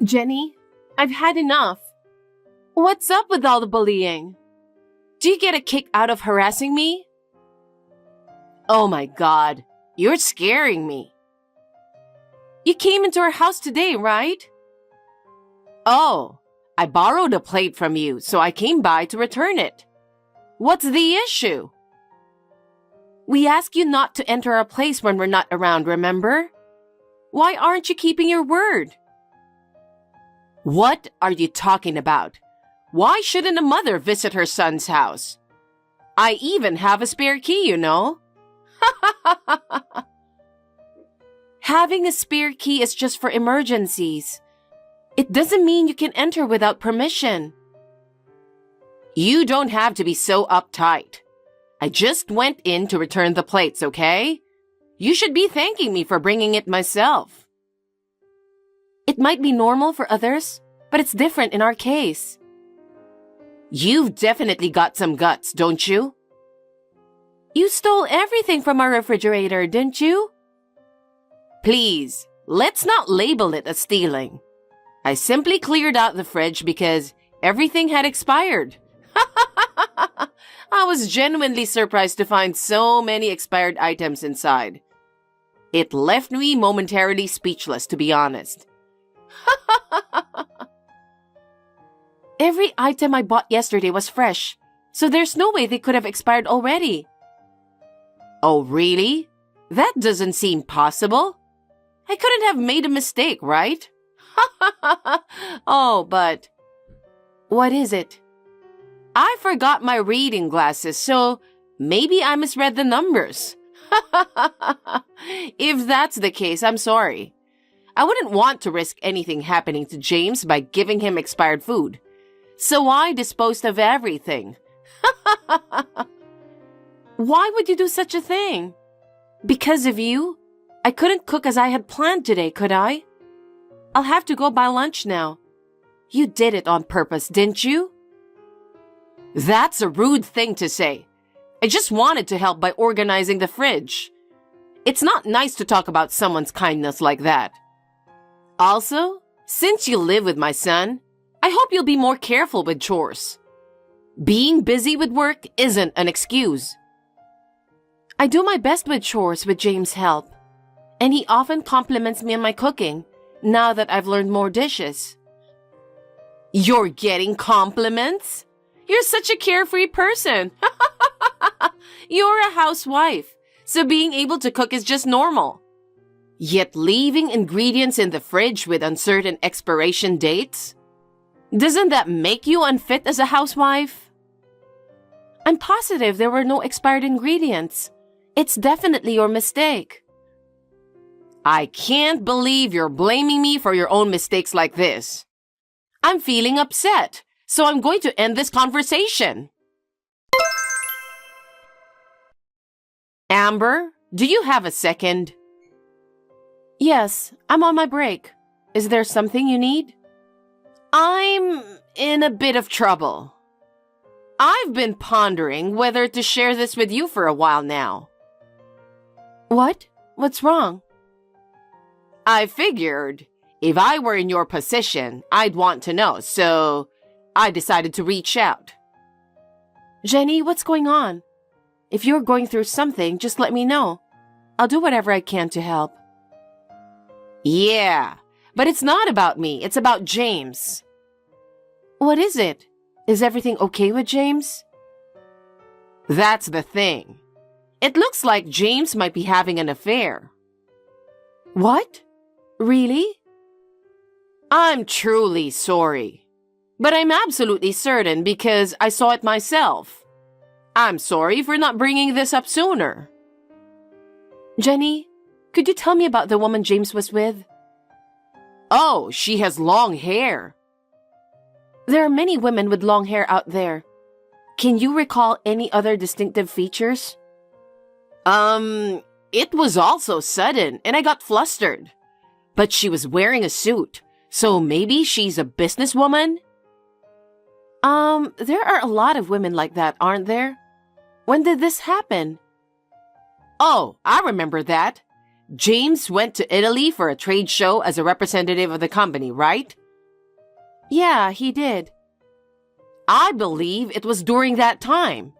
Jenny, I've had enough. What's up with all the bullying? Do you get a kick out of harassing me? Oh my God, you're scaring me. You came into our house today, right? Oh, I borrowed a plate from you, so I came by to return it. What's the issue? We ask you not to enter our place when we're not around, remember? Why aren't you keeping your word? What are you talking about? Why shouldn't a mother visit her son's house? I even have a spare key, you know. Having a spare key is just for emergencies. It doesn't mean you can enter without permission. You don't have to be so uptight. I just went in to return the plates, okay? You should be thanking me for bringing it myself. It might be normal for others, but it's different in our case. You've definitely got some guts, don't you? You stole everything from our refrigerator, didn't you? Please, let's not label it as stealing. I simply cleared out the fridge because everything had expired. I was genuinely surprised to find so many expired items inside. It left me momentarily speechless, to be honest. Every item I bought yesterday was fresh, so there's no way they could have expired already. Oh, really? That doesn't seem possible. I couldn't have made a mistake, right? Oh, but... What is it? I forgot my reading glasses, so maybe I misread the numbers. If that's the case, I'm sorry. I wouldn't want to risk anything happening to James by giving him expired food. So I disposed of everything. Why would you do such a thing? Because of you? I couldn't cook as I had planned today, could I? I'll have to go buy lunch now. You did it on purpose, didn't you? That's a rude thing to say. I just wanted to help by organizing the fridge. It's not nice to talk about someone's kindness like that. Also, since you live with my son, I hope you'll be more careful with chores. Being busy with work isn't an excuse. I do my best with chores with James' help, and he often compliments me on my cooking now that I've learned more dishes. You're getting compliments? You're such a carefree person. You're a housewife, so being able to cook is just normal. Yet leaving ingredients in the fridge with uncertain expiration dates? Doesn't that make you unfit as a housewife? I'm positive there were no expired ingredients. It's definitely your mistake. I can't believe you're blaming me for your own mistakes like this. I'm feeling upset, so I'm going to end this conversation. Amber, do you have a second? Yes, I'm on my break. Is there something you need? I'm in a bit of trouble. I've been pondering whether to share this with you for a while now. What? What's wrong? I figured if I were in your position, I'd want to know, so I decided to reach out. Jenny, what's going on? If you're going through something, just let me know. I'll do whatever I can to help. Yeah, but it's not about me. It's about James. What is it? Is everything okay with James? That's the thing. It looks like James might be having an affair. What? Really? I'm truly sorry. But I'm absolutely certain because I saw it myself. I'm sorry for not bringing this up sooner. Jenny, could you tell me about the woman James was with? Oh, she has long hair. There are many women with long hair out there. Can you recall any other distinctive features? It was all so sudden and I got flustered. But she was wearing a suit, so maybe she's a businesswoman? There are a lot of women like that, aren't there? When did this happen? Oh, I remember that. James went to Italy for a trade show as a representative of the company, right? Yeah, he did. I believe it was during that time.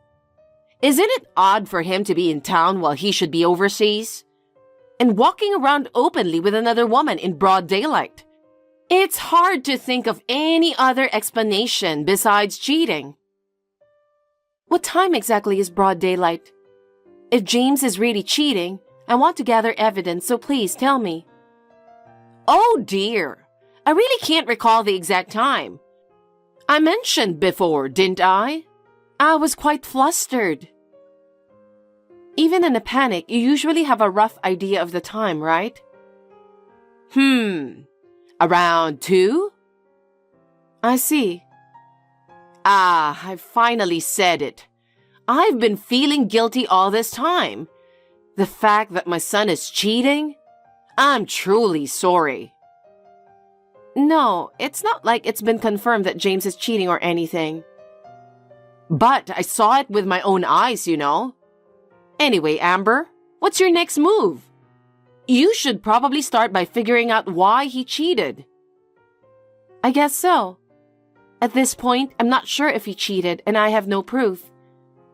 Isn't it odd for him to be in town while he should be overseas? And walking around openly with another woman in broad daylight? It's hard to think of any other explanation besides cheating. What time exactly is broad daylight? If James is really cheating, I want to gather evidence, so please tell me. Oh dear, I really can't recall the exact time. I mentioned before, didn't I? I was quite flustered. Even in a panic, you usually have a rough idea of the time, right? Around 2? I see. I finally said it. I've been feeling guilty all this time. The fact that my son is cheating? I'm truly sorry. No, it's not like it's been confirmed that James is cheating or anything. But I saw it with my own eyes, you know. Anyway, Amber, what's your next move? You should probably start by figuring out why he cheated. I guess so. At this point, I'm not sure if he cheated, and I have no proof.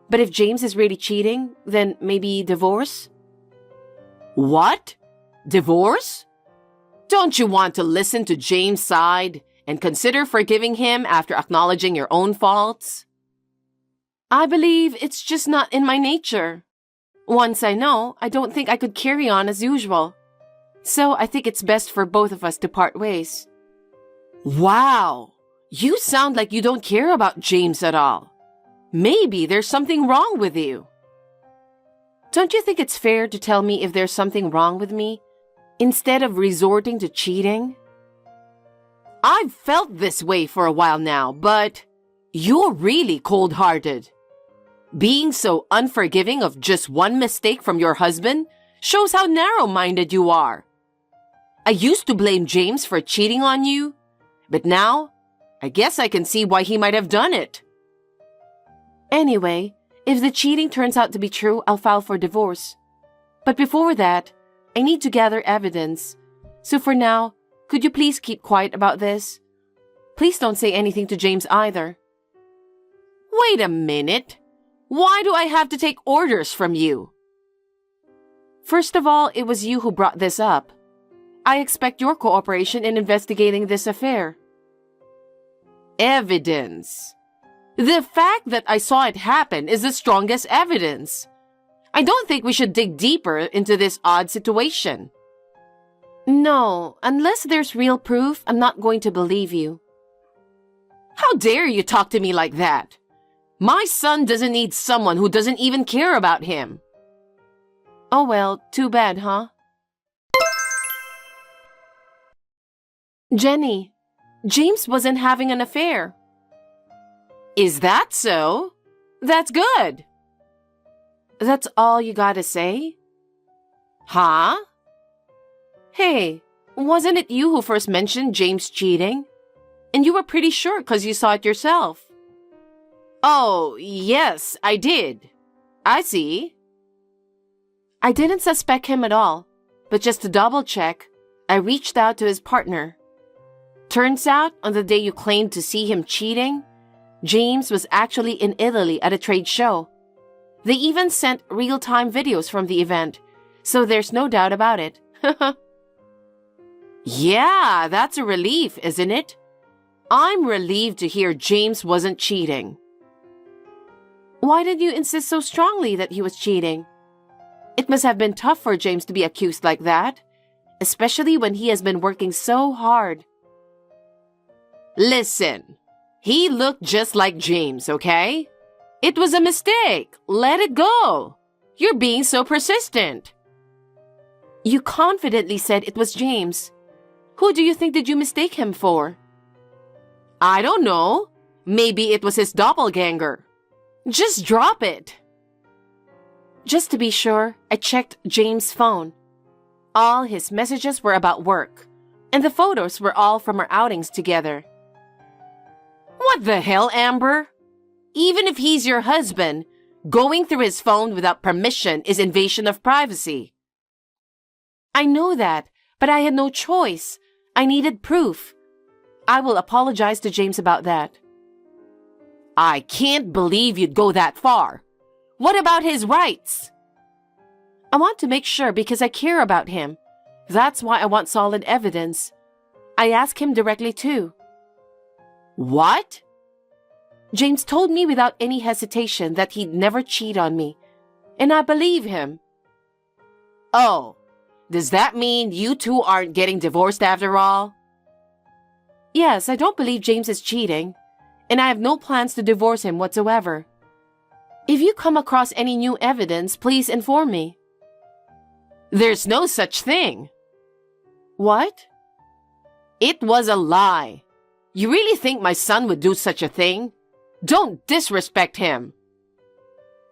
But if James is really cheating, then maybe divorce? What? Divorce? Don't you want to listen to James' side and consider forgiving him after acknowledging your own faults? I believe it's just not in my nature. Once I know, I don't think I could carry on as usual. So I think it's best for both of us to part ways. Wow! You sound like you don't care about James at all. Maybe there's something wrong with you. Don't you think it's fair to tell me if there's something wrong with me, instead of resorting to cheating? I've felt this way for a while now, but you're really cold-hearted. Being so unforgiving of just one mistake from your husband shows how narrow-minded you are. I used to blame James for cheating on you, but now I guess I can see why he might have done it. Anyway, if the cheating turns out to be true, I'll file for divorce. But before that, I need to gather evidence. So for now, could you please keep quiet about this? Please don't say anything to James either. Wait a minute. Why do I have to take orders from you? First of all, it was you who brought this up. I expect your cooperation in investigating this affair. Evidence. The fact that I saw it happen is the strongest evidence. I don't think we should dig deeper into this odd situation. No, unless there's real proof, I'm not going to believe you. How dare you talk to me like that? My son doesn't need someone who doesn't even care about him. Oh well, too bad, huh? Jenny, James wasn't having an affair. Is that so? That's good. That's all you gotta say? Huh? Hey, wasn't it you who first mentioned James cheating? And you were pretty sure because you saw it yourself. Oh, yes, I did. I see. I didn't suspect him at all, but just to double check, I reached out to his partner. Turns out, on the day you claimed to see him cheating, James was actually in Italy at a trade show. They even sent real-time videos from the event, so there's no doubt about it. Yeah, that's a relief, isn't it? I'm relieved to hear James wasn't cheating. Why did you insist so strongly that he was cheating? It must have been tough for James to be accused like that, especially when he has been working so hard. Listen, he looked just like James, okay? It was a mistake. Let it go. You're being so persistent. You confidently said it was James. Who do you think did you mistake him for? I don't know. Maybe it was his doppelganger. Just drop it. Just to be sure, I checked James' phone. All his messages were about work, and the photos were all from our outings together. What the hell, Amber? Even if he's your husband, going through his phone without permission is invasion of privacy. I know that, but I had no choice. I needed proof. I will apologize to James about that. I can't believe you'd go that far. What about his rights? I want to make sure because I care about him. That's why I want solid evidence. I asked him directly too. What? James told me without any hesitation that he'd never cheat on me, and I believe him. Oh, does that mean you two aren't getting divorced after all? Yes, I don't believe James is cheating, and I have no plans to divorce him whatsoever. If you come across any new evidence, please inform me. There's no such thing. What? It was a lie. You really think my son would do such a thing? Don't disrespect him.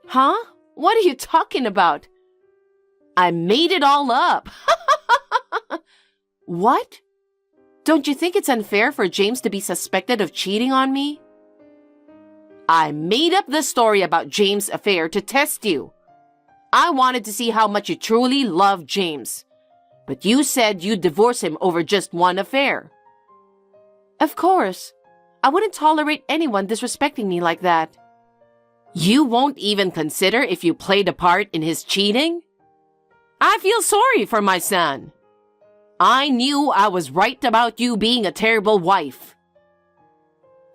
Huh? What are you talking about? I made it all up. What? Don't you think it's unfair for James to be suspected of cheating on me? I made up the story about James' affair to test you. I wanted to see how much you truly love James. But you said you'd divorce him over just one affair. Of course. I wouldn't tolerate anyone disrespecting me like that. You won't even consider if you played a part in his cheating? I feel sorry for my son. I knew I was right about you being a terrible wife.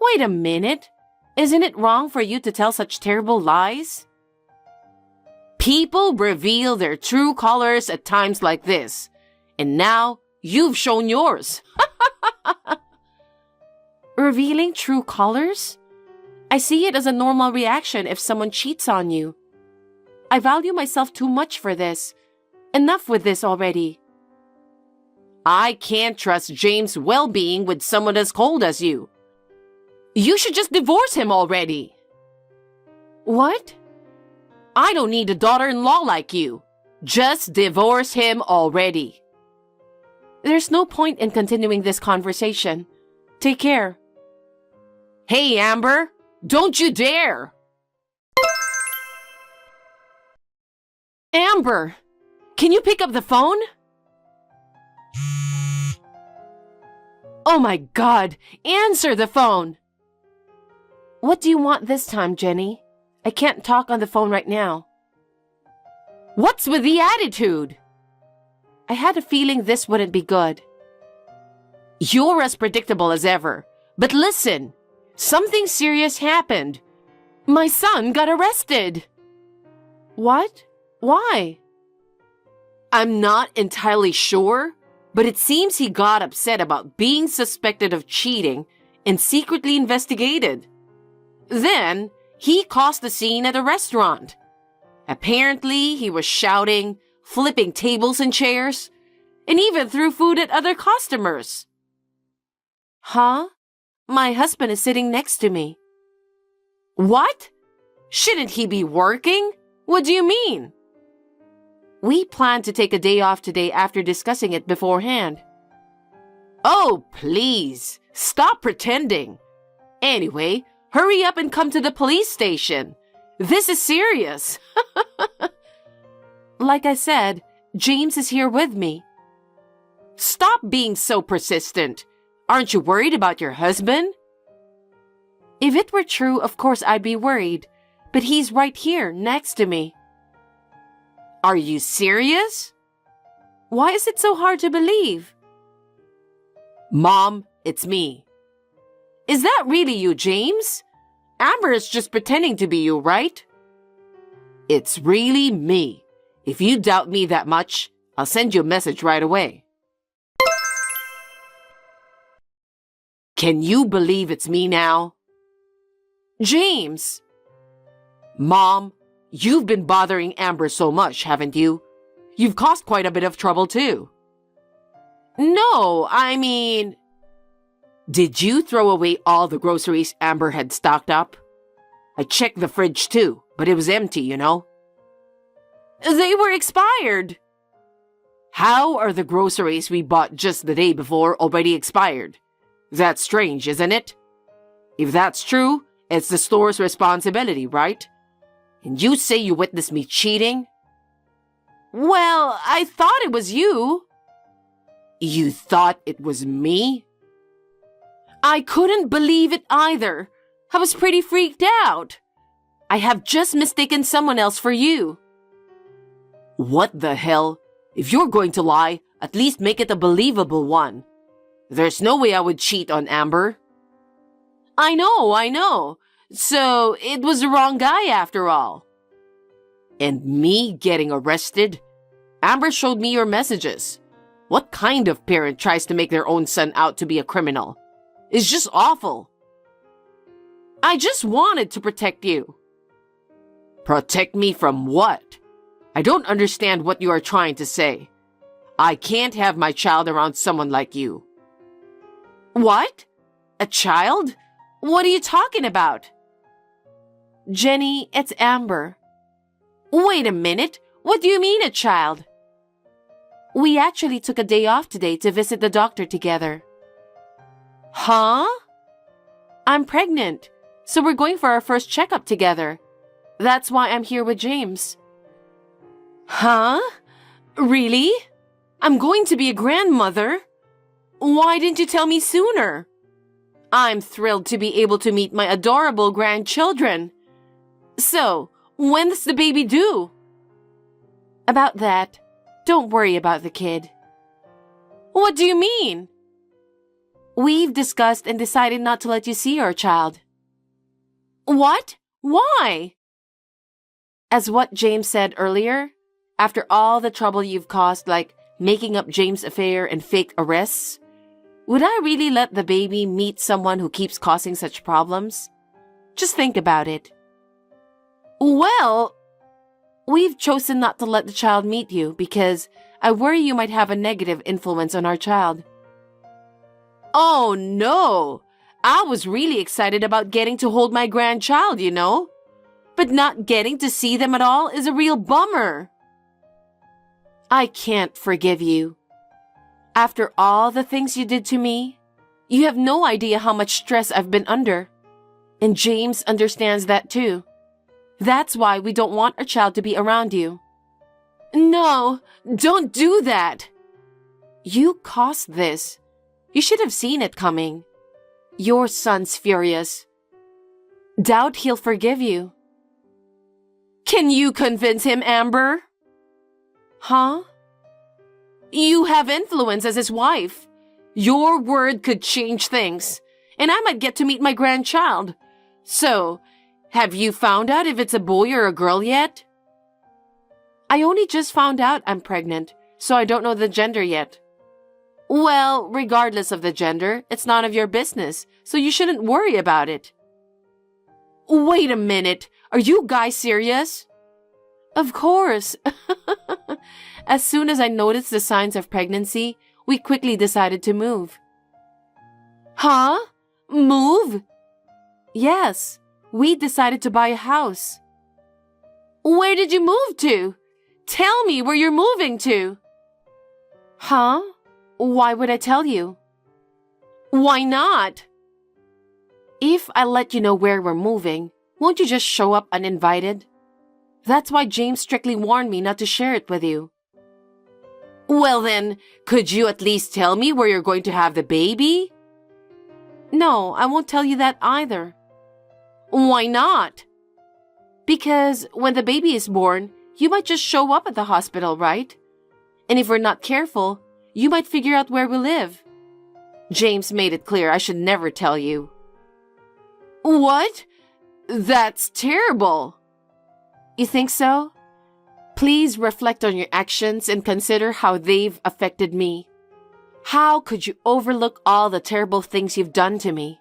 Wait a minute. Isn't it wrong for you to tell such terrible lies? People reveal their true colors at times like this, and now you've shown yours. Revealing true colors? I see it as a normal reaction if someone cheats on you. I value myself too much for this. Enough with this already. I can't trust James' well-being with someone as cold as you. You should just divorce him already. What? I don't need a daughter-in-law like you. Just divorce him already. There's no point in continuing this conversation. Take care. Hey, Amber, don't you dare! Amber, can you pick up the phone? Oh my God, answer the phone! What do you want this time, Jenny? I can't talk on the phone right now. What's with the attitude? I had a feeling this wouldn't be good. You're as predictable as ever. But listen, something serious happened. My son got arrested. What? Why? I'm not entirely sure, but it seems he got upset about being suspected of cheating and secretly investigated. Then, he caused a scene at a restaurant. Apparently, he was shouting, flipping tables and chairs, and even threw food at other customers. Huh? My husband is sitting next to me. What? Shouldn't he be working? What do you mean? We planned to take a day off today after discussing it beforehand. Oh, please, stop pretending. Anyway, hurry up and come to the police station. This is serious. Like I said, James is here with me. Stop being so persistent. Aren't you worried about your husband? If it were true, of course I'd be worried. But he's right here, next to me. Are you serious? Why is it so hard to believe? Mom, it's me. Is that really you, James? Amber is just pretending to be you, right? It's really me. If you doubt me that much, I'll send you a message right away. Can you believe it's me now? James! Mom, you've been bothering Amber so much, haven't you? You've caused quite a bit of trouble, too. No, I mean... Did you throw away all the groceries Amber had stocked up? I checked the fridge, too, but it was empty, you know. They were expired. How are the groceries we bought just the day before already expired? That's strange, isn't it? If that's true, it's the store's responsibility, right? And you say you witnessed me cheating? Well, I thought it was you. You thought it was me? I couldn't believe it either. I was pretty freaked out. I have just mistaken someone else for you. What the hell? If you're going to lie, at least make it a believable one. There's no way I would cheat on Amber. I know. So it was the wrong guy after all. And me getting arrested? Amber showed me your messages. What kind of parent tries to make their own son out to be a criminal? It's just awful. I just wanted to protect you. Protect me from what? I don't understand what you are trying to say. I can't have my child around someone like you. What? A child? What are you talking about? Jenny, it's Amber. Wait a minute. What do you mean a child? We actually took a day off today to visit the doctor together. Huh? I'm pregnant, so we're going for our first checkup together. That's why I'm here with James. Huh? Really? I'm going to be a grandmother? Why didn't you tell me sooner? I'm thrilled to be able to meet my adorable grandchildren. So, when's the baby due? About that, don't worry about the kid. What do you mean? We've discussed and decided not to let you see our child. What? Why? As what James said earlier, after all the trouble you've caused, like making up James' affair and fake arrests, would I really let the baby meet someone who keeps causing such problems? Just think about it. Well, we've chosen not to let the child meet you because I worry you might have a negative influence on our child. Oh no! I was really excited about getting to hold my grandchild, you know? But not getting to see them at all is a real bummer. I can't forgive you. After all the things you did to me, you have no idea how much stress I've been under. And James understands that too. That's why we don't want our child to be around you. No, don't do that. You caused this. You should have seen it coming. Your son's furious. Doubt he'll forgive you. Can you convince him, Amber? Huh? You have influence as his wife. Your word could change things, and I might get to meet my grandchild. So, have you found out if it's a boy or a girl yet? I only just found out I'm pregnant, so I don't know the gender yet. Well, regardless of the gender, it's none of your business, so you shouldn't worry about it. Wait a minute, are you guys serious? Of course. As soon as I noticed the signs of pregnancy, we quickly decided to move. Huh? Move? Yes, we decided to buy a house. Where did you move to? Tell me where you're moving to. Huh? Why would I tell you? Why not? If I let you know where we're moving, won't you just show up uninvited? That's why James strictly warned me not to share it with you. Well then, could you at least tell me where you're going to have the baby? No, I won't tell you that either. Why not? Because when the baby is born, you might just show up at the hospital, right? And if we're not careful, you might figure out where we live. James made it clear I should never tell you. What? That's terrible. You think so? Please reflect on your actions and consider how they've affected me. How could you overlook all the terrible things you've done to me?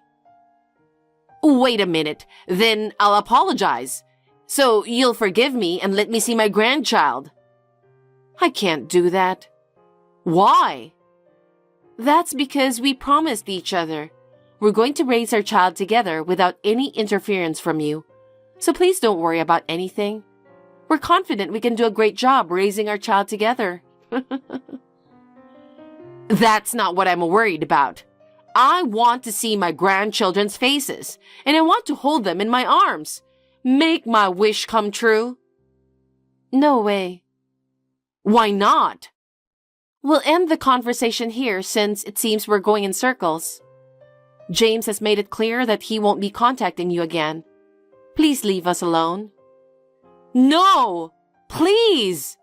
Wait a minute, then I'll apologize. So you'll forgive me and let me see my grandchild. I can't do that. Why? That's because we promised each other. We're going to raise our child together without any interference from you. So please don't worry about anything. We're confident we can do a great job raising our child together. That's not what I'm worried about. I want to see my grandchildren's faces, and I want to hold them in my arms. Make my wish come true. No way. Why not? We'll end the conversation here since it seems we're going in circles. James has made it clear that he won't be contacting you again. Please leave us alone. No! Please!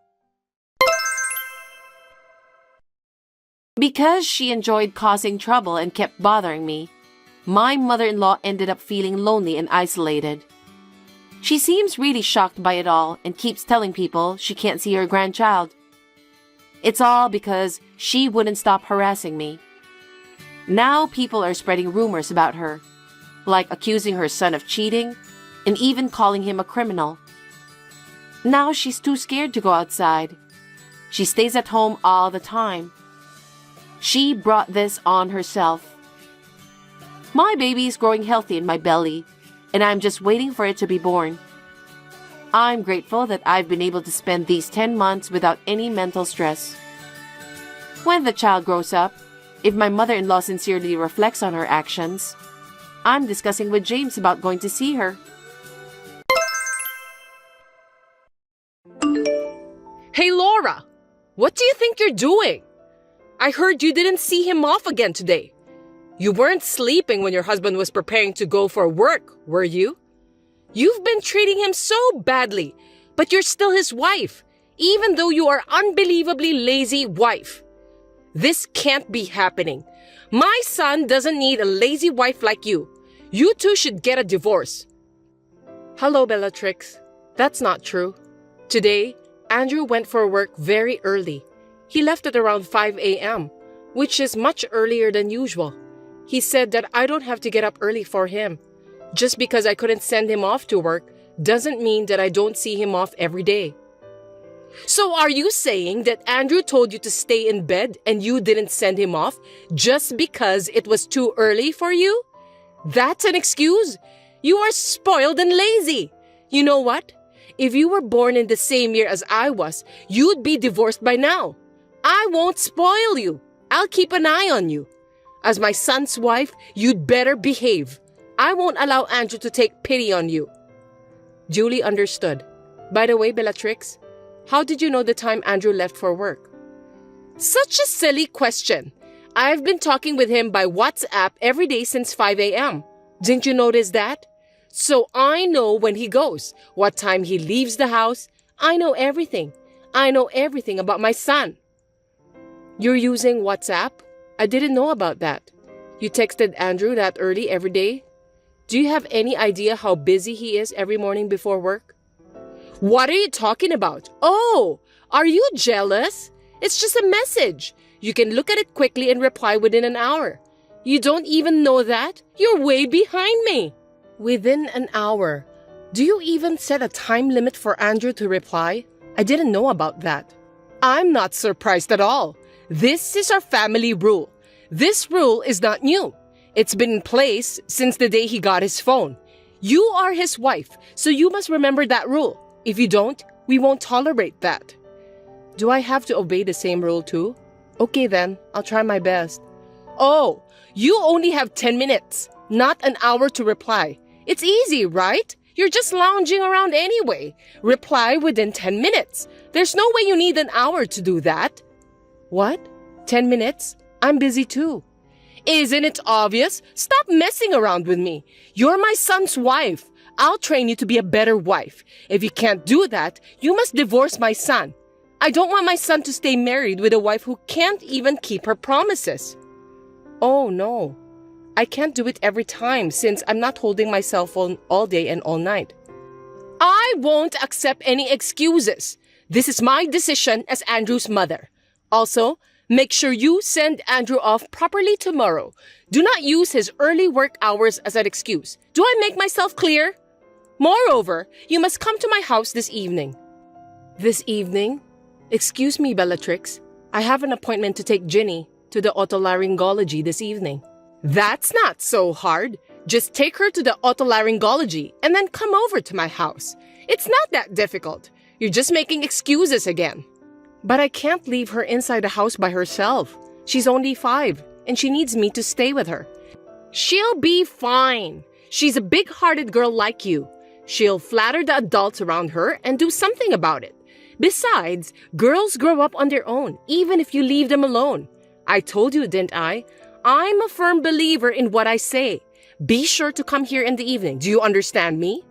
Because she enjoyed causing trouble and kept bothering me, my mother-in-law ended up feeling lonely and isolated. She seems really shocked by it all and keeps telling people she can't see her grandchild. It's all because she wouldn't stop harassing me. Now people are spreading rumors about her, like accusing her son of cheating and even calling him a criminal. Now she's too scared to go outside. She stays at home all the time. She brought this on herself. My baby is growing healthy in my belly, and I'm just waiting for it to be born. I'm grateful that I've been able to spend these 10 months without any mental stress. When the child grows up, if my mother-in-law sincerely reflects on her actions, I'm discussing with James about going to see her. Hey Laura, what do you think you're doing? I heard you didn't see him off again today. You weren't sleeping when your husband was preparing to go for work, were you? You've been treating him so badly, but you're still his wife, even though you are unbelievably lazy wife. This can't be happening. My son doesn't need a lazy wife like you. You two should get a divorce. Hello, Bellatrix. That's not true. Today, Andrew went for work very early. He left at around 5 a.m., which is much earlier than usual. He said that I don't have to get up early for him. Just because I couldn't send him off to work doesn't mean that I don't see him off every day. So are you saying that Andrew told you to stay in bed and you didn't send him off just because it was too early for you? That's an excuse? You are spoiled and lazy. You know what? If you were born in the same year as I was, you'd be divorced by now. I won't spoil you. I'll keep an eye on you. As my son's wife, you'd better behave. I won't allow Andrew to take pity on you. Julie understood. By the way, Bellatrix, how did you know the time Andrew left for work? Such a silly question. I've been talking with him by WhatsApp every day since 5 a.m. Didn't you notice that? So I know when he goes, what time he leaves the house. I know everything. I know everything about my son. You're using WhatsApp? I didn't know about that. You texted Andrew that early every day? Do you have any idea how busy he is every morning before work? What are you talking about? Oh, are you jealous? It's just a message. You can look at it quickly and reply within an hour. You don't even know that? You're way behind me. Within an hour. Do you even set a time limit for Andrew to reply? I didn't know about that. I'm not surprised at all. This is our family rule. This rule is not new. It's been in place since the day he got his phone. You are his wife, so you must remember that rule. If you don't, we won't tolerate that. Do I have to obey the same rule too? Okay then, I'll try my best. Oh, you only have 10 minutes, not an hour to reply. It's easy, right? You're just lounging around anyway. Reply within 10 minutes. There's no way you need an hour to do that. What? 10 minutes? I'm busy too. Isn't it obvious? Stop messing around with me. You're my son's wife. I'll train you to be a better wife. If you can't do that, you must divorce my son. I don't want my son to stay married with a wife who can't even keep her promises. Oh no. I can't do it every time since I'm not holding my cell phone all day and all night. I won't accept any excuses. This is my decision as Andrew's mother. Also, make sure you send Andrew off properly tomorrow. Do not use his early work hours as an excuse. Do I make myself clear? Moreover, you must come to my house this evening. This evening? Excuse me, Bellatrix. I have an appointment to take Ginny to the otolaryngology this evening. That's not so hard. Just take her to the otolaryngology and then come over to my house. It's not that difficult. You're just making excuses again. But I can't leave her inside the house by herself. She's only 5 and she needs me to stay with her. She'll be fine. She's a big-hearted girl like you. She'll flatter the adults around her and do something about it. Besides, girls grow up on their own, even if you leave them alone. I told you, didn't I? I'm a firm believer in what I say. Be sure to come here in the evening. Do you understand me?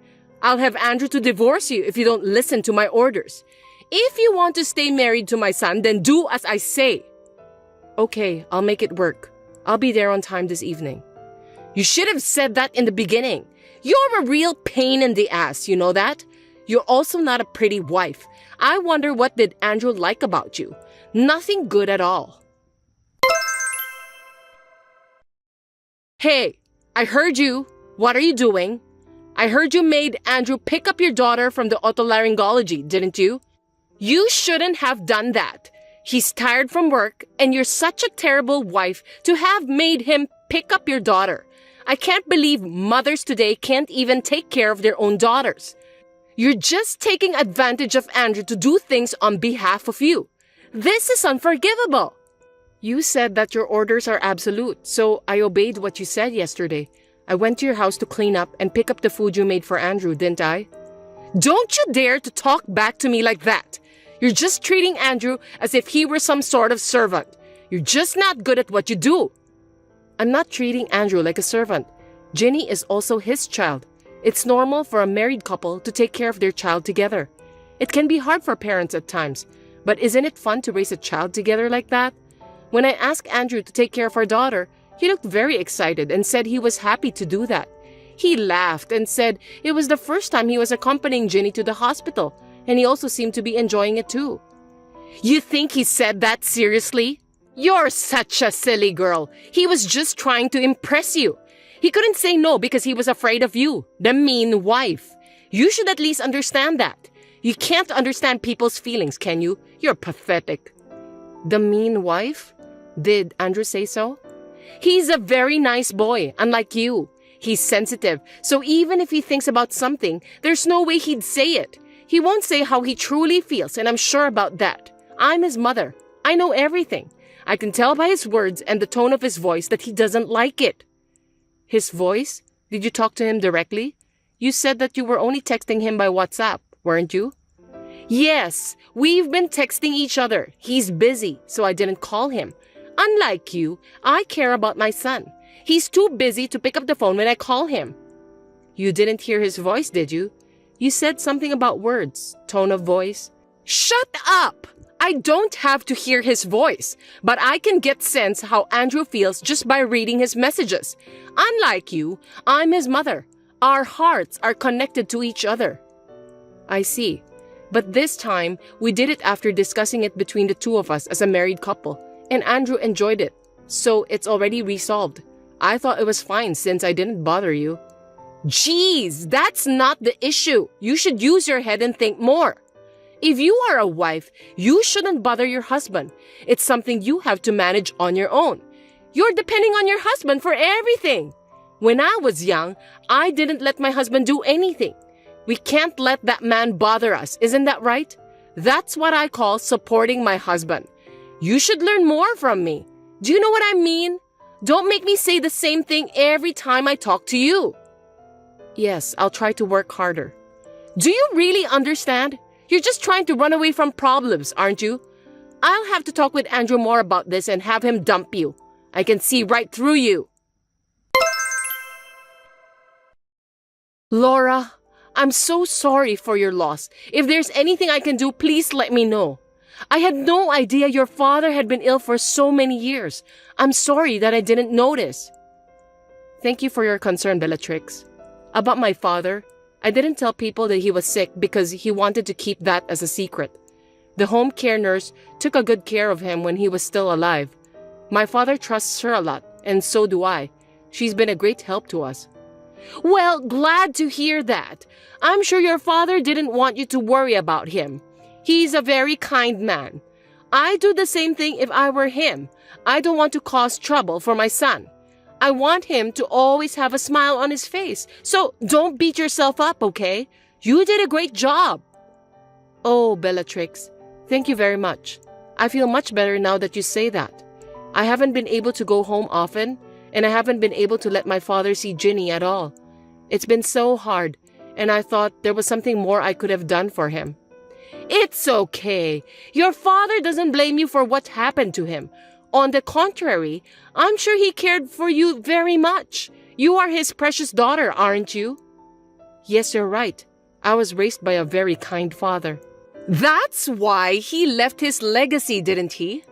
I'll have Andrew to divorce you if you don't listen to my orders. If you want to stay married to my son, then do as I say. Okay, I'll make it work. I'll be there on time this evening. You should have said that in the beginning. You're a real pain in the ass, you know that? You're also not a pretty wife. I wonder what did Andrew like about you? Nothing good at all. Hey, I heard you. What are you doing? I heard you made Andrew pick up your daughter from the otolaryngology, didn't you? You shouldn't have done that. He's tired from work, and you're such a terrible wife to have made him pick up your daughter. I can't believe mothers today can't even take care of their own daughters. You're just taking advantage of Andrew to do things on behalf of you. This is unforgivable. You said that your orders are absolute, so I obeyed what you said yesterday. I went to your house to clean up and pick up the food you made for Andrew, didn't I? Don't you dare to talk back to me like that. You're just treating Andrew as if he were some sort of servant. You're just not good at what you do. I'm not treating Andrew like a servant. Ginny is also his child. It's normal for a married couple to take care of their child together. It can be hard for parents at times, but isn't it fun to raise a child together like that? When I asked Andrew to take care of our daughter, he looked very excited and said he was happy to do that. He laughed and said it was the first time he was accompanying Ginny to the hospital, and he also seemed to be enjoying it too. You think he said that seriously? You're such a silly girl. He was just trying to impress you. He couldn't say no because he was afraid of you, the mean wife. You should at least understand that. You can't understand people's feelings, can you? You're pathetic. The mean wife? Did Andrew say so? He's a very nice boy, unlike you. He's sensitive, so even if he thinks about something, there's no way he'd say it. He won't say how he truly feels, and I'm sure about that. I'm his mother. I know everything. I can tell by his words and the tone of his voice that he doesn't like it. His voice? Did you talk to him directly? You said that you were only texting him by WhatsApp, weren't you? Yes, we've been texting each other. He's busy, so I didn't call him. Unlike you, I care about my son. He's too busy to pick up the phone when I call him. You didn't hear his voice, did you? You said something about words, tone of voice. Shut up! I don't have to hear his voice, but I can get sense how Andrew feels just by reading his messages. Unlike you, I'm his mother. Our hearts are connected to each other. I see. But this time, we did it after discussing it between the two of us as a married couple, and Andrew enjoyed it. So it's already resolved. I thought it was fine since I didn't bother you. Jeez, that's not the issue. You should use your head and think more. If you are a wife, you shouldn't bother your husband. It's something you have to manage on your own. You're depending on your husband for everything. When I was young, I didn't let my husband do anything. We can't let that man bother us, isn't that right? That's what I call supporting my husband. You should learn more from me. Do you know what I mean? Don't make me say the same thing every time I talk to you. Yes, I'll try to work harder. Do you really understand? You're just trying to run away from problems, aren't you? I'll have to talk with Andrew more about this and have him dump you. I can see right through you. Laura, I'm so sorry for your loss. If there's anything I can do, please let me know. I had no idea your father had been ill for so many years. I'm sorry that I didn't notice. Thank you for your concern, Bellatrix. About my father, I didn't tell people that he was sick because he wanted to keep that as a secret. The home care nurse took a good care of him when he was still alive. My father trusts her a lot, and so do I. She's been a great help to us. Well, glad to hear that. I'm sure your father didn't want you to worry about him. He's a very kind man. I'd do the same thing if I were him. I don't want to cause trouble for my son. I want him to always have a smile on his face. So don't beat yourself up, okay? You did a great job. Oh, Bellatrix, thank you very much. I feel much better now that you say that. I haven't been able to go home often, and I haven't been able to let my father see Ginny at all. It's been so hard, and I thought there was something more I could have done for him. It's okay. Your father doesn't blame you for what happened to him. On the contrary, I'm sure he cared for you very much. You are his precious daughter, aren't you? Yes, you're right. I was raised by a very kind father. That's why he left his legacy, didn't he?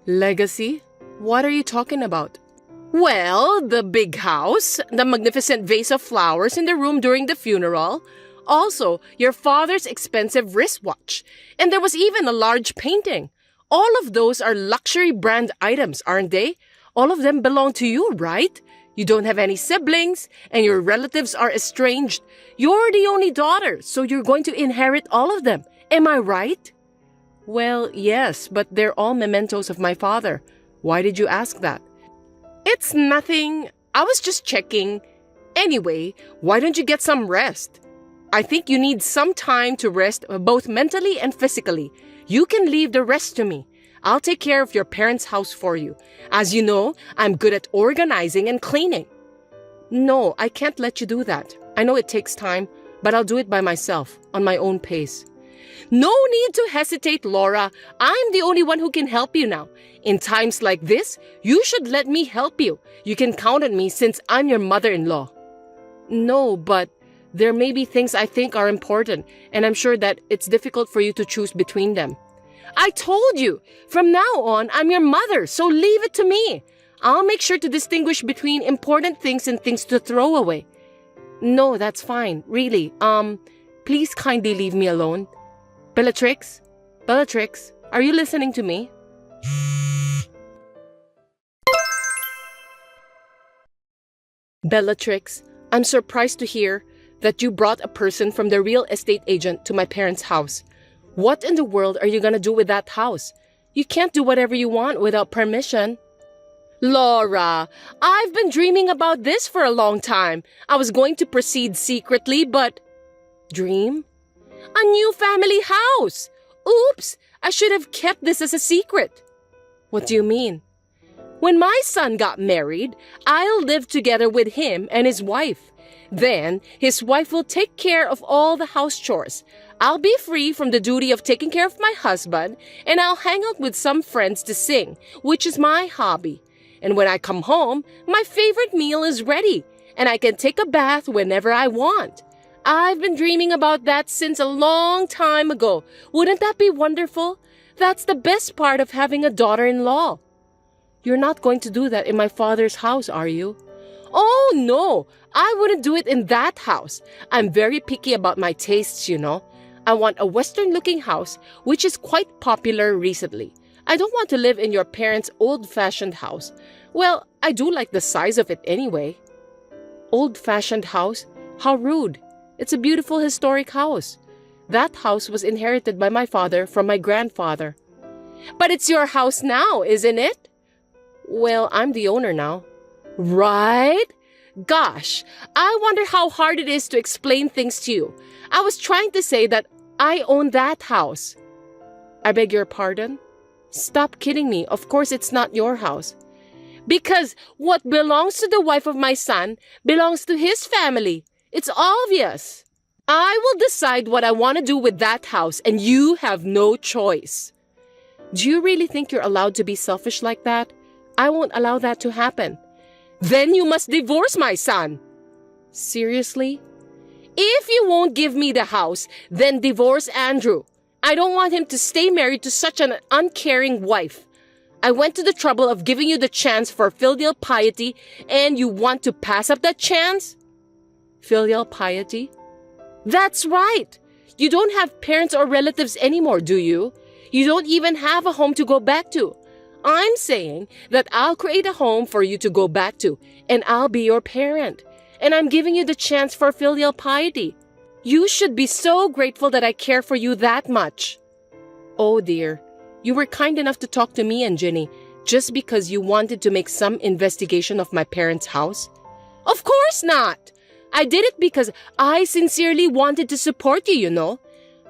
Legacy? What are you talking about? Well, the big house, the magnificent vase of flowers in the room during the funeral, also your father's expensive wristwatch, and there was even a large painting. All of those are luxury brand items, aren't they? All of them belong to you, right? You don't have any siblings, and your relatives are estranged. You're the only daughter, so you're going to inherit all of them. Am I right? Well, yes, but they're all mementos of my father. Why did you ask that? It's nothing. I was just checking. Anyway, why don't you get some rest? I think you need some time to rest both mentally and physically. You can leave the rest to me. I'll take care of your parents' house for you. As you know, I'm good at organizing and cleaning. No, I can't let you do that. I know it takes time, but I'll do it by myself, on my own pace. No need to hesitate, Laura. I'm the only one who can help you now. In times like this, you should let me help you. You can count on me since I'm your mother-in-law. No, but there may be things I think are important, and I'm sure that it's difficult for you to choose between them. I told you, from now on, I'm your mother, so leave it to me. I'll make sure to distinguish between important things and things to throw away. No, that's fine, really. Please kindly leave me alone. Bellatrix, are you listening to me? Bellatrix, I'm surprised to hear that you brought a person from the real estate agent to my parents' house. What in the world are you gonna do with that house? You can't do whatever you want without permission. Laura, I've been dreaming about this for a long time. I was going to proceed secretly, but... Dream? A new family house! Oops! I should have kept this as a secret. What do you mean? When my son got married, I'll live together with him and his wife. Then, his wife will take care of all the house chores. I'll be free from the duty of taking care of my husband, and I'll hang out with some friends to sing, which is my hobby. And when I come home, my favorite meal is ready, and I can take a bath whenever I want. I've been dreaming about that since a long time ago. Wouldn't that be wonderful? That's the best part of having a daughter-in-law. You're not going to do that in my father's house, are you? Oh, no. I wouldn't do it in that house. I'm very picky about my tastes, you know. I want a Western-looking house, which is quite popular recently. I don't want to live in your parents' old-fashioned house. Well, I do like the size of it anyway. Old-fashioned house? How rude. It's a beautiful historic house. That house was inherited by my father from my grandfather. But it's your house now, isn't it? Well, I'm the owner now. Right? Gosh, I wonder how hard it is to explain things to you. I was trying to say that I own that house. I beg your pardon? Stop kidding me. Of course it's not your house. Because what belongs to the wife of my son belongs to his family. It's obvious. I will decide what I want to do with that house, and you have no choice. Do you really think you're allowed to be selfish like that? I won't allow that to happen. Then you must divorce my son. Seriously? If you won't give me the house, then divorce Andrew. I don't want him to stay married to such an uncaring wife. I went to the trouble of giving you the chance for filial piety, and you want to pass up that chance? Filial piety? That's right. You don't have parents or relatives anymore, do you? You don't even have a home to go back to. I'm saying that I'll create a home for you to go back to, and I'll be your parent. And I'm giving you the chance for filial piety. You should be so grateful that I care for you that much. Oh dear, you were kind enough to talk to me and Jenny just because you wanted to make some investigation of my parents' house? Of course not! I did it because I sincerely wanted to support you, you know.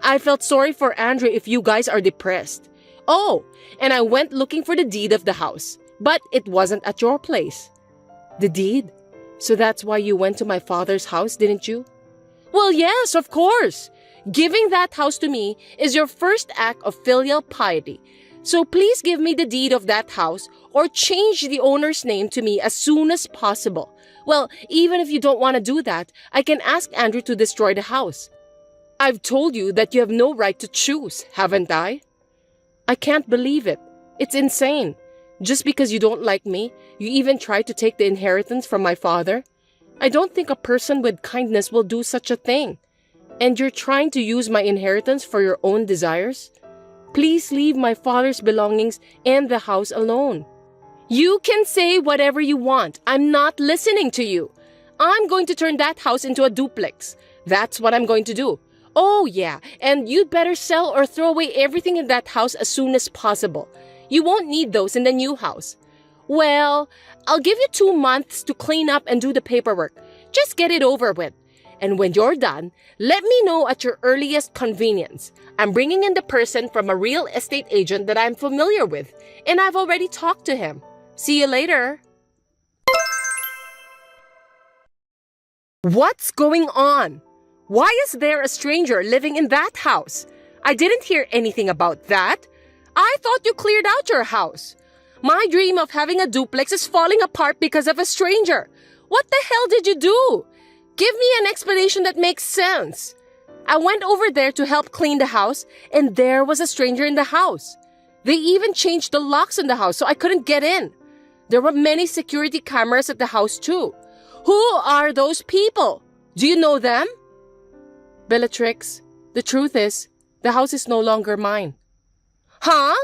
I felt sorry for Andrew if you guys are depressed. Oh, and I went looking for the deed of the house, but it wasn't at your place. The deed? So that's why you went to my father's house, didn't you? Well, yes, of course. Giving that house to me is your first act of filial piety. So please give me the deed of that house or change the owner's name to me as soon as possible. Well, even if you don't want to do that, I can ask Andrew to destroy the house. I've told you that you have no right to choose, haven't I? I can't believe it. It's insane. Just because you don't like me, you even try to take the inheritance from my father? I don't think a person with kindness will do such a thing. And you're trying to use my inheritance for your own desires? Please leave my father's belongings and the house alone. You can say whatever you want. I'm not listening to you. I'm going to turn that house into a duplex. That's what I'm going to do. Oh yeah, and you'd better sell or throw away everything in that house as soon as possible. You won't need those in the new house. Well, I'll give you 2 months to clean up and do the paperwork. Just get it over with. And when you're done, let me know at your earliest convenience. I'm bringing in the person from a real estate agent that I'm familiar with, and I've already talked to him. See you later. What's going on? Why is there a stranger living in that house? I didn't hear anything about that. I thought you cleared out your house. My dream of having a duplex is falling apart because of a stranger. What the hell did you do? Give me an explanation that makes sense. I went over there to help clean the house, and there was a stranger in the house. They even changed the locks in the house so I couldn't get in. There were many security cameras at the house too. Who are those people? Do you know them? Bellatrix, the truth is, the house is no longer mine. Huh?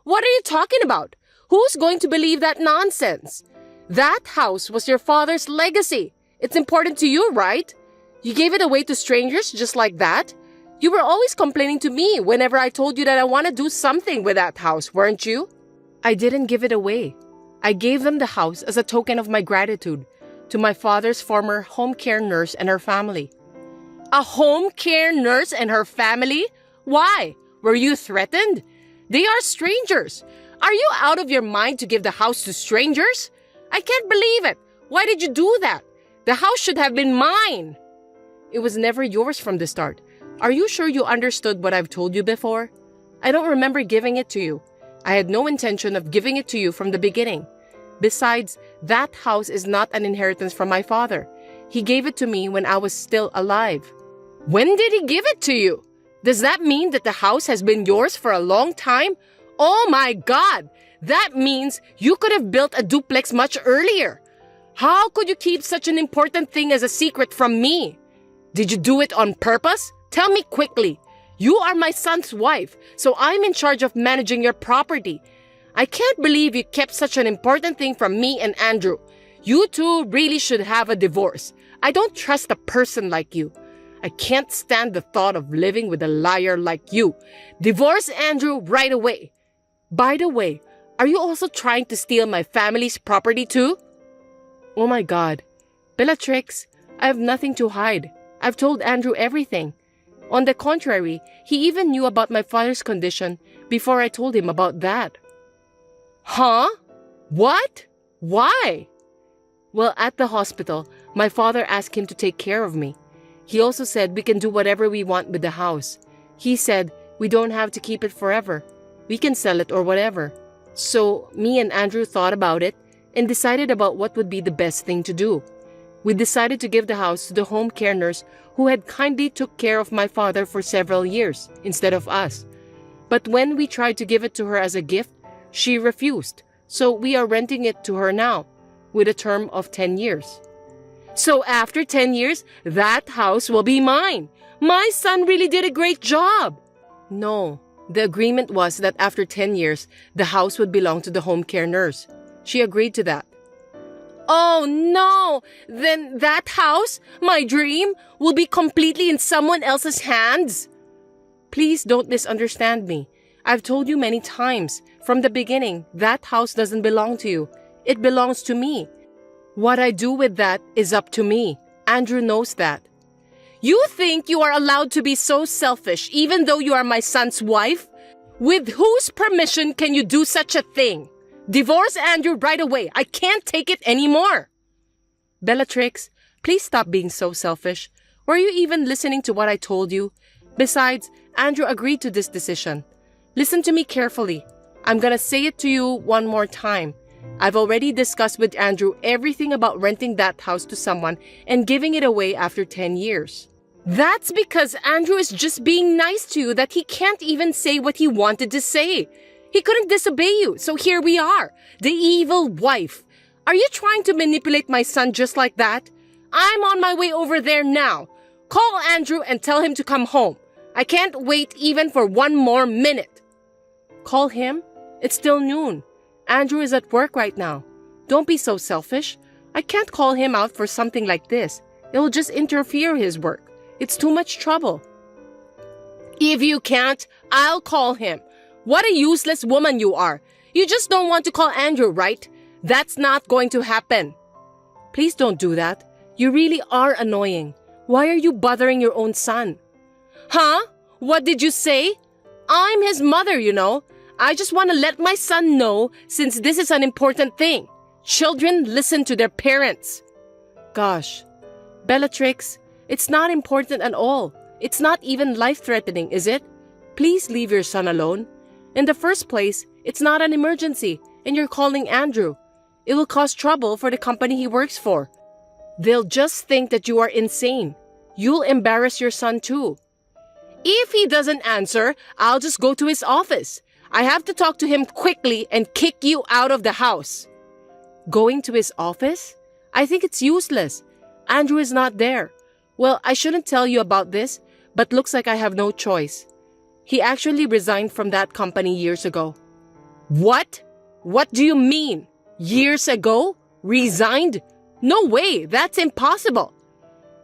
What are you talking about? Who's going to believe that nonsense? That house was your father's legacy. It's important to you, right? You gave it away to strangers just like that? You were always complaining to me whenever I told you that I want to do something with that house, weren't you? I didn't give it away. I gave them the house as a token of my gratitude to my father's former home care nurse and her family. A home care nurse and her family? Why? Were you threatened? They are strangers. Are you out of your mind to give the house to strangers? I can't believe it. Why did you do that? The house should have been mine. It was never yours from the start. Are you sure you understood what I've told you before? I don't remember giving it to you. I had no intention of giving it to you from the beginning. Besides, that house is not an inheritance from my father. He gave it to me when I was still alive. When did he give it to you? Does that mean that the house has been yours for a long time? Oh my God! That means you could have built a duplex much earlier. How could you keep such an important thing as a secret from me? Did you do it on purpose? Tell me quickly. You are my son's wife, so I'm in charge of managing your property. I can't believe you kept such an important thing from me and Andrew. You two really should have a divorce. I don't trust a person like you. I can't stand the thought of living with a liar like you. Divorce Andrew right away. By the way, are you also trying to steal my family's property too? Oh my God. Bellatrix, I have nothing to hide. I've told Andrew everything. On the contrary, he even knew about my father's condition before I told him about that. Huh? What? Why? Well, at the hospital, my father asked him to take care of me. He also said we can do whatever we want with the house. He said we don't have to keep it forever. We can sell it or whatever. So me and Andrew thought about it and decided about what would be the best thing to do. We decided to give the house to the home care nurse who had kindly took care of my father for several years instead of us. But when we tried to give it to her as a gift, she refused. So we are renting it to her now with a term of 10 years. So after 10 years, that house will be mine. My son really did a great job. No, the agreement was that after 10 years, the house would belong to the home care nurse. She agreed to that. Oh no! Then that house, my dream, will be completely in someone else's hands? Please don't misunderstand me. I've told you many times, from the beginning, that house doesn't belong to you. It belongs to me. What I do with that is up to me. Andrew knows that. You think you are allowed to be so selfish even though you are my son's wife? With whose permission can you do such a thing? Divorce Andrew right away. I can't take it anymore. Bellatrix, please stop being so selfish. Were you even listening to what I told you? Besides, Andrew agreed to this decision. Listen to me carefully. I'm gonna say it to you one more time. I've already discussed with Andrew everything about renting that house to someone and giving it away after 10 years. That's because Andrew is just being nice to you that he can't even say what he wanted to say. He couldn't disobey you, so here we are, the evil wife. Are you trying to manipulate my son just like that? I'm on my way over there now. Call Andrew and tell him to come home. I can't wait even for one more minute. Call him? It's still noon. Andrew is at work right now. Don't be so selfish. I can't call him out for something like this. It will just interfere his work. It's too much trouble. If you can't, I'll call him. What a useless woman you are. You just don't want to call Andrew, right? That's not going to happen. Please don't do that. You really are annoying. Why are you bothering your own son? Huh? What did you say? I'm his mother, you know. I just want to let my son know since this is an important thing. Children listen to their parents. Gosh, Bellatrix, it's not important at all. It's not even life-threatening, is it? Please leave your son alone. In the first place, it's not an emergency, and you're calling Andrew. It will cause trouble for the company he works for. They'll just think that you are insane. You'll embarrass your son too. If he doesn't answer, I'll just go to his office. I have to talk to him quickly and kick you out of the house. Going to his office? I think it's useless. Andrew is not there. Well, I shouldn't tell you about this, but looks like I have no choice. He actually resigned from that company years ago. What? What do you mean? Years ago? Resigned? No way, that's impossible.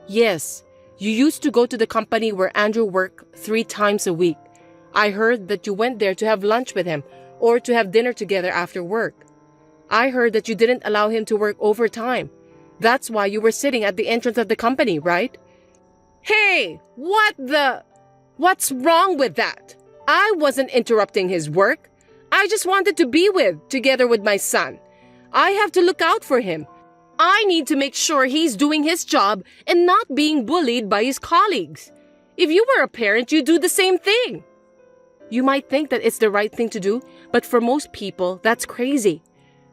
Yes, you used to go to the company where Andrew worked 3 times a week. I heard that you went there to have lunch with him or to have dinner together after work. I heard that you didn't allow him to work overtime. That's why you were sitting at the entrance of the company, right? Hey, what's wrong with that? I wasn't interrupting his work. I just wanted to be together with my son. I have to look out for him. I need to make sure he's doing his job and not being bullied by his colleagues. If you were a parent, you'd do the same thing. You might think that it's the right thing to do, but for most people, that's crazy.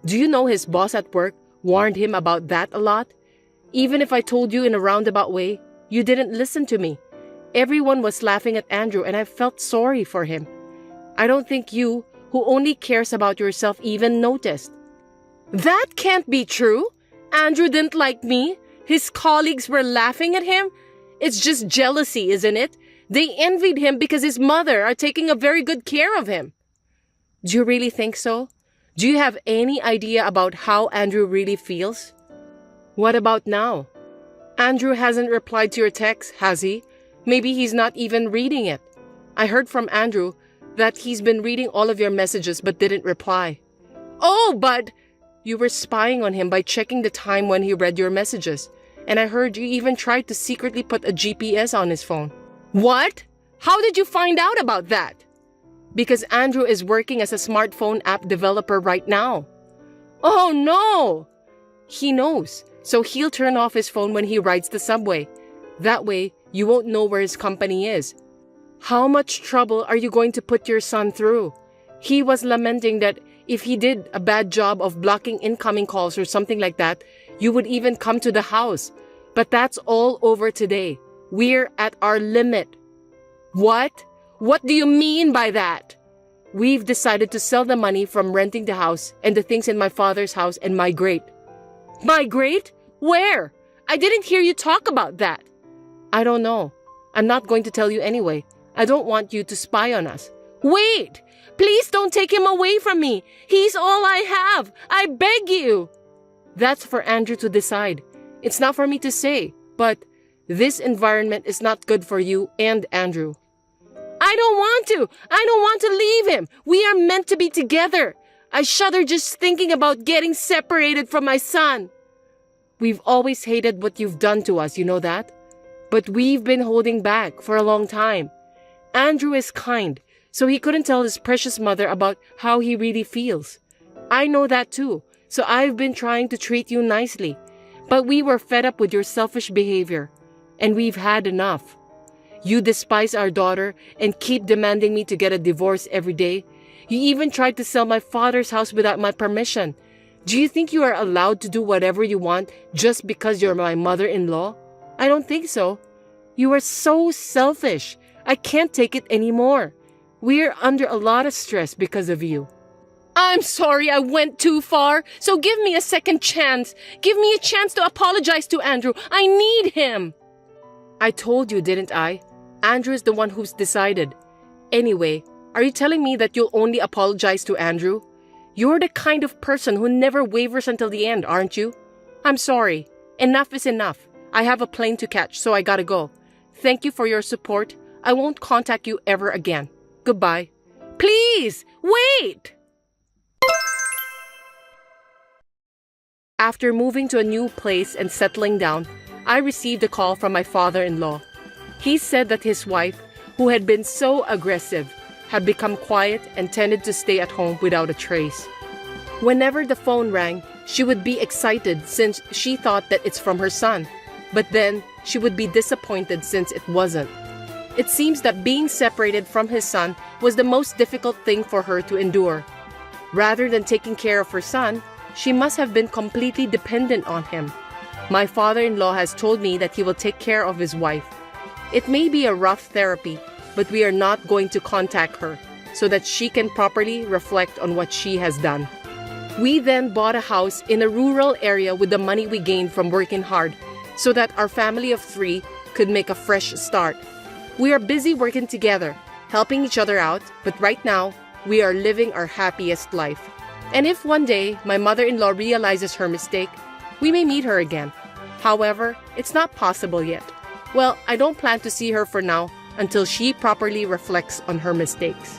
Do you know his boss at work warned him about that a lot? Even if I told you in a roundabout way, you didn't listen to me. Everyone was laughing at Andrew and I felt sorry for him. I don't think you, who only cares about yourself, even noticed. That can't be true. Andrew didn't like me. His colleagues were laughing at him. It's just jealousy, isn't it? They envied him because his mother are taking a very good care of him. Do you really think so? Do you have any idea about how Andrew really feels? What about now? Andrew hasn't replied to your text, has he? Maybe he's not even reading it. I heard from Andrew that he's been reading all of your messages but didn't reply. Oh, but you were spying on him by checking the time when he read your messages. And I heard you even tried to secretly put a GPS on his phone. What? How did you find out about that? Because Andrew is working as a smartphone app developer right now. Oh no! He knows, so he'll turn off his phone when he rides the subway. That way, you won't know where his company is. How much trouble are you going to put your son through? He was lamenting that if he did a bad job of blocking incoming calls or something like that, you would even come to the house. But that's all over today. We're at our limit. What? What do you mean by that? We've decided to sell the money from renting the house and the things in my father's house and migrate. Migrate? Where? I didn't hear you talk about that. I don't know. I'm not going to tell you anyway. I don't want you to spy on us. Wait! Please don't take him away from me. He's all I have. I beg you. That's for Andrew to decide. It's not for me to say, but this environment is not good for you and Andrew. I don't want to. I don't want to leave him. We are meant to be together. I shudder just thinking about getting separated from my son. We've always hated what you've done to us, you know that? But we've been holding back for a long time. Andrew is kind, so he couldn't tell his precious mother about how he really feels. I know that too, so I've been trying to treat you nicely. But we were fed up with your selfish behavior, and we've had enough. You despise our daughter and keep demanding me to get a divorce every day. You even tried to sell my father's house without my permission. Do you think you are allowed to do whatever you want just because you're my mother-in-law? I don't think so. You are so selfish. I can't take it anymore. We're under a lot of stress because of you. I'm sorry I went too far, so give me a second chance. Give me a chance to apologize to Andrew. I need him. I told you, didn't I? Andrew is the one who's decided. Anyway, are you telling me that you'll only apologize to Andrew? You're the kind of person who never wavers until the end, aren't you? I'm sorry. Enough is enough. I have a plane to catch, so I gotta go. Thank you for your support. I won't contact you ever again. Goodbye. Please, wait! After moving to a new place and settling down, I received a call from my father-in-law. He said that his wife, who had been so aggressive, had become quiet and tended to stay at home without a trace. Whenever the phone rang, she would be excited since she thought that it's from her son, but then she would be disappointed since it wasn't. It seems that being separated from his son was the most difficult thing for her to endure. Rather than taking care of her son, she must have been completely dependent on him. My father-in-law has told me that he will take care of his wife. It may be a rough therapy, but we are not going to contact her so that she can properly reflect on what she has done. We then bought a house in a rural area with the money we gained from working hard so that our family of 3 could make a fresh start. We are busy working together, helping each other out, but right now, we are living our happiest life. And if one day my mother-in-law realizes her mistake, we may meet her again. However, it's not possible yet. Well, I don't plan to see her for now until she properly reflects on her mistakes.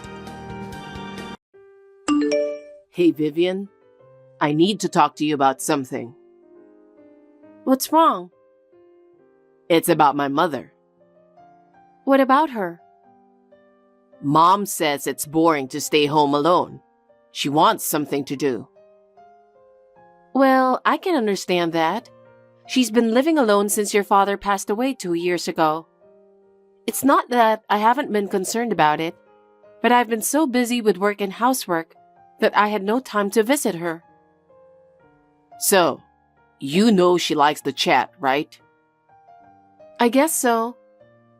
Hey, Vivian. I need to talk to you about something. What's wrong? It's about my mother. What about her? Mom says it's boring to stay home alone. She wants something to do. Well, I can understand that. She's been living alone since your father passed away 2 years ago. It's not that I haven't been concerned about it, but I've been so busy with work and housework that I had no time to visit her. So, you know she likes to chat, right? I guess so.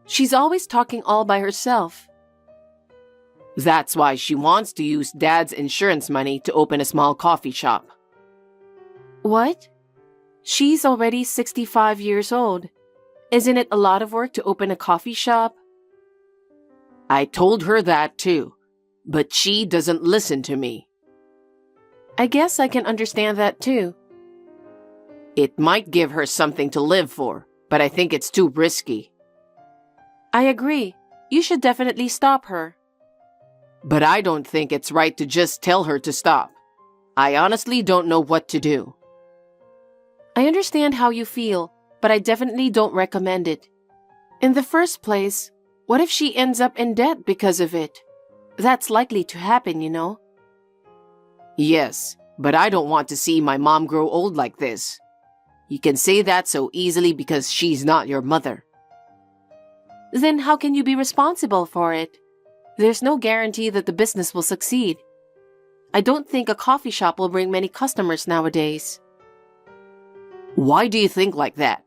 She's always talking all by herself. That's why she wants to use Dad's insurance money to open a small coffee shop. What? She's already 65 years old. Isn't it a lot of work to open a coffee shop? I told her that too, but she doesn't listen to me. I guess I can understand that too. It might give her something to live for, but I think it's too risky. I agree. You should definitely stop her. But I don't think it's right to just tell her to stop. I honestly don't know what to do. I understand how you feel, but I definitely don't recommend it. In the first place, what if she ends up in debt because of it? That's likely to happen, you know. Yes, but I don't want to see my mom grow old like this. You can say that so easily because she's not your mother. Then how can you be responsible for it? There's no guarantee that the business will succeed. I don't think a coffee shop will bring many customers nowadays. Why do you think like that?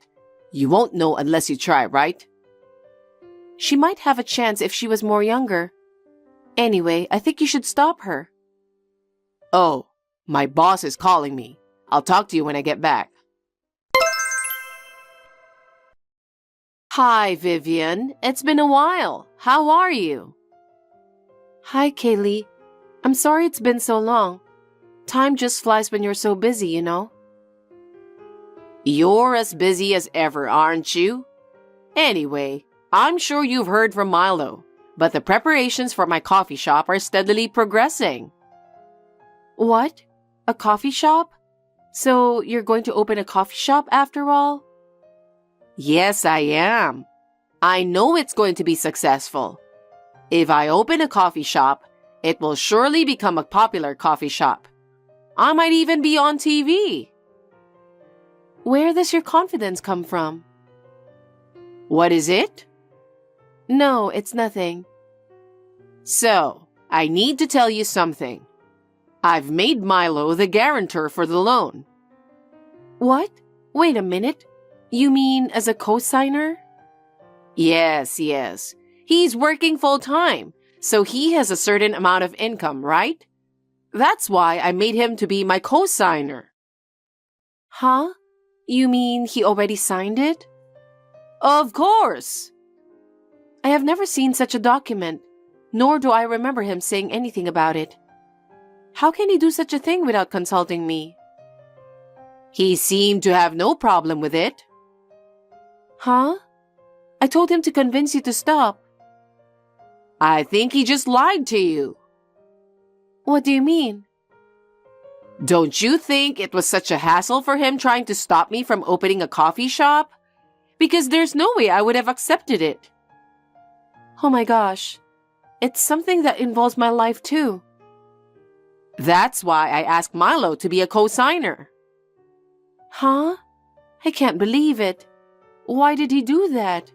You won't know unless you try, right? She might have a chance if she was more younger. Anyway, I think you should stop her. Oh, my boss is calling me. I'll talk to you when I get back. Hi, Vivian. It's been a while. How are you? Hi, Kaylee. I'm sorry it's been so long. Time just flies when you're so busy, you know. You're as busy as ever, aren't you? Anyway, I'm sure you've heard from Milo, but the preparations for my coffee shop are steadily progressing. What? A coffee shop? So you're going to open a coffee shop after all? Yes, I am. I know it's going to be successful. If I open a coffee shop, it will surely become a popular coffee shop. I might even be on TV. Where does your confidence come from? What is it? No, it's nothing. So, I need to tell you something. I've made Milo the guarantor for the loan. What? Wait a minute. You mean as a co-signer? Yes. He's working full-time, so he has a certain amount of income, right? That's why I made him to be my co-signer. Huh? You mean he already signed it? Of course. I have never seen such a document, nor do I remember him saying anything about it. How can he do such a thing without consulting me? He seemed to have no problem with it. Huh? I told him to convince you to stop. I think he just lied to you. What do you mean? Don't you think it was such a hassle for him trying to stop me from opening a coffee shop? Because there's no way I would have accepted it. Oh my gosh. It's something that involves my life too. That's why I asked Milo to be a co-signer. Huh? I can't believe it. Why did he do that?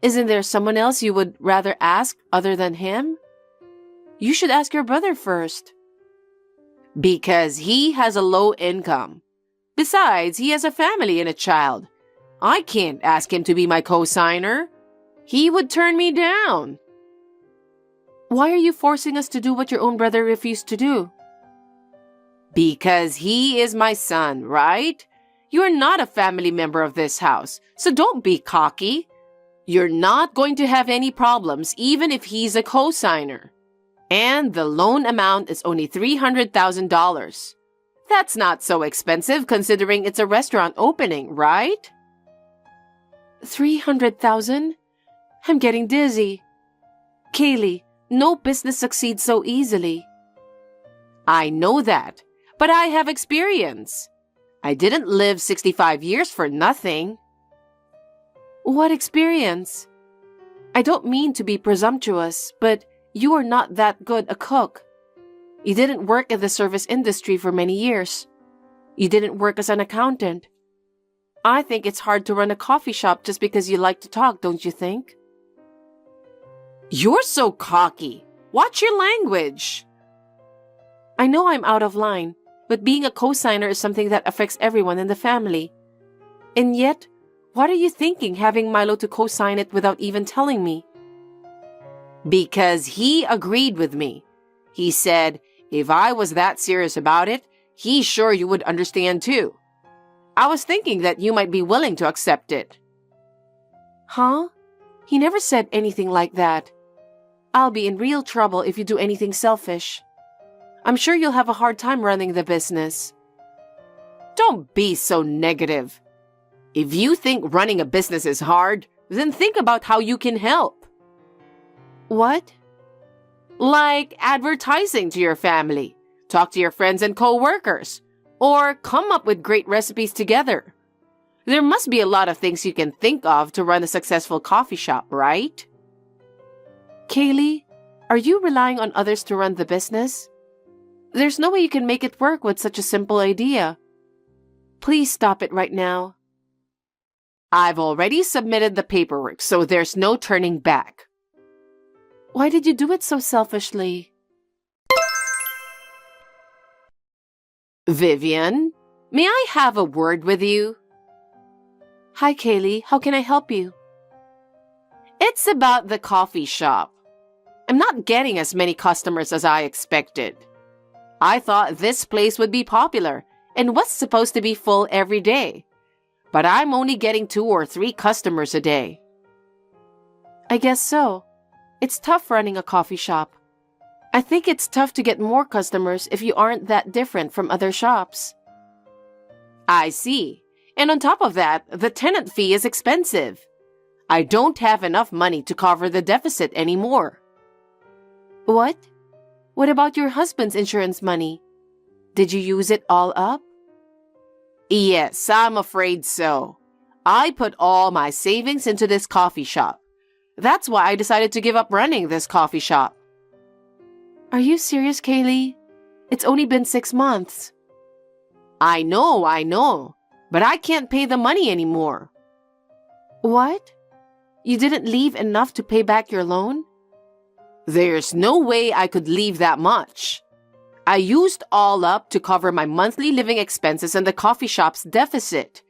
Isn't there someone else you would rather ask other than him? You should ask your brother first. Because he has a low income. Besides, he has a family and a child. I can't ask him to be my co-signer. He would turn me down. Why are you forcing us to do what your own brother refused to do? Because he is my son, right? You're not a family member of this house, so don't be cocky. You're not going to have any problems even if he's a co-signer. And the loan amount is only $300,000. That's not so expensive considering it's a restaurant opening, right? 300,000? I'm getting dizzy. Kaylee, no business succeeds so easily. I know that, but I have experience. I didn't live 65 years for nothing. What experience? I don't mean to be presumptuous, but you are not that good a cook. You didn't work in the service industry for many years. You didn't work as an accountant. I think it's hard to run a coffee shop just because you like to talk, don't you think? You're so cocky. Watch your language. I know I'm out of line, but being a co-signer is something that affects everyone in the family. And yet, what are you thinking having Milo to co-sign it without even telling me? Because he agreed with me. He said, if I was that serious about it, he's sure you would understand too. I was thinking that you might be willing to accept it. Huh? He never said anything like that. I'll be in real trouble if you do anything selfish. I'm sure you'll have a hard time running the business. Don't be so negative. If you think running a business is hard, then think about how you can help. What? Like advertising to your family, talk to your friends and co-workers, or come up with great recipes together. There must be a lot of things you can think of to run a successful coffee shop, right? Kaylee, are you relying on others to run the business? There's no way you can make it work with such a simple idea. Please stop it right now. I've already submitted the paperwork, so there's no turning back. Why did you do it so selfishly? Vivian, may I have a word with you? Hi, Kaylee. How can I help you? It's about the coffee shop. I'm not getting as many customers as I expected. I thought this place would be popular and was supposed to be full every day. But I'm only getting 2 or 3 customers a day. I guess so. It's tough running a coffee shop. I think it's tough to get more customers if you aren't that different from other shops. I see. And on top of that, the tenant fee is expensive. I don't have enough money to cover the deficit anymore. What? What about your husband's insurance money? Did you use it all up? Yes, I'm afraid so. I put all my savings into this coffee shop. That's why I decided to give up running this coffee shop. Are you serious, Kaylee? It's only been 6 months. I know, but I can't pay the money anymore. What? You didn't leave enough to pay back your loan? There's no way I could leave that much. I used all up to cover my monthly living expenses and the coffee shop's deficit.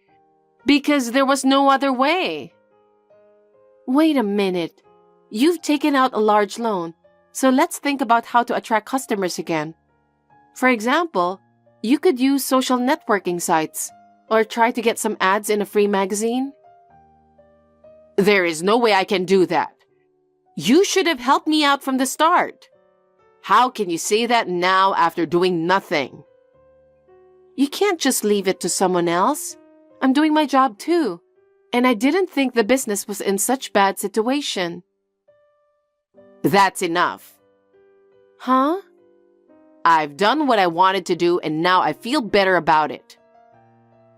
Because there was no other way. Wait a minute. You've taken out a large loan, so let's think about how to attract customers again. For example, you could use social networking sites or try to get some ads in a free magazine. There is no way I can do that. You should have helped me out from the start. How can you say that now after doing nothing? You can't just leave it to someone else. I'm doing my job too, and I didn't think the business was in such bad situation. That's enough. Huh? I've done what I wanted to do and now I feel better about it.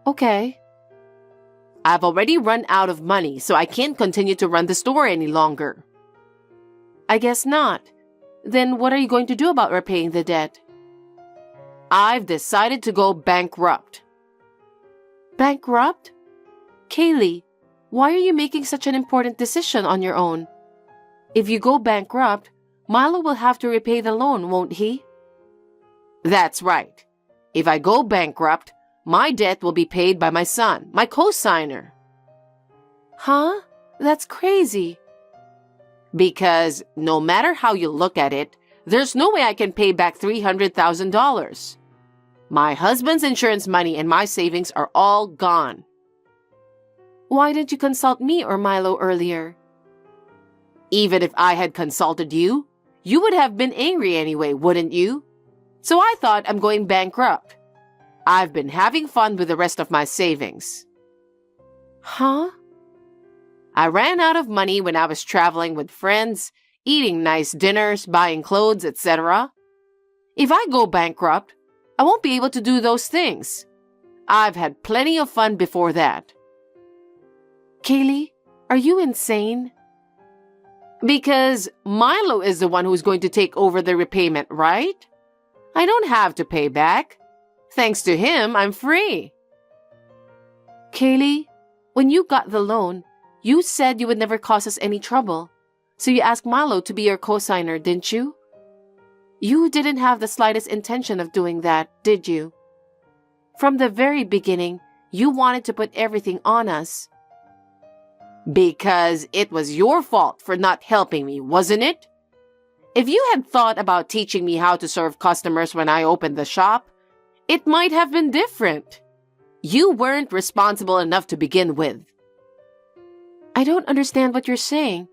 Okay. I've already run out of money, so I can't continue to run the store any longer. I guess not. Then what are you going to do about repaying the debt? I've decided to go bankrupt. Bankrupt? Kaylee, why are you making such an important decision on your own? If you go bankrupt, Milo will have to repay the loan, won't he? That's right. If I go bankrupt, my debt will be paid by my son, my co-signer. Huh? That's crazy. Because no matter how you look at it, there's no way I can pay back $300,000. My husband's insurance money and my savings are all gone. Why didn't you consult me or Milo earlier? Even if I had consulted you, you would have been angry anyway, wouldn't you? So I thought I'm going bankrupt. I've been having fun with the rest of my savings. Huh? I ran out of money when I was traveling with friends, eating nice dinners, buying clothes, etc. If I go bankrupt, I won't be able to do those things. I've had plenty of fun before that. Kaylee, are you insane? Because Milo is the one who's going to take over the repayment, right? I don't have to pay back. Thanks to him, I'm free. Kaylee, when you got the loan, you said you would never cause us any trouble. So you asked Milo to be your co-signer, didn't you? You didn't have the slightest intention of doing that, did you? From the very beginning, you wanted to put everything on us. Because it was your fault for not helping me, wasn't it? If you had thought about teaching me how to serve customers when I opened the shop, it might have been different. You weren't responsible enough to begin with. I don't understand what you're saying.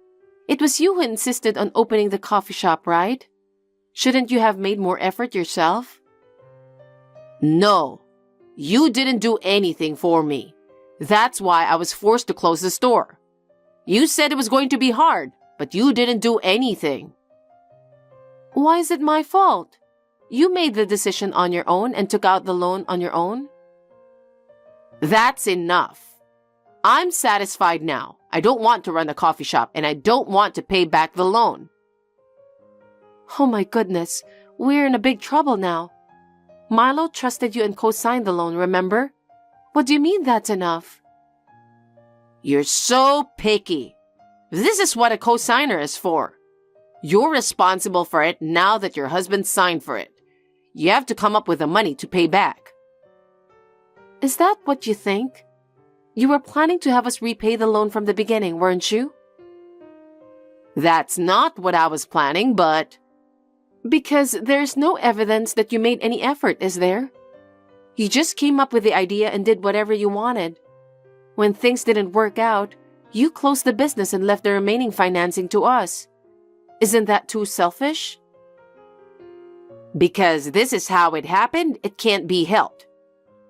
It was you who insisted on opening the coffee shop, right? Shouldn't you have made more effort yourself? No, you didn't do anything for me. That's why I was forced to close the store. You said it was going to be hard, but you didn't do anything. Why is it my fault? You made the decision on your own and took out the loan on your own? That's enough. I'm satisfied now. I don't want to run a coffee shop and I don't want to pay back the loan. Oh my goodness, we're in a big trouble now. Milo trusted you and co-signed the loan, remember? What do you mean that's enough? You're so picky. This is what a co-signer is for. You're responsible for it now that your husband signed for it. You have to come up with the money to pay back. Is that what you think? You were planning to have us repay the loan from the beginning, weren't you? That's not what I was planning, but... Because there's no evidence that you made any effort, is there? You just came up with the idea and did whatever you wanted. When things didn't work out, you closed the business and left the remaining financing to us. Isn't that too selfish? Because this is how it happened, it can't be helped.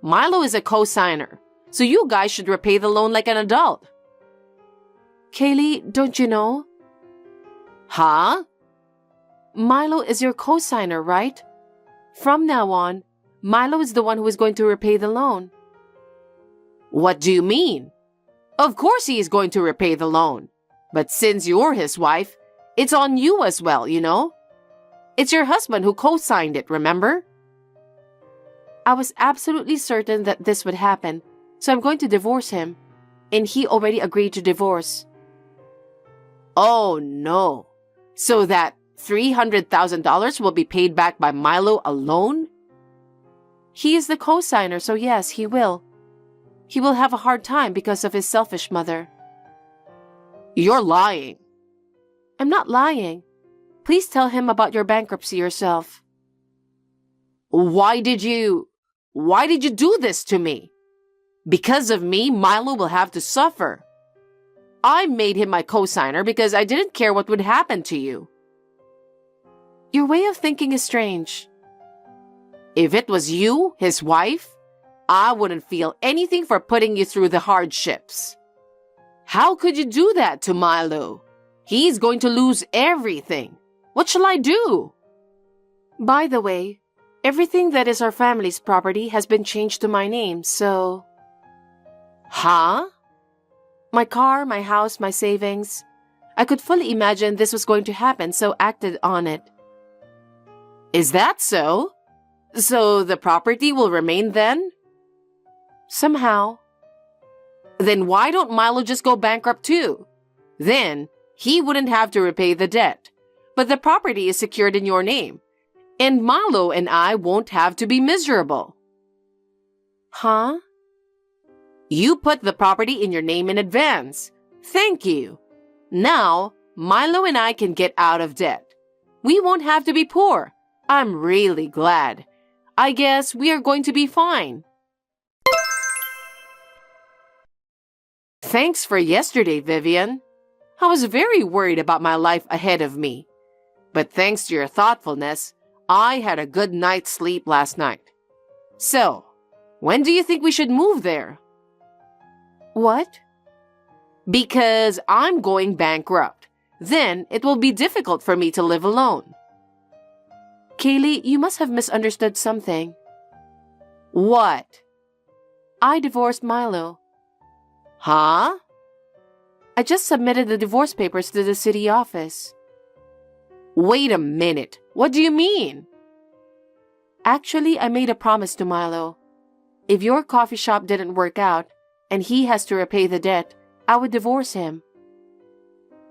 Milo is a co-signer, so you guys should repay the loan like an adult. Kaylee, don't you know? Huh? Milo is your co-signer, right? From now on, Milo is the one who is going to repay the loan. What do you mean? Of course he is going to repay the loan. But since you're his wife, it's on you as well, you know? It's your husband who co-signed it, remember? I was absolutely certain that this would happen, so I'm going to divorce him. And he already agreed to divorce. Oh no. So that $300,000 will be paid back by Milo alone? He is the co-signer, so yes, he will. He will have a hard time because of his selfish mother. You're lying. I'm not lying. Please tell him about your bankruptcy yourself. Why did you do this to me? Because of me, Milo will have to suffer. I made him my co-signer because I didn't care what would happen to you. Your way of thinking is strange. If it was you, his wife, I wouldn't feel anything for putting you through the hardships. How could you do that to Milo? He's going to lose everything. What shall I do? By the way, everything that is our family's property has been changed to my name, so... Huh? My car, my house, my savings. I could fully imagine this was going to happen, so acted on it. Is that so? So the property will remain then? Somehow. Then why don't Milo just go bankrupt too? Then he wouldn't have to repay the debt. But the property is secured in your name. And Milo and I won't have to be miserable. Huh? You put the property in your name in advance. Thank you. Now, Milo and I can get out of debt. We won't have to be poor. I'm really glad. I guess we are going to be fine. Thanks for yesterday, Vivian. I was very worried about my life ahead of me. But thanks to your thoughtfulness, I had a good night's sleep last night. So, when do you think we should move there? What? Because I'm going bankrupt. Then it will be difficult for me to live alone. Kaylee, you must have misunderstood something. What? I divorced Milo. Huh? I just submitted the divorce papers to the city office. Wait a minute. What do you mean? Actually, I made a promise to Milo. If your coffee shop didn't work out and he has to repay the debt, I would divorce him.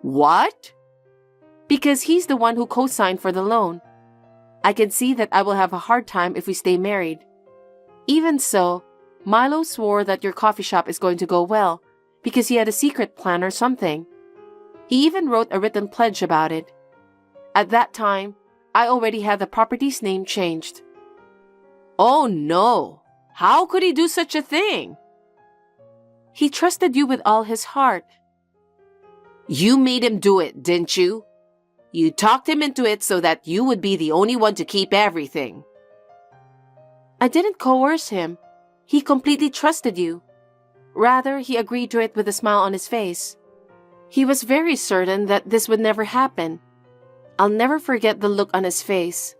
What? Because he's the one who co-signed for the loan. I can see that I will have a hard time if we stay married. Even so, Milo swore that your coffee shop is going to go well because he had a secret plan or something. He even wrote a written pledge about it. At that time, I already had the property's name changed. Oh no! How could he do such a thing? He trusted you with all his heart. You made him do it, didn't you? You talked him into it so that you would be the only one to keep everything. I didn't coerce him. He completely trusted you. Rather, he agreed to it with a smile on his face. He was very certain that this would never happen. I'll never forget the look on his face.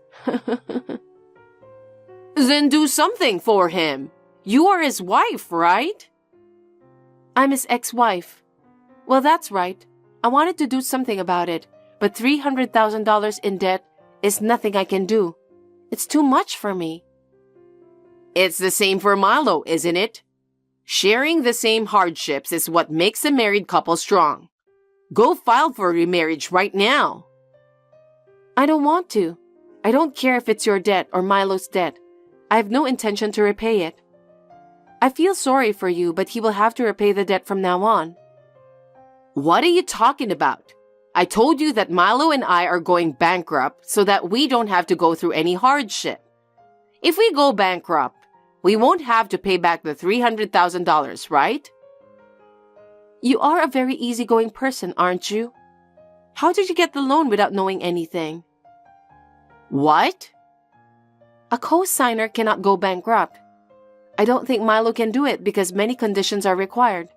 Then do something for him. You are his wife, right? I'm his ex-wife. Well, that's right. I wanted to do something about it, but $300,000 in debt is nothing I can do. It's too much for me. It's the same for Milo, isn't it? Sharing the same hardships is what makes a married couple strong. Go file for remarriage right now. I don't want to. I don't care if it's your debt or Milo's debt. I have no intention to repay it. I feel sorry for you, but he will have to repay the debt from now on. What are you talking about? I told you that Milo and I are going bankrupt so that we don't have to go through any hardship. If we go bankrupt, we won't have to pay back the $300,000, right? You are a very easygoing person, aren't you? How did you get the loan without knowing anything? What? A co-signer cannot go bankrupt. I don't think Milo can do it because many conditions are required.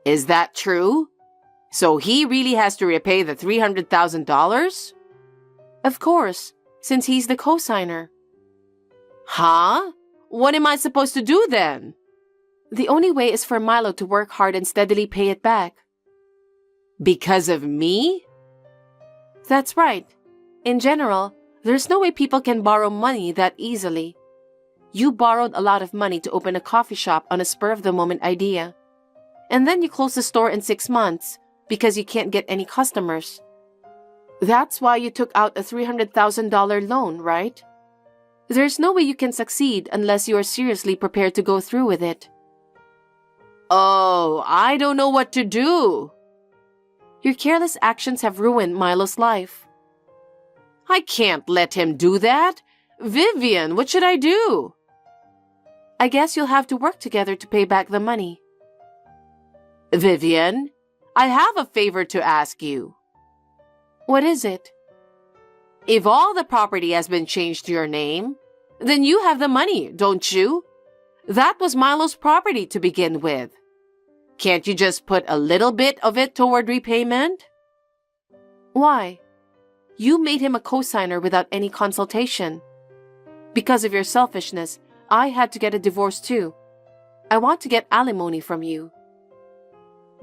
Is that true? So he really has to repay the $300,000? Of course, since he's the co-signer. Huh? What am I supposed to do then? The only way is for Milo to work hard and steadily pay it back. Because of me? That's right. In general, there's no way people can borrow money that easily. You borrowed a lot of money to open a coffee shop on a spur-of-the-moment idea. And then you close the store in 6 months because you can't get any customers. That's why you took out a $300,000 loan, right? There's no way you can succeed unless you are seriously prepared to go through with it. Oh, I don't know what to do. Your careless actions have ruined Milo's life. I can't let him do that. Vivian, what should I do? I guess you'll have to work together to pay back the money. Vivian, I have a favor to ask you. What is it? If all the property has been changed to your name, then you have the money, don't you? That was Milo's property to begin with. Can't you just put a little bit of it toward repayment? Why? You made him a co-signer without any consultation. Because of your selfishness, I had to get a divorce too. I want to get alimony from you.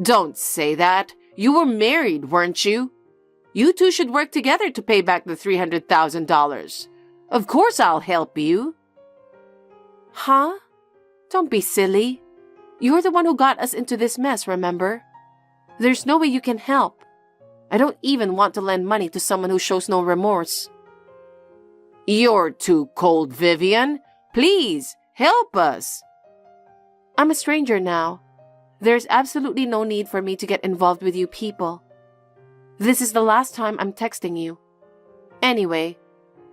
Don't say that. You were married, weren't you? You two should work together to pay back the $300,000. Of course I'll help you. Huh? Don't be silly. You're the one who got us into this mess, remember? There's no way you can help. I don't even want to lend money to someone who shows no remorse. You're too cold, Vivian. Please, help us. I'm a stranger now. There's absolutely no need for me to get involved with you people. This is the last time I'm texting you. Anyway,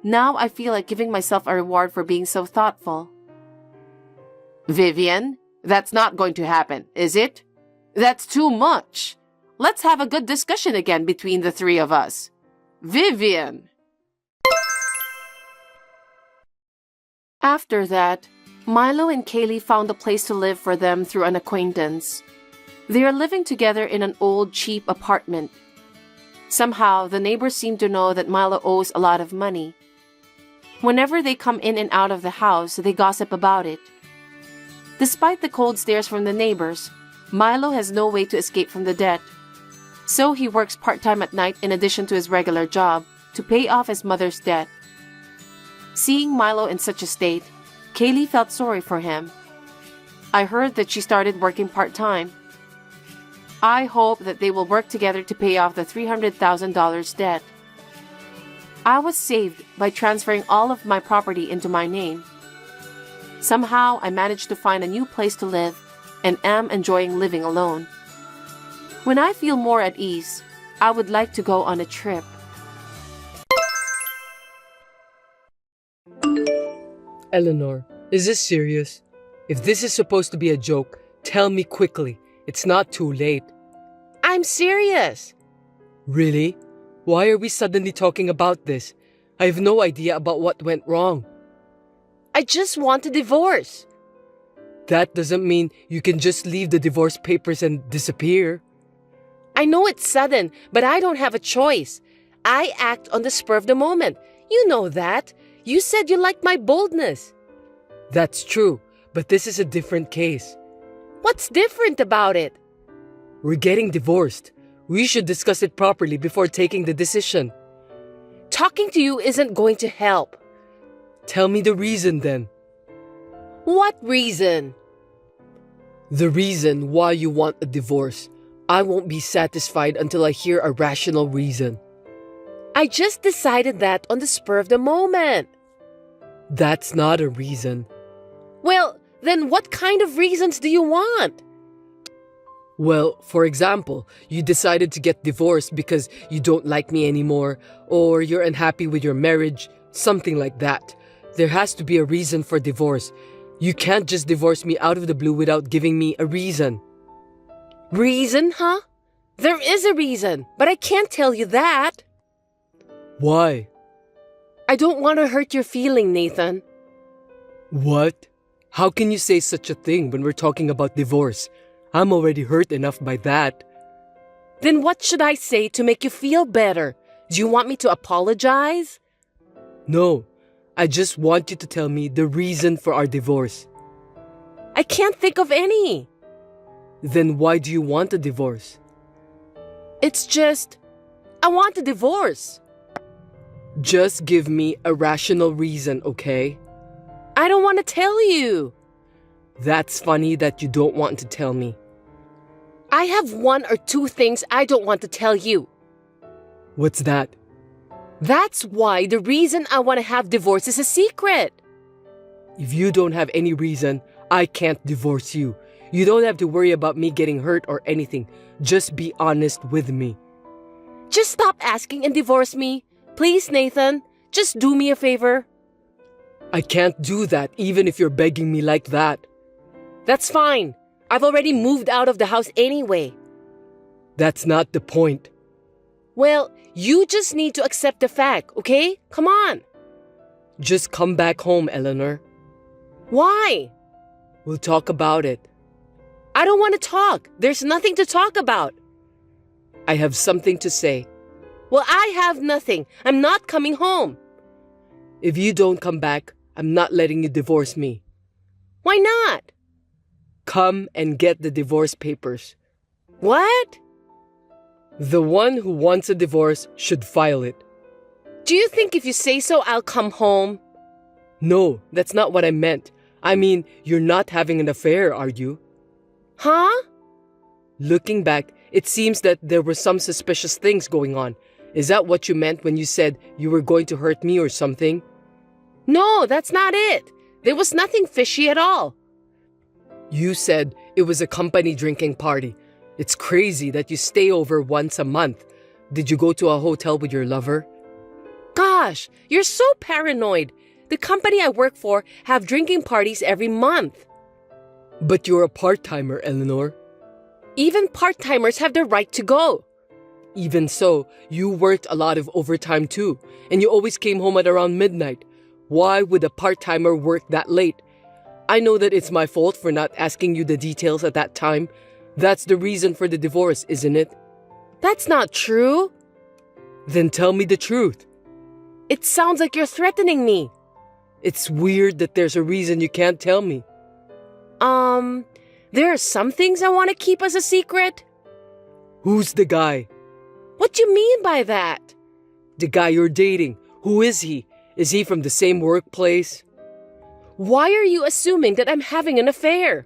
now I feel like giving myself a reward for being so thoughtful. Vivian, that's not going to happen, is it? That's too much. Let's have a good discussion again between the three of us. Vivian! After that, Milo and Kaylee found a place to live for them through an acquaintance. They are living together in an old, cheap apartment. Somehow, the neighbors seem to know that Milo owes a lot of money. Whenever they come in and out of the house, they gossip about it. Despite the cold stares from the neighbors, Milo has no way to escape from the debt. So he works part-time at night in addition to his regular job to pay off his mother's debt. Seeing Milo in such a state, Kaylee felt sorry for him. I heard that she started working part-time. I hope that they will work together to pay off the $300,000 debt. I was saved by transferring all of my property into my name. Somehow, I managed to find a new place to live and am enjoying living alone. When I feel more at ease, I would like to go on a trip. Eleanor, is this serious? If this is supposed to be a joke, tell me quickly. It's not too late. I'm serious. Really? Why are we suddenly talking about this? I have no idea about what went wrong. I just want a divorce. That doesn't mean you can just leave the divorce papers and disappear. I know it's sudden, but I don't have a choice. I act on the spur of the moment. You know that. You said you liked my boldness. That's true, but this is a different case. What's different about it? We're getting divorced. We should discuss it properly before taking the decision. Talking to you isn't going to help. Tell me the reason then. What reason? The reason why you want a divorce. I won't be satisfied until I hear a rational reason. I just decided that on the spur of the moment. That's not a reason. Well, then what kind of reasons do you want? Well, for example, you decided to get divorced because you don't like me anymore, or you're unhappy with your marriage, something like that. There has to be a reason for divorce. You can't just divorce me out of the blue without giving me a reason. Reason, huh? There is a reason, but I can't tell you that. Why? I don't want to hurt your feeling, Nathan. What? How can you say such a thing when we're talking about divorce? I'm already hurt enough by that. Then what should I say to make you feel better? Do you want me to apologize? No, I just want you to tell me the reason for our divorce. I can't think of any. Then why do you want a divorce? It's just, I want a divorce. Just give me a rational reason, okay? I don't want to tell you. That's funny that you don't want to tell me. I have one or two things I don't want to tell you. What's that? That's why the reason I want to have divorce is a secret. If you don't have any reason, I can't divorce you. You don't have to worry about me getting hurt or anything. Just be honest with me. Just stop asking and divorce me. Please, Nathan. Just do me a favor. I can't do that even if you're begging me like that. That's fine. I've already moved out of the house anyway. That's not the point. Well, you just need to accept the fact, okay? Come on. Just come back home, Eleanor. Why? We'll talk about it. I don't want to talk. There's nothing to talk about. I have something to say. Well, I have nothing. I'm not coming home. If you don't come back, I'm not letting you divorce me. Why not? Come and get the divorce papers. What? The one who wants a divorce should file it. Do you think if you say so, I'll come home? No, that's not what I meant. I mean, you're not having an affair, are you? Huh? Looking back, it seems that there were some suspicious things going on. Is that what you meant when you said you were going to hurt me or something? No, that's not it. There was nothing fishy at all. You said it was a company drinking party. It's crazy that you stay over once a month. Did you go to a hotel with your lover? Gosh, you're so paranoid. The company I work for have drinking parties every month. But you're a part-timer, Eleanor. Even part-timers have the right to go. Even so, you worked a lot of overtime too, and you always came home at around midnight. Why would a part-timer work that late? I know that it's my fault for not asking you the details at that time. That's the reason for the divorce, isn't it? That's not true. Then tell me the truth. It sounds like you're threatening me. It's weird that there's a reason you can't tell me. There are some things I want to keep as a secret. Who's the guy? What do you mean by that? The guy you're dating. Who is he? Is he from the same workplace? Why are you assuming that I'm having an affair?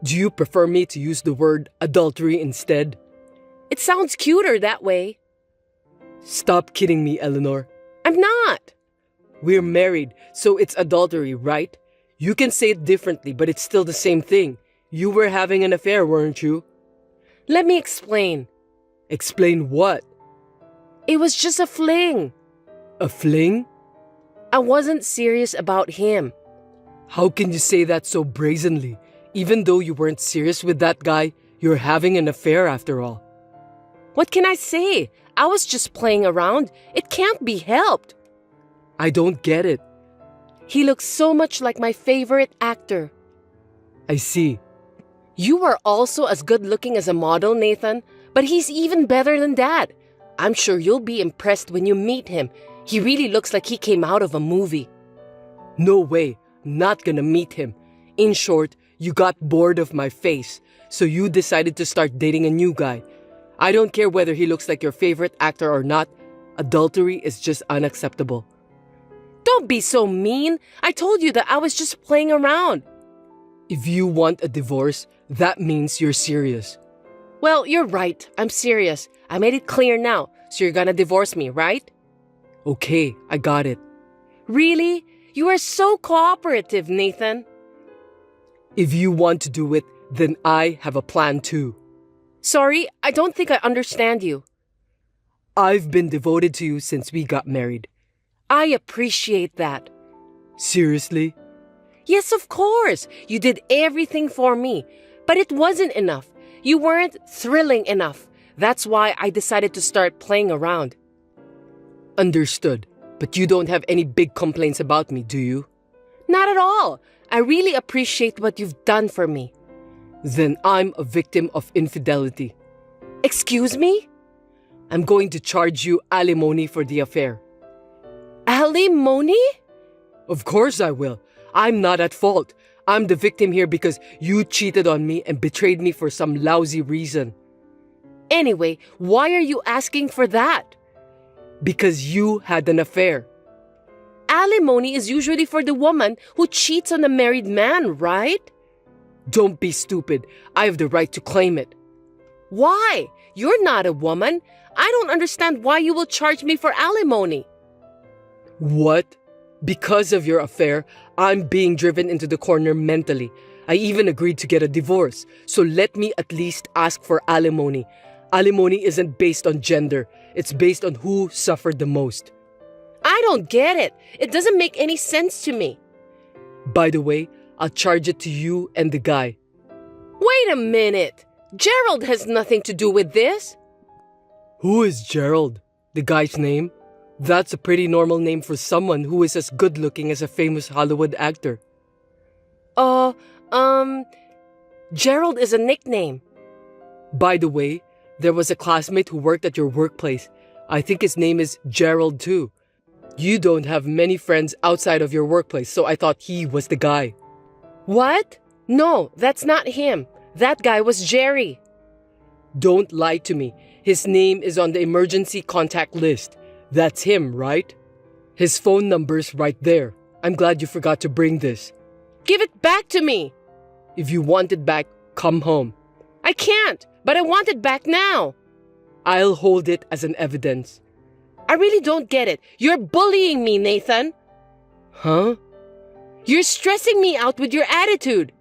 Do you prefer me to use the word adultery instead? It sounds cuter that way. Stop kidding me, Eleanor. I'm not. We're married, so it's adultery, right? You can say it differently, but it's still the same thing. You were having an affair, weren't you? Let me explain. Explain what? It was just a fling. A fling? I wasn't serious about him. How can you say that so brazenly? Even though you weren't serious with that guy, you're having an affair after all. What can I say? I was just playing around. It can't be helped. I don't get it. He looks so much like my favorite actor. I see. You are also as good looking as a model, Nathan, but he's even better than that. I'm sure you'll be impressed when you meet him. He really looks like he came out of a movie. No way. Not gonna meet him. In short, you got bored of my face, so you decided to start dating a new guy. I don't care whether he looks like your favorite actor or not. Adultery is just unacceptable. Don't be so mean. I told you that I was just playing around. If you want a divorce, that means you're serious. Well, you're right. I'm serious. I made it clear now, so you're gonna divorce me, right? Okay, I got it. Really? You are so cooperative, Nathan. If you want to do it, then I have a plan too. Sorry, I don't think I understand you. I've been devoted to you since we got married. I appreciate that. Seriously? Yes, of course. You did everything for me. But it wasn't enough. You weren't thrilling enough. That's why I decided to start playing around. Understood. But you don't have any big complaints about me, do you? Not at all. I really appreciate what you've done for me. Then I'm a victim of infidelity. Excuse me? I'm going to charge you alimony for the affair. Alimony? Of course I will. I'm not at fault. I'm the victim here because you cheated on me and betrayed me for some lousy reason. Anyway, why are you asking for that? Because you had an affair. Alimony is usually for the woman who cheats on a married man, right? Don't be stupid. I have the right to claim it. Why? You're not a woman. I don't understand why you will charge me for alimony. What? Because of your affair, I'm being driven into the corner mentally. I even agreed to get a divorce, so let me at least ask for alimony. Alimony isn't based on gender, it's based on who suffered the most. I don't get it. It doesn't make any sense to me. By the way, I'll charge it to you and the guy. Wait a minute. Gerald has nothing to do with this. Who is Gerald? The guy's name? That's a pretty normal name for someone who is as good looking as a famous Hollywood actor. Gerald is a nickname. By the way, there was a classmate who worked at your workplace. I think his name is Gerald too. You don't have many friends outside of your workplace, so I thought he was the guy. What? No, that's not him. That guy was Jerry. Don't lie to me. His name is on the emergency contact list. That's him, right? His phone number's right there. I'm glad you forgot to bring this. Give it back to me. If you want it back, come home. I can't, but I want it back now. I'll hold it as an evidence. I really don't get it. You're bullying me, Nathan. Huh? You're stressing me out with your attitude.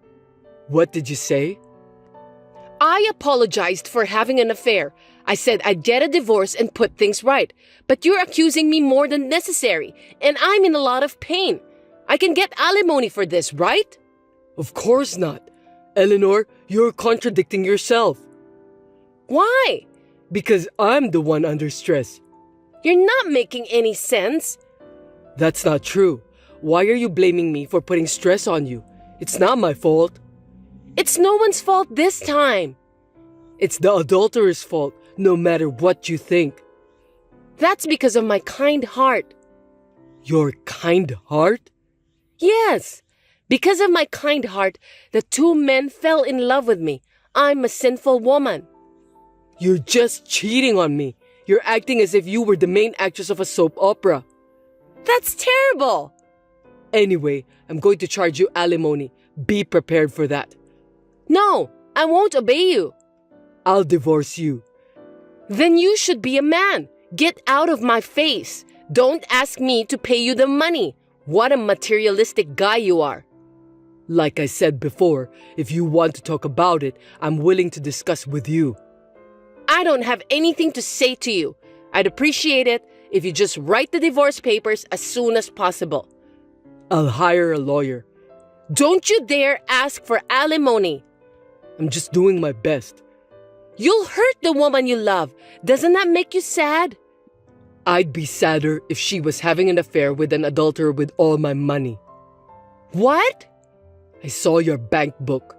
What did you say? I apologized for having an affair. I said I'd get a divorce and put things right. But you're accusing me more than necessary, and I'm in a lot of pain. I can get alimony for this, right? Of course not. Eleanor, you're contradicting yourself. Why? Because I'm the one under stress. You're not making any sense. That's not true. Why are you blaming me for putting stress on you? It's not my fault. It's no one's fault this time. It's the adulterer's fault, no matter what you think. That's because of my kind heart. Your kind heart? Yes. Because of my kind heart, the two men fell in love with me. I'm a sinful woman. You're just cheating on me. You're acting as if you were the main actress of a soap opera. That's terrible. Anyway, I'm going to charge you alimony. Be prepared for that. No, I won't obey you. I'll divorce you. Then you should be a man. Get out of my face. Don't ask me to pay you the money. What a materialistic guy you are. Like I said before, if you want to talk about it, I'm willing to discuss with you. I don't have anything to say to you. I'd appreciate it if you just write the divorce papers as soon as possible. I'll hire a lawyer. Don't you dare ask for alimony. I'm just doing my best. You'll hurt the woman you love. Doesn't that make you sad? I'd be sadder if she was having an affair with an adulterer with all my money. What? I saw your bank book.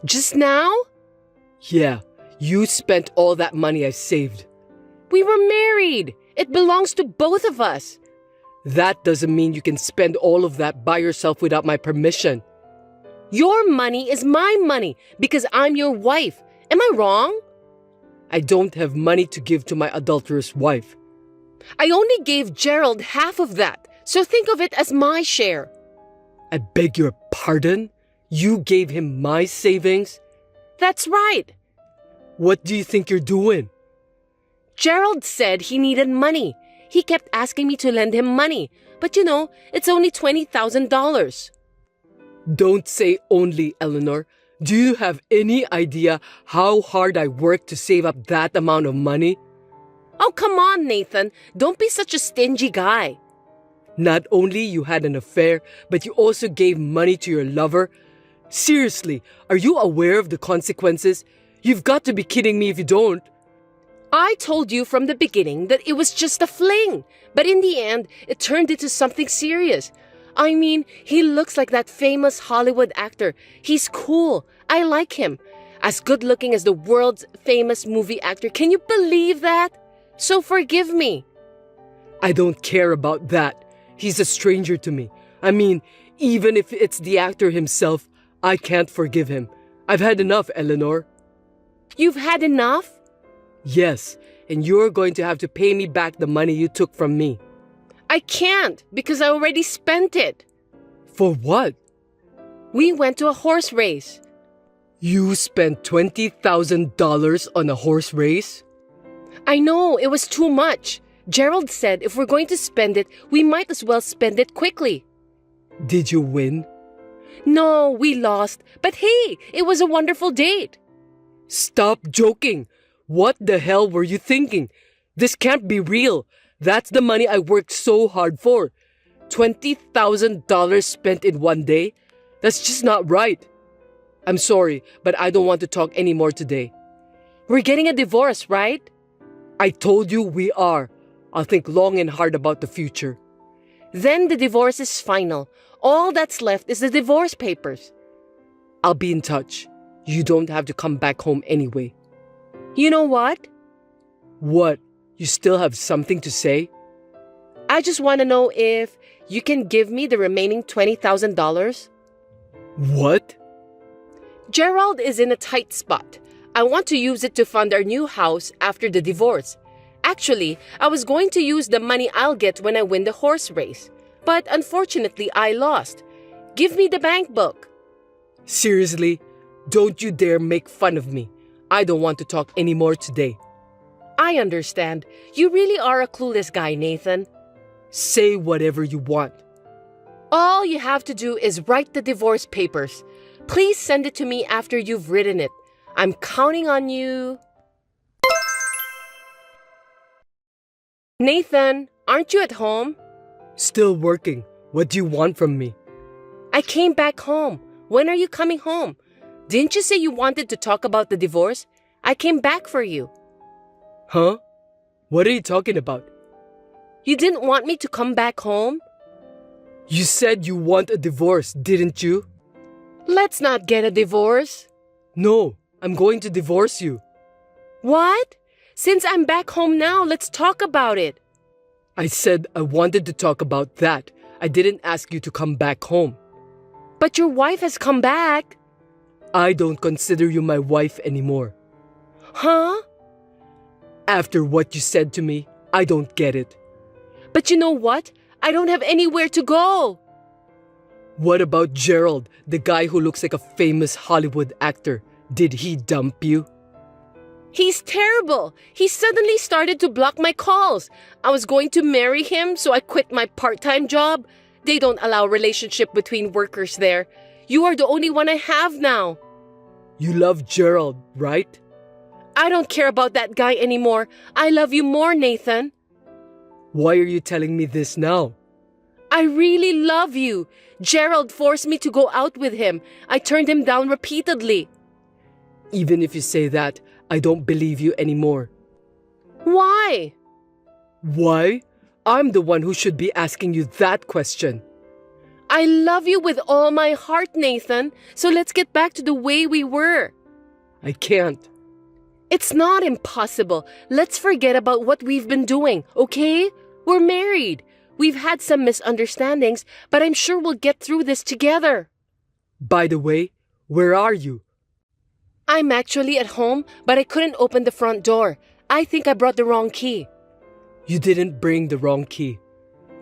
Just now? Yeah, you spent all that money I saved. We were married. It belongs to both of us. That doesn't mean you can spend all of that by yourself without my permission. Your money is my money because I'm your wife. Am I wrong? I don't have money to give to my adulterous wife. I only gave Gerald half of that, so think of it as my share. I beg your pardon? You gave him my savings? That's right. What do you think you're doing? Gerald said he needed money. He kept asking me to lend him money. But it's only $20,000. Don't say only, Eleanor. Do you have any idea how hard I worked to save up that amount of money? Oh, come on, Nathan. Don't be such a stingy guy. Not only you had an affair, but you also gave money to your lover. Seriously, are you aware of the consequences? You've got to be kidding me if you don't. I told you from the beginning that it was just a fling, but in the end, it turned into something serious. I mean, he looks like that famous Hollywood actor. He's cool. I like him. As good looking as the world's famous movie actor. Can you believe that? So forgive me. I don't care about that. He's a stranger to me. I mean, even if it's the actor himself, I can't forgive him. I've had enough, Eleanor. You've had enough? Yes, and you're going to have to pay me back the money you took from me. I can't because I already spent it. For what? We went to a horse race. You spent $20,000 on a horse race? I know, it was too much. Gerald said if we're going to spend it, we might as well spend it quickly. Did you win? No, we lost. But hey, it was a wonderful date. Stop joking. What the hell were you thinking? This can't be real. That's the money I worked so hard for. $20,000 spent in one day? That's just not right. I'm sorry, but I don't want to talk anymore today. We're getting a divorce, right? I told you we are. I'll think long and hard about the future. Then the divorce is final. All that's left is the divorce papers. I'll be in touch. You don't have to come back home anyway. You know what? What? You still have something to say? I just want to know if you can give me the remaining $20,000. What? Gerald is in a tight spot. I want to use it to fund our new house after the divorce. Actually, I was going to use the money I'll get when I win the horse race. But unfortunately, I lost. Give me the bank book. Seriously? Don't you dare make fun of me. I don't want to talk anymore today. I understand. You really are a clueless guy, Nathan. Say whatever you want. All you have to do is write the divorce papers. Please send it to me after you've written it. I'm counting on you. Nathan, aren't you at home? Still working. What do you want from me? I came back home. When are you coming home? Didn't you say you wanted to talk about the divorce? I came back for you. Huh? What are you talking about? You didn't want me to come back home? You said you want a divorce, didn't you? Let's not get a divorce. No, I'm going to divorce you. What? Since I'm back home now, let's talk about it. I said I wanted to talk about that. I didn't ask you to come back home. But your wife has come back. I don't consider you my wife anymore. Huh? After what you said to me, I don't get it. But you know what? I don't have anywhere to go. What about Gerald, the guy who looks like a famous Hollywood actor? Did he dump you? He's terrible. He suddenly started to block my calls. I was going to marry him, so I quit my part-time job. They don't allow relationship between workers there. You are the only one I have now. You love Gerald, right? I don't care about that guy anymore. I love you more, Nathan. Why are you telling me this now? I really love you. Gerald forced me to go out with him. I turned him down repeatedly. Even if you say that, I don't believe you anymore. Why? Why? I'm the one who should be asking you that question. I love you with all my heart, Nathan. So let's get back to the way we were. I can't. It's not impossible. Let's forget about what we've been doing, okay? We're married. We've had some misunderstandings, but I'm sure we'll get through this together. By the way, where are you? I'm actually at home, but I couldn't open the front door. I think I brought the wrong key. You didn't bring the wrong key.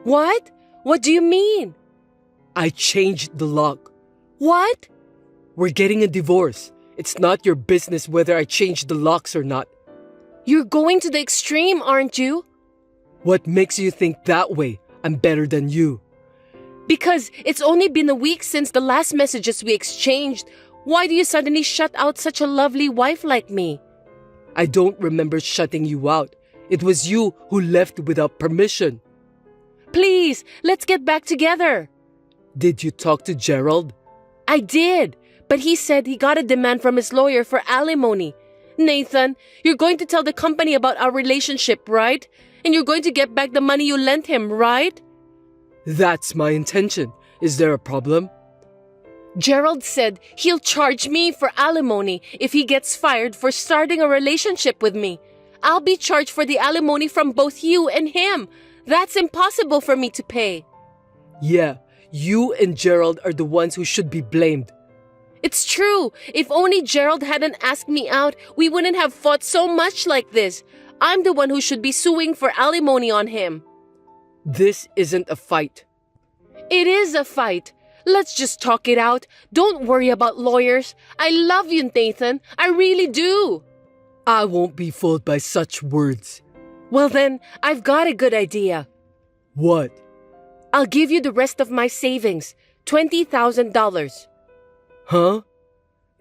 What? What do you mean? I changed the lock. What? We're getting a divorce. It's not your business whether I changed the locks or not. You're going to the extreme, aren't you? What makes you think that way? I'm better than you. Because it's only been a week since the last messages we exchanged. Why do you suddenly shut out such a lovely wife like me? I don't remember shutting you out. It was you who left without permission. Please, let's get back together. Did you talk to Gerald? I did, but he said he got a demand from his lawyer for alimony. Nathan, you're going to tell the company about our relationship, right? And you're going to get back the money you lent him, right? That's my intention. Is there a problem? Gerald said he'll charge me for alimony if he gets fired for starting a relationship with me. I'll be charged for the alimony from both you and him. That's impossible for me to pay. Yeah, you and Gerald are the ones who should be blamed. It's true. If only Gerald hadn't asked me out, we wouldn't have fought so much like this. I'm the one who should be suing for alimony on him. This isn't a fight. It is a fight. Let's just talk it out. Don't worry about lawyers. I love you, Nathan. I really do. I won't be fooled by such words. Well then, I've got a good idea. What? I'll give you the rest of my savings, $20,000. Huh?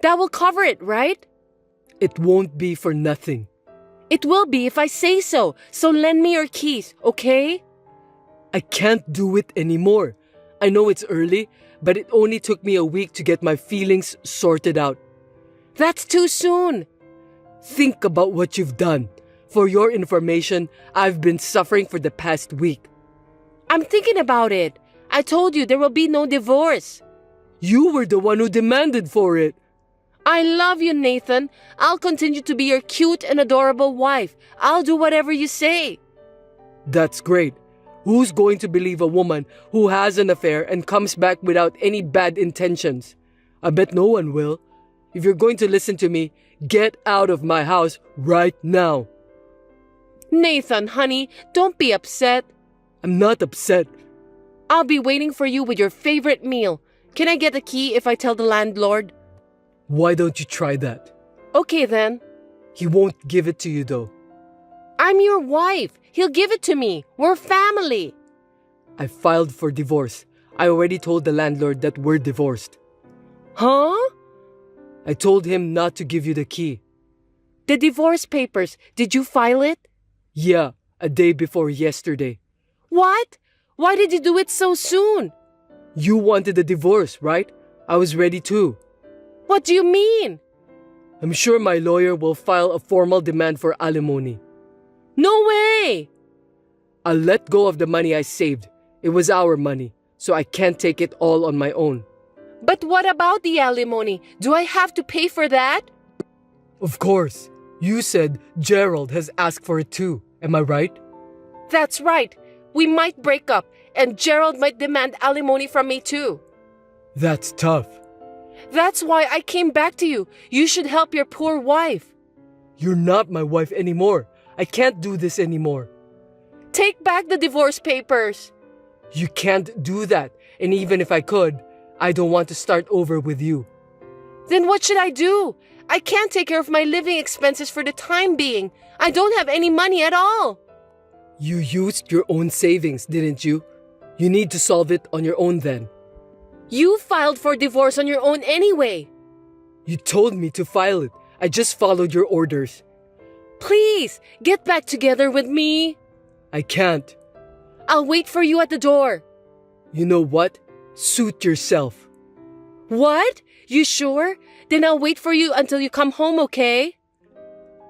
That will cover it, right? It won't be for nothing. It will be if I say so. So lend me your keys, okay? I can't do it anymore. I know it's early, but it only took me a week to get my feelings sorted out. That's too soon. Think about what you've done. For your information, I've been suffering for the past week. I'm thinking about it. I told you there will be no divorce. You were the one who demanded for it. I love you, Nathan. I'll continue to be your cute and adorable wife. I'll do whatever you say. That's great. Who's going to believe a woman who has an affair and comes back without any bad intentions? I bet no one will. If you're going to listen to me, get out of my house right now. Nathan, honey, don't be upset. I'm not upset. I'll be waiting for you with your favorite meal. Can I get a key if I tell the landlord? Why don't you try that? Okay then. He won't give it to you though. I'm your wife. He'll give it to me. We're family. I filed for divorce. I already told the landlord that we're divorced. Huh? I told him not to give you the key. The divorce papers, did you file it? Yeah, a day before yesterday. What? Why did you do it so soon? You wanted a divorce, right? I was ready too. What do you mean? I'm sure my lawyer will file a formal demand for alimony. No way! I'll let go of the money I saved. It was our money, so I can't take it all on my own. But what about the alimony? Do I have to pay for that? Of course. You said Gerald has asked for it too. Am I right? That's right. We might break up, and Gerald might demand alimony from me too. That's tough. That's why I came back to you. You should help your poor wife. You're not my wife anymore. I can't do this anymore. Take back the divorce papers. You can't do that. And even if I could, I don't want to start over with you. Then what should I do? I can't take care of my living expenses for the time being. I don't have any money at all. You used your own savings, didn't you? You need to solve it on your own then. You filed for divorce on your own anyway. You told me to file it. I just followed your orders. Please, get back together with me. I can't. I'll wait for you at the door. You know what? Suit yourself. What? You sure? Then I'll wait for you until you come home, okay?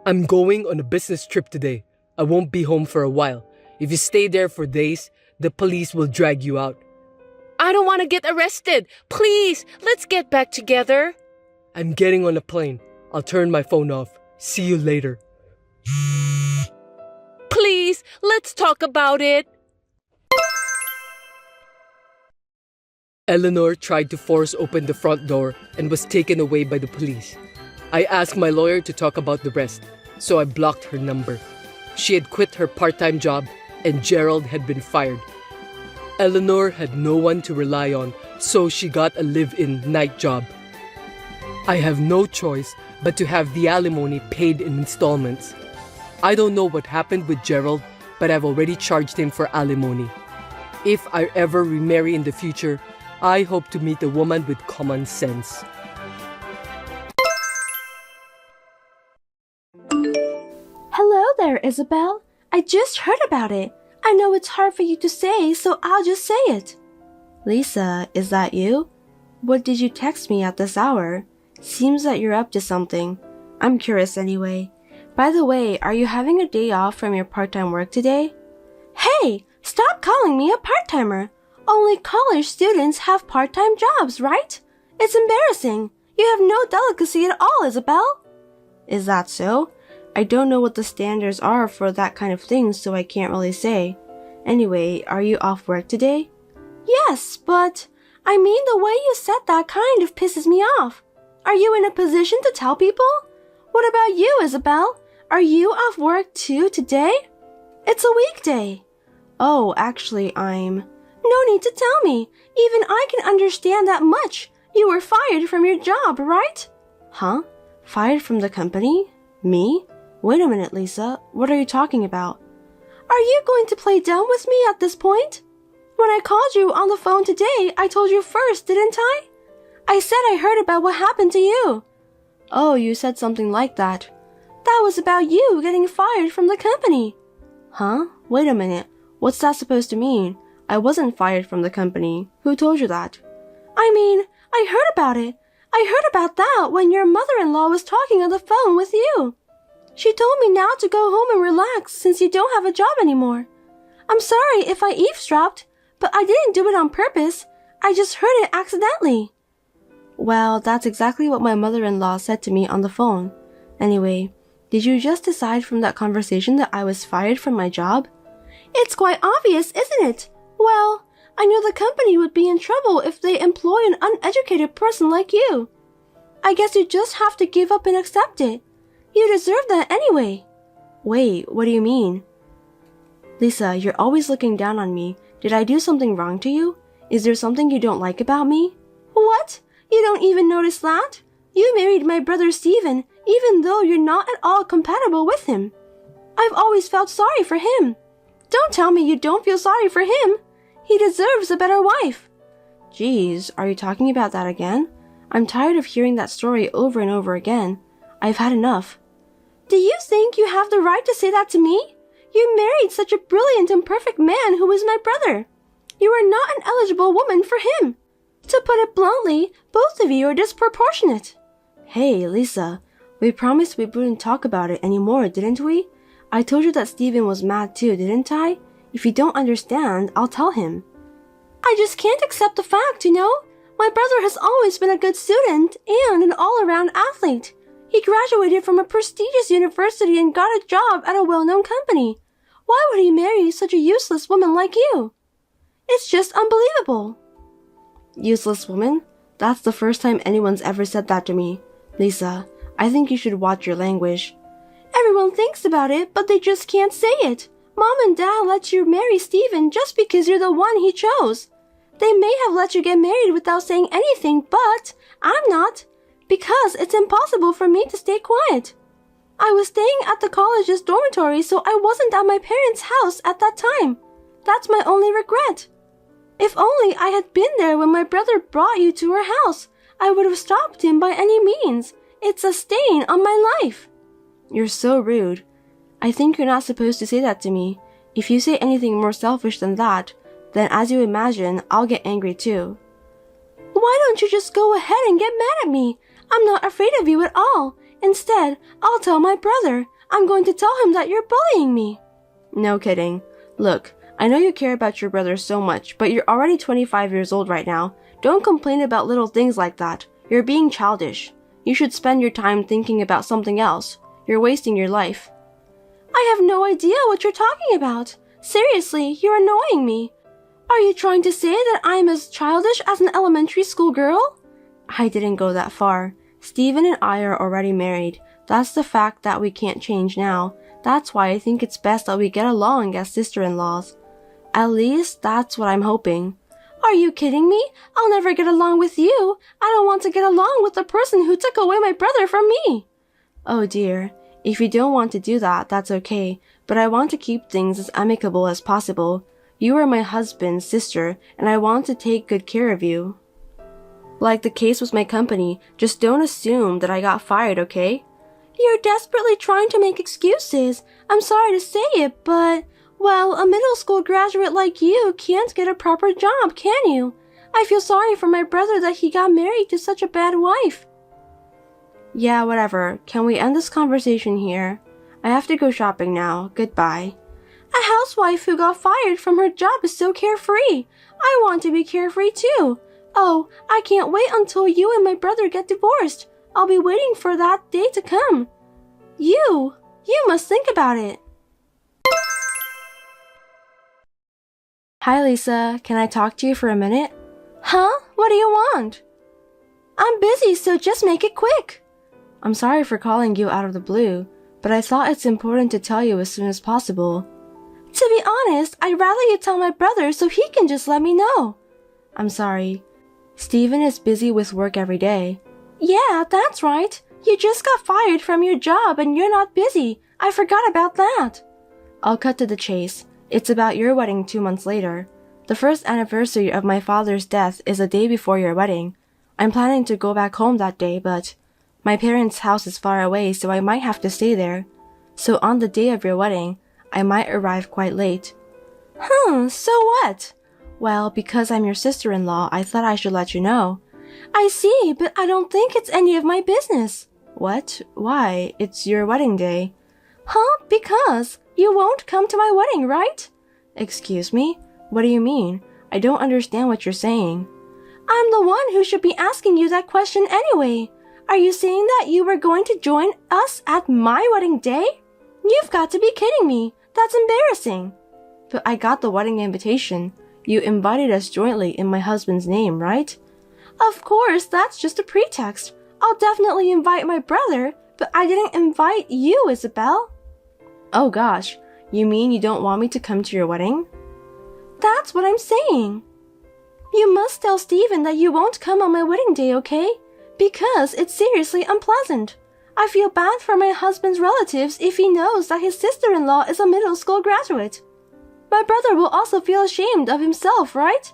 I'm going on a business trip today. I won't be home for a while. If you stay there for days, the police will drag you out. I don't want to get arrested. Please, let's get back together. I'm getting on a plane. I'll turn my phone off. See you later. Please, let's talk about it. Eleanor tried to force open the front door and was taken away by the police. I asked my lawyer to talk about the rest, so I blocked her number. She had quit her part-time job and Gerald had been fired. Eleanor had no one to rely on, so she got a live-in night job. I have no choice but to have the alimony paid in installments. I don't know what happened with Gerald, but I've already charged him for alimony. If I ever remarry in the future, I hope to meet a woman with common sense. Hello there, Isabel. I just heard about it. I know it's hard for you to say, so I'll just say it. Lisa, is that you? What did you text me at this hour? Seems that you're up to something. I'm curious anyway. By the way, are you having a day off from your part-time work today? Hey, stop calling me a part-timer. Only college students have part-time jobs, right? It's embarrassing. You have no delicacy at all, Isabel. Is that so? I don't know what the standards are for that kind of thing, so I can't really say. Anyway, are you off work today? Yes, but I mean the way you said that kind of pisses me off. Are you in a position to tell people? What about you, Isabel? Are you off work too today? It's a weekday. Oh, actually, No need to tell me. Even I can understand that much. You were fired from your job, right? Huh? Fired from the company? Me? Wait a minute, Lisa. What are you talking about? Are you going to play dumb with me at this point? When I called you on the phone today, I told you first, didn't I? I said I heard about what happened to you. Oh, you said something like that. That was about you getting fired from the company. Huh? Wait a minute. What's that supposed to mean? I wasn't fired from the company. Who told you that? I mean, I heard about it. I heard about that when your mother-in-law was talking on the phone with you. She told me now to go home and relax since you don't have a job anymore. I'm sorry if I eavesdropped, but I didn't do it on purpose. I just heard it accidentally. Well, that's exactly what my mother-in-law said to me on the phone. Anyway, did you just decide from that conversation that I was fired from my job? It's quite obvious, isn't it? Well, I knew the company would be in trouble if they employ an uneducated person like you. I guess you just have to give up and accept it. You deserve that anyway. Wait, what do you mean? Lisa, you're always looking down on me. Did I do something wrong to you? Is there something you don't like about me? What? You don't even notice that? You married my brother Steven, even though you're not at all compatible with him. I've always felt sorry for him. Don't tell me you don't feel sorry for him. He deserves a better wife. Geez, are you talking about that again? I'm tired of hearing that story over and over again. I've had enough. Do you think you have the right to say that to me? You married such a brilliant and perfect man who is my brother. You are not an eligible woman for him. To put it bluntly, both of you are disproportionate. Hey, Lisa, we promised we wouldn't talk about it anymore, didn't we? I told you that Steven was mad too, didn't I? If you don't understand, I'll tell him. I just can't accept the fact, you know? My brother has always been a good student and an all-around athlete. He graduated from a prestigious university and got a job at a well-known company. Why would he marry such a useless woman like you? It's just unbelievable. Useless woman? That's the first time anyone's ever said that to me. Lisa, I think you should watch your language. Everyone thinks about it, but they just can't say it. Mom and Dad let you marry Steven just because you're the one he chose. They may have let you get married without saying anything, but I'm not. Because it's impossible for me to stay quiet. I was staying at the college's dormitory, so I wasn't at my parents' house at that time. That's my only regret. If only I had been there when my brother brought you to our house, I would have stopped him by any means. It's a stain on my life. You're so rude. I think you're not supposed to say that to me. If you say anything more selfish than that, then as you imagine, I'll get angry too. Why don't you just go ahead and get mad at me? I'm not afraid of you at all. Instead, I'll tell my brother. I'm going to tell him that you're bullying me. No kidding. Look, I know you care about your brother so much, but you're already 25 years old right now. Don't complain about little things like that. You're being childish. You should spend your time thinking about something else. You're wasting your life. I have no idea what you're talking about. Seriously, you're annoying me. Are you trying to say that I'm as childish as an elementary school girl? I didn't go that far. Steven and I are already married. That's the fact that we can't change now. That's why I think it's best that we get along as sister-in-laws. At least, that's what I'm hoping. Are you kidding me? I'll never get along with you. I don't want to get along with the person who took away my brother from me. Oh dear. If you don't want to do that, that's okay. But I want to keep things as amicable as possible. You are my husband's sister, and I want to take good care of you. Like the case with my company, just don't assume that I got fired, okay? You're desperately trying to make excuses. I'm sorry to say it, but, well, a middle school graduate like you can't get a proper job, can you? I feel sorry for my brother that he got married to such a bad wife. Yeah, whatever. Can we end this conversation here? I have to go shopping now. Goodbye. A housewife who got fired from her job is so carefree. I want to be carefree too. Oh, I can't wait until you and my brother get divorced. I'll be waiting for that day to come. You must think about it. Hi, Lisa. Can I talk to you for a minute? Huh? What do you want? I'm busy, so just make it quick. I'm sorry for calling you out of the blue, but I thought it's important to tell you as soon as possible. To be honest, I'd rather you tell my brother so he can just let me know. I'm sorry. Steven is busy with work every day. Yeah, that's right. You just got fired from your job and you're not busy. I forgot about that. I'll cut to the chase. It's about your wedding 2 months later. The first anniversary of my father's death is a day before your wedding. I'm planning to go back home that day, but my parents' house is far away, so I might have to stay there. So on the day of your wedding, I might arrive quite late. So what? Well, because I'm your sister-in-law, I thought I should let you know. I see, but I don't think it's any of my business. What? Why? It's your wedding day. Because you won't come to my wedding, right? Excuse me? What do you mean? I don't understand what you're saying. I'm the one who should be asking you that question anyway. Are you saying that you were going to join us at my wedding day? You've got to be kidding me. That's embarrassing. But I got the wedding invitation. You invited us jointly in my husband's name, right? Of course, that's just a pretext. I'll definitely invite my brother, but I didn't invite you, Isabel. Oh gosh, you mean you don't want me to come to your wedding? That's what I'm saying. You must tell Steven that you won't come on my wedding day, okay? Because it's seriously unpleasant. I feel bad for my husband's relatives if he knows that his sister-in-law is a middle school graduate. My brother will also feel ashamed of himself, right?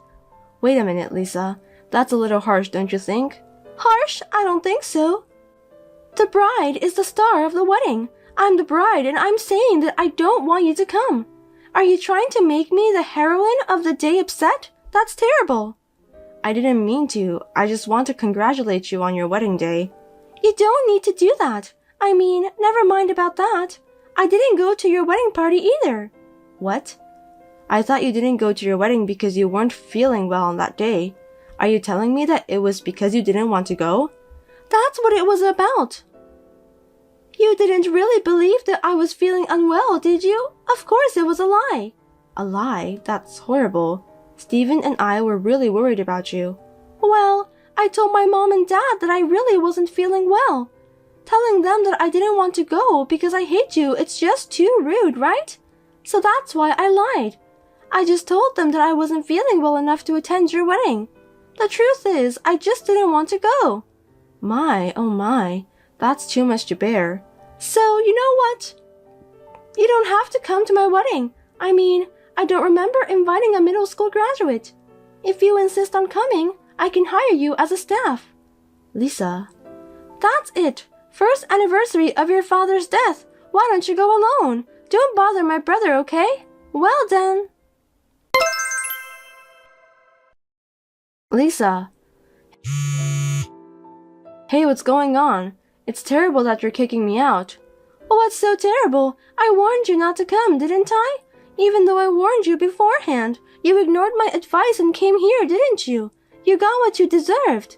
Wait a minute, Lisa. That's a little harsh, don't you think? Harsh? I don't think so. The bride is the star of the wedding. I'm the bride and I'm saying that I don't want you to come. Are you trying to make me the heroine of the day upset? That's terrible. I didn't mean to. I just want to congratulate you on your wedding day. You don't need to do that. I mean, never mind about that. I didn't go to your wedding party either. What? I thought you didn't go to your wedding because you weren't feeling well on that day. Are you telling me that it was because you didn't want to go? That's what it was about. You didn't really believe that I was feeling unwell, did you? Of course it was a lie. A lie? That's horrible. Steven and I were really worried about you. Well, I told my mom and dad that I really wasn't feeling well. Telling them that I didn't want to go because I hate you, it's just too rude, right? So that's why I lied. I just told them that I wasn't feeling well enough to attend your wedding. The truth is, I just didn't want to go. My, oh my, that's too much to bear. So, you know what? You don't have to come to my wedding. I mean, I don't remember inviting a middle school graduate. If you insist on coming, I can hire you as a staff. Lisa. That's it. First anniversary of your father's death. Why don't you go alone? Don't bother my brother, okay? Well then. Lisa. Hey, what's going on? It's terrible that you're kicking me out. What's so terrible? I warned you not to come, didn't I? Even though I warned you beforehand, you ignored my advice and came here, didn't you? You got what you deserved.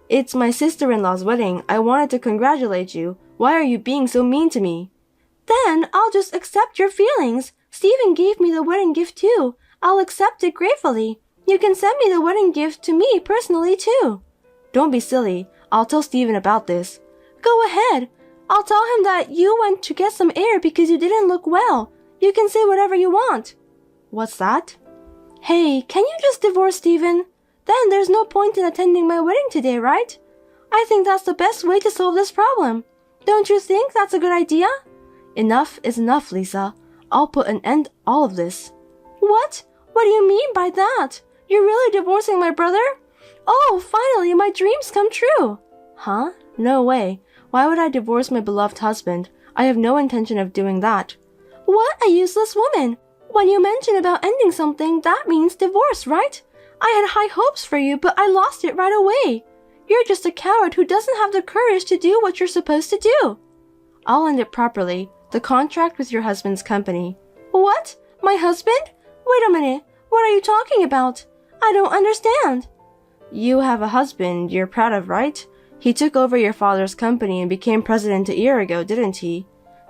It's my sister-in-law's wedding. I wanted to congratulate you. Why are you being so mean to me? Then I'll just accept your feelings. Steven gave me the wedding gift too. I'll accept it gratefully. You can send me the wedding gift to me personally too. Don't be silly. I'll tell Steven about this. Go ahead. I'll tell him that you went to get some air because you didn't look well. You can say whatever you want. What's that? Hey, can you just divorce Steven? Then there's no point in attending my wedding today, right? I think that's the best way to solve this problem. Don't you think that's a good idea? Enough is enough, Lisa. I'll put an end to all of this. What? What do you mean by that? You're really divorcing my brother? Oh, finally, my dreams come true. Huh? No way. Why would I divorce my beloved husband? I have no intention of doing that. What a useless woman. When you mention about ending something, that means divorce, right? I had high hopes for you, but I lost it right away. You're just a coward who doesn't have the courage to do what you're supposed to do. I'll end it properly. The contract with your husband's company. What? My husband? Wait a minute. What are you talking about? I don't understand. You have a husband you're proud of, right? He took over your father's company and became president a year ago, didn't he?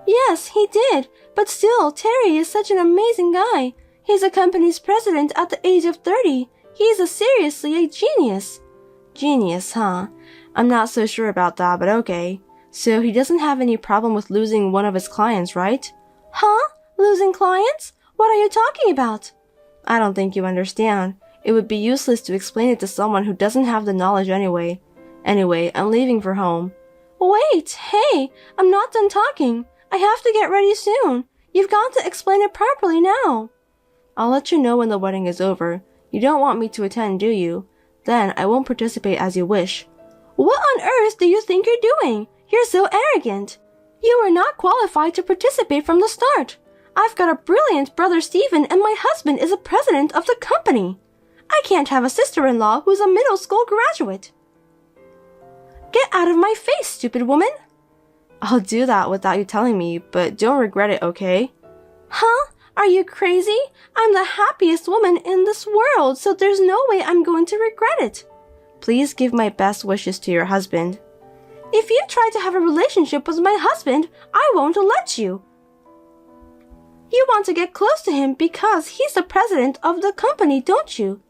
Yes, he did. But still, Terry is such an amazing guy. He's a company's president at the age of 30. He's seriously a genius. Genius, huh? I'm not so sure about that, but okay. So he doesn't have any problem with losing one of his clients, right? Huh? Losing clients? What are you talking about? I don't think you understand. It would be useless to explain it to someone who doesn't have the knowledge anyway. Anyway, I'm leaving for home. Wait, hey, I'm not done talking. I have to get ready soon. You've got to explain it properly now. I'll let you know when the wedding is over. You don't want me to attend, do you? Then I won't participate as you wish. What on earth do you think you're doing? You're so arrogant. You were not qualified to participate from the start. I've got a brilliant brother Stephen and my husband is a president of the company. I can't have a sister-in-law who's a middle school graduate. Get out of my face, stupid woman. I'll do that without you telling me, but don't regret it, okay? Huh? Are you crazy? I'm the happiest woman in this world, so there's no way I'm going to regret it. Please give my best wishes to your husband. If you try to have a relationship with my husband, I won't let you. You want to get close to him because he's the president of the company, don't you?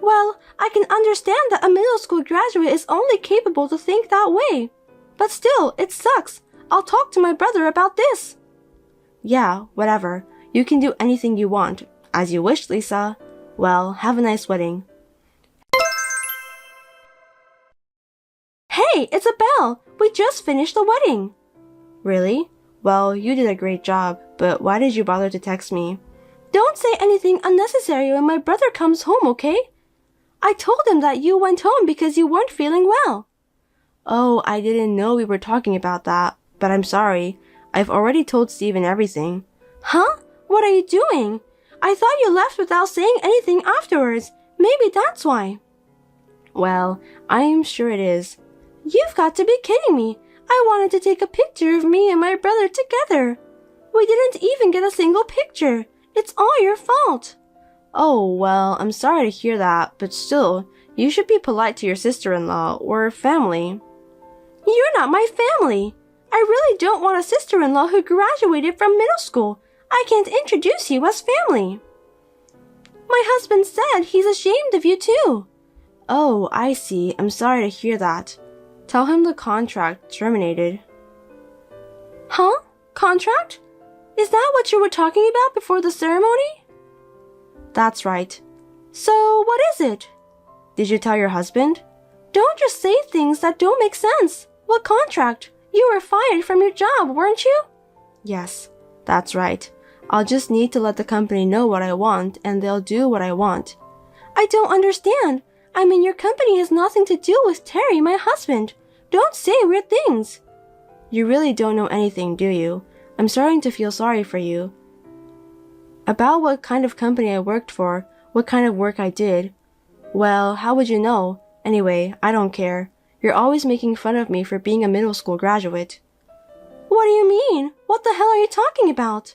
Well, I can understand that a middle school graduate is only capable to think that way. But still, it sucks. I'll talk to my brother about this. Yeah, whatever. You can do anything you want. As you wish, Lisa. Well, have a nice wedding. Hey, it's Isabel. We just finished the wedding. Really? Well, you did a great job, but why did you bother to text me? Don't say anything unnecessary when my brother comes home, okay? I told him that you went home because you weren't feeling well. Oh, I didn't know we were talking about that, but I'm sorry. I've already told Steven everything. Huh? What are you doing? I thought you left without saying anything afterwards. Maybe that's why. Well, I'm sure it is. You've got to be kidding me. I wanted to take a picture of me and my brother together. We didn't even get a single picture. It's all your fault. Oh, well, I'm sorry to hear that, but still, you should be polite to your sister-in-law or family. You're not my family. I really don't want a sister-in-law who graduated from middle school. I can't introduce you as family. My husband said he's ashamed of you too. Oh, I see. I'm sorry to hear that. Tell him the contract terminated. Huh? Contract? Is that what you were talking about before the ceremony? That's right. So, what is it? Did you tell your husband? Don't just say things that don't make sense. What contract? You were fired from your job, weren't you? Yes, that's right. I'll just need to let the company know what I want, and they'll do what I want. I don't understand. I mean, your company has nothing to do with Terry, my husband. Don't say weird things. You really don't know anything, do you? I'm starting to feel sorry for you. About what kind of company I worked for, what kind of work I did. Well, how would you know? Anyway, I don't care. You're always making fun of me for being a middle school graduate. What do you mean? What the hell are you talking about?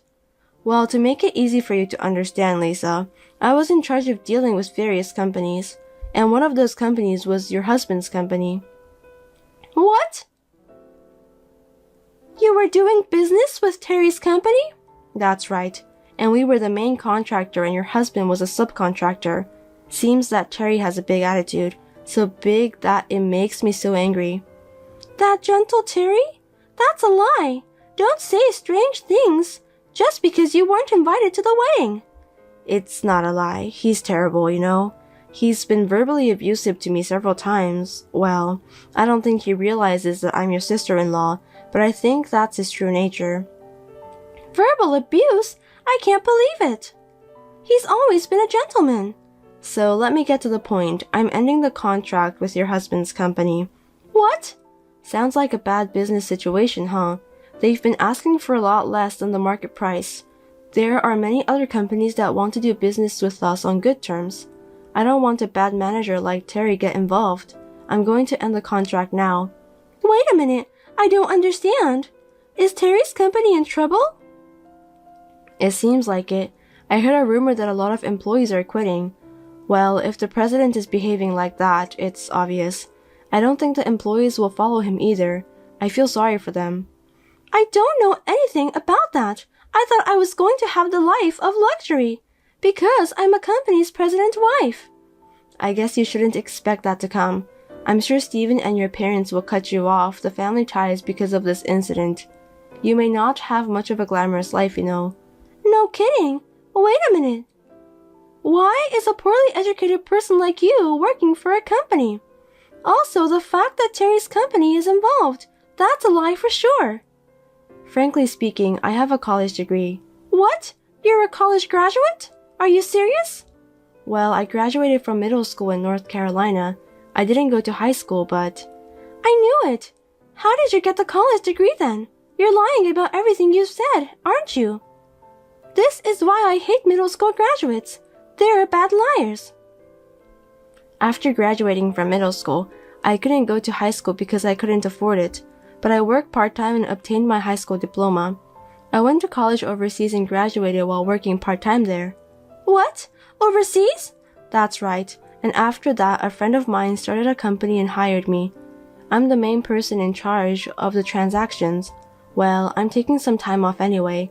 Well, to make it easy for you to understand, Lisa, I was in charge of dealing with various companies, and one of those companies was your husband's company. What? You were doing business with Terry's company? That's right, and we were the main contractor and your husband was a subcontractor. Seems that Terry has a big attitude, so big that it makes me so angry. That gentle Terry? That's a lie. Don't say strange things just because you weren't invited to the wedding. It's not a lie. He's terrible, you know. He's been verbally abusive to me several times. Well, I don't think he realizes that I'm your sister-in-law, but I think that's his true nature. Verbal abuse? I can't believe it. He's always been a gentleman. So let me get to the point. I'm ending the contract with your husband's company. What? Sounds like a bad business situation, huh? They've been asking for a lot less than the market price. There are many other companies that want to do business with us on good terms. I don't want a bad manager like Terry get involved. I'm going to end the contract now. Wait a minute. I don't understand. Is Terry's company in trouble? It seems like it. I heard a rumor that a lot of employees are quitting. Well, if the president is behaving like that, it's obvious. I don't think the employees will follow him either. I feel sorry for them. I don't know anything about that. I thought I was going to have the life of luxury, because I'm a company's president's wife. I guess you shouldn't expect that to come. I'm sure Stephen and your parents will cut you off the family ties because of this incident. You may not have much of a glamorous life, you know. No kidding. Wait a minute. Why is a poorly educated person like you working for a company? Also, the fact that Terry's company is involved, that's a lie for sure. Frankly speaking, I have a college degree. What? You're a college graduate? Are you serious? Well, I graduated from middle school in North Carolina. I didn't go to high school, but... I knew it! How did you get the college degree then? You're lying about everything you've said, aren't you? This is why I hate middle school graduates. They're bad liars. After graduating from middle school, I couldn't go to high school because I couldn't afford it, but I worked part-time and obtained my high school diploma. I went to college overseas and graduated while working part-time there. What? Overseas? That's right. And after that, a friend of mine started a company and hired me. I'm the main person in charge of the transactions. Well, I'm taking some time off anyway.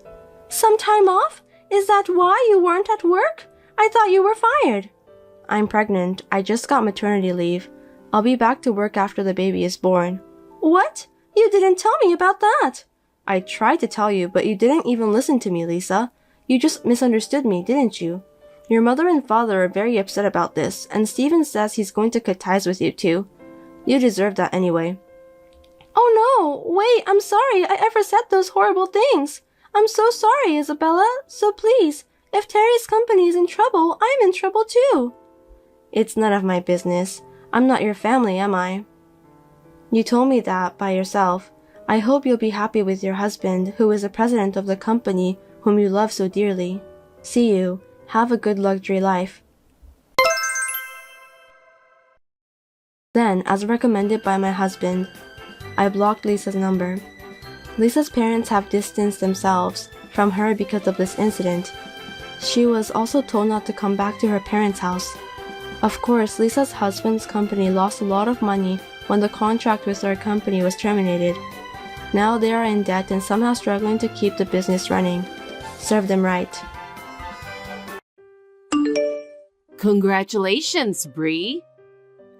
Some time off? Is that why you weren't at work? I thought you were fired. I'm pregnant. I just got maternity leave. I'll be back to work after the baby is born. What? You didn't tell me about that. I tried to tell you, but you didn't even listen to me, Lisa. You just misunderstood me, didn't you? Your mother and father are very upset about this, and Steven says he's going to cut ties with you too. You deserve that anyway. Oh no, wait, I'm sorry I ever said those horrible things. I'm so sorry, Isabella, so please, if Terry's company is in trouble, I'm in trouble too. It's none of my business. I'm not your family, am I? You told me that by yourself. I hope you'll be happy with your husband, who is the president of the company whom you love so dearly. See you. Have a good luxury life. Then, as recommended by my husband, I blocked Lisa's number. Lisa's parents have distanced themselves from her because of this incident. She was also told not to come back to her parents' house. Of course, Lisa's husband's company lost a lot of money when the contract with our company was terminated. Now they are in debt and somehow struggling to keep the business running. Serve them right. Congratulations, Bree.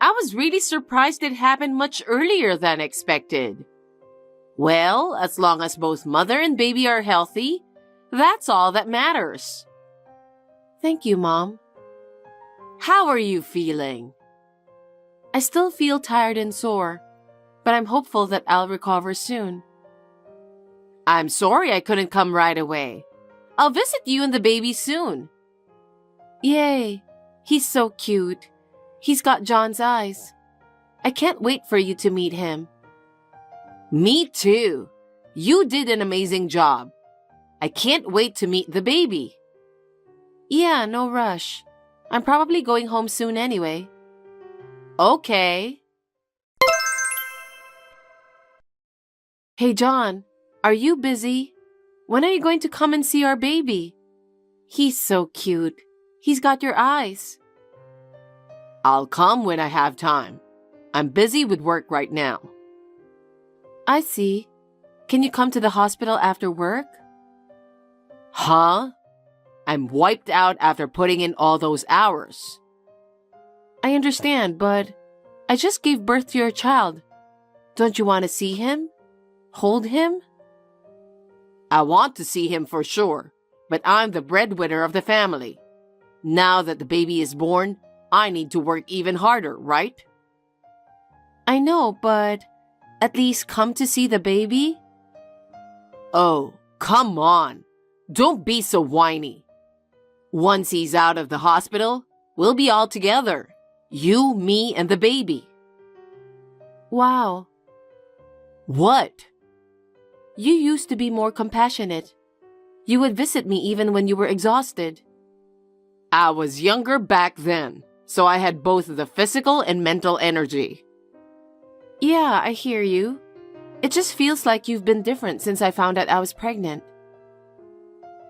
I was really surprised it happened much earlier than expected. Well, as long as both mother and baby are healthy, that's all that matters. Thank you, Mom. How are you feeling? I still feel tired and sore, but I'm hopeful that I'll recover soon. I'm sorry I couldn't come right away. I'll visit you and the baby soon. Yay! He's so cute. He's got John's eyes. I can't wait for you to meet him. Me too. You did an amazing job. I can't wait to meet the baby. Yeah, no rush. I'm probably going home soon anyway. Okay. Hey, John, are you busy? When are you going to come and see our baby? He's so cute. He's got your eyes. I'll come when I have time. I'm busy with work right now. I see. Can you come to the hospital after work? Huh? I'm wiped out after putting in all those hours. I understand, but I just gave birth to your child. Don't you want to see him? Hold him? I want to see him for sure, but I'm the breadwinner of the family. Now that the baby is born, I need to work even harder, right? I know, but at least come to see the baby? Oh, come on. Don't be so whiny. Once he's out of the hospital, we'll be all together. You, me, and the baby. Wow. What? You used to be more compassionate. You would visit me even when you were exhausted. I was younger back then, so I had both the physical and mental energy. Yeah, I hear you. It just feels like you've been different since I found out I was pregnant.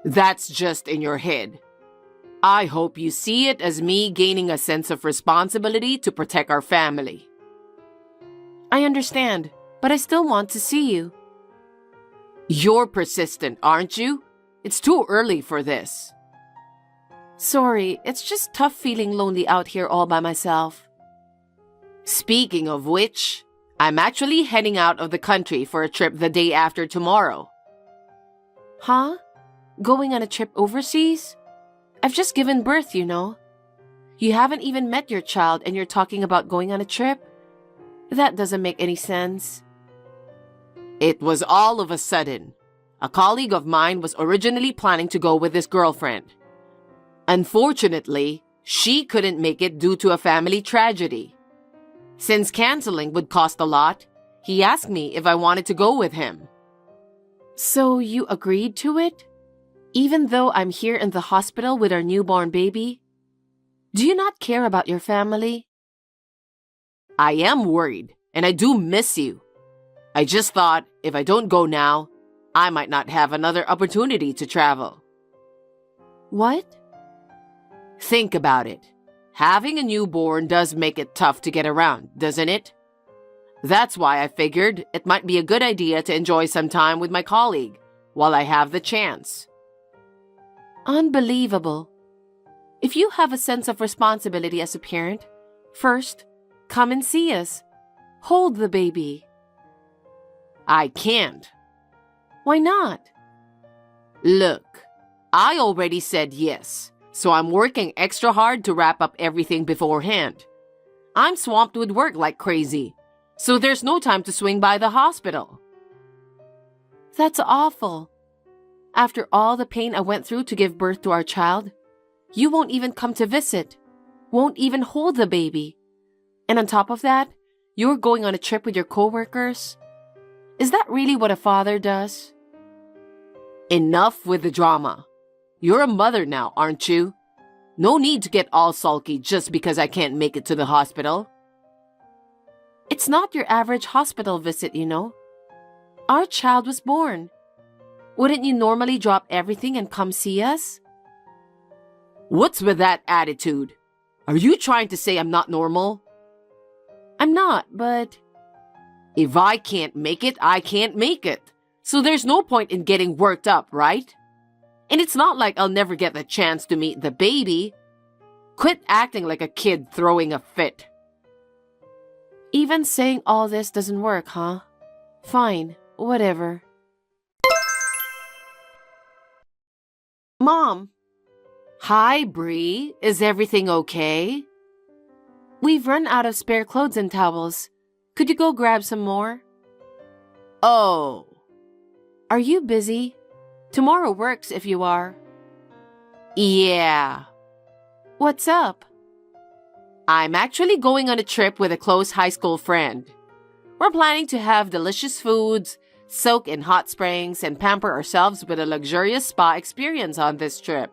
That's just in your head. I hope you see it as me gaining a sense of responsibility to protect our family. I understand, but I still want to see you. You're persistent, aren't you? It's too early for this. Sorry, it's just tough feeling lonely out here all by myself. Speaking of which, I'm actually heading out of the country for a trip the day after tomorrow. Huh? Going on a trip overseas? I've just given birth, you know. You haven't even met your child and you're talking about going on a trip? That doesn't make any sense. It was all of a sudden. A colleague of mine was originally planning to go with his girlfriend. Unfortunately, she couldn't make it due to a family tragedy. Since canceling would cost a lot, he asked me if I wanted to go with him. So you agreed to it? Even though I'm here in the hospital with our newborn baby? Do you not care about your family? I am worried, and I do miss you. I just thought if I don't go now, I might not have another opportunity to travel. What? Think about it. Having a newborn does make it tough to get around, doesn't it? That's why I figured it might be a good idea to enjoy some time with my colleague while I have the chance. Unbelievable. If you have a sense of responsibility as a parent, first, come and see us. Hold the baby. I can't. Why not? Look, I already said yes, so I'm working extra hard to wrap up everything beforehand. I'm swamped with work like crazy, so there's no time to swing by the hospital. That's awful. After all the pain I went through to give birth to our child, you won't even come to visit, won't even hold the baby. And on top of that, you're going on a trip with your coworkers? Is that really what a father does? Enough with the drama. You're a mother now, aren't you? No need to get all sulky just because I can't make it to the hospital. It's not your average hospital visit, you know. Our child was born. Wouldn't you normally drop everything and come see us? What's with that attitude? Are you trying to say I'm not normal? I'm not, but... If I can't make it, I can't make it. So there's no point in getting worked up, right? And it's not like I'll never get the chance to meet the baby. Quit acting like a kid throwing a fit. Even saying all this doesn't work, huh? Fine, whatever. Mom! Hi, Bree. Is everything okay? We've run out of spare clothes and towels. Could you go grab some more? Oh. Are you busy? Tomorrow works if you are. Yeah. What's up? I'm actually going on a trip with a close high school friend. We're planning to have delicious foods, soak in hot springs, and pamper ourselves with a luxurious spa experience on this trip.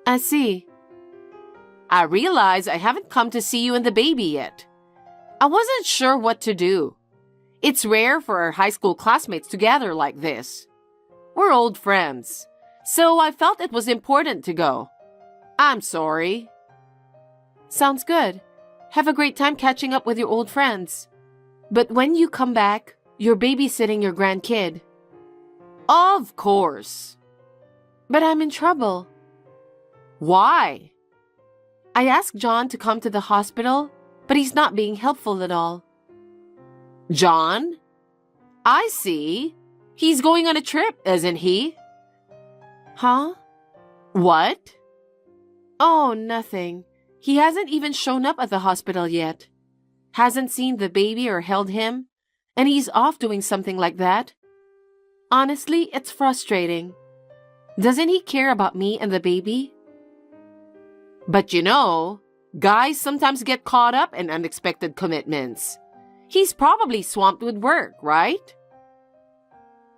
I see. I realize I haven't come to see you and the baby yet. I wasn't sure what to do. It's rare for our high school classmates to gather like this. We're old friends, so I felt it was important to go. I'm sorry. Sounds good. Have a great time catching up with your old friends. But when you come back, you're babysitting your grandkid. Of course. But I'm in trouble. Why? I asked John to come to the hospital, but he's not being helpful at all. John? I see. He's going on a trip, isn't he? Huh? What? Oh, nothing. He hasn't even shown up at the hospital yet. Hasn't seen the baby or held him, and he's off doing something like that. Honestly, it's frustrating. Doesn't he care about me and the baby? But you know, guys sometimes get caught up in unexpected commitments. He's probably swamped with work, right?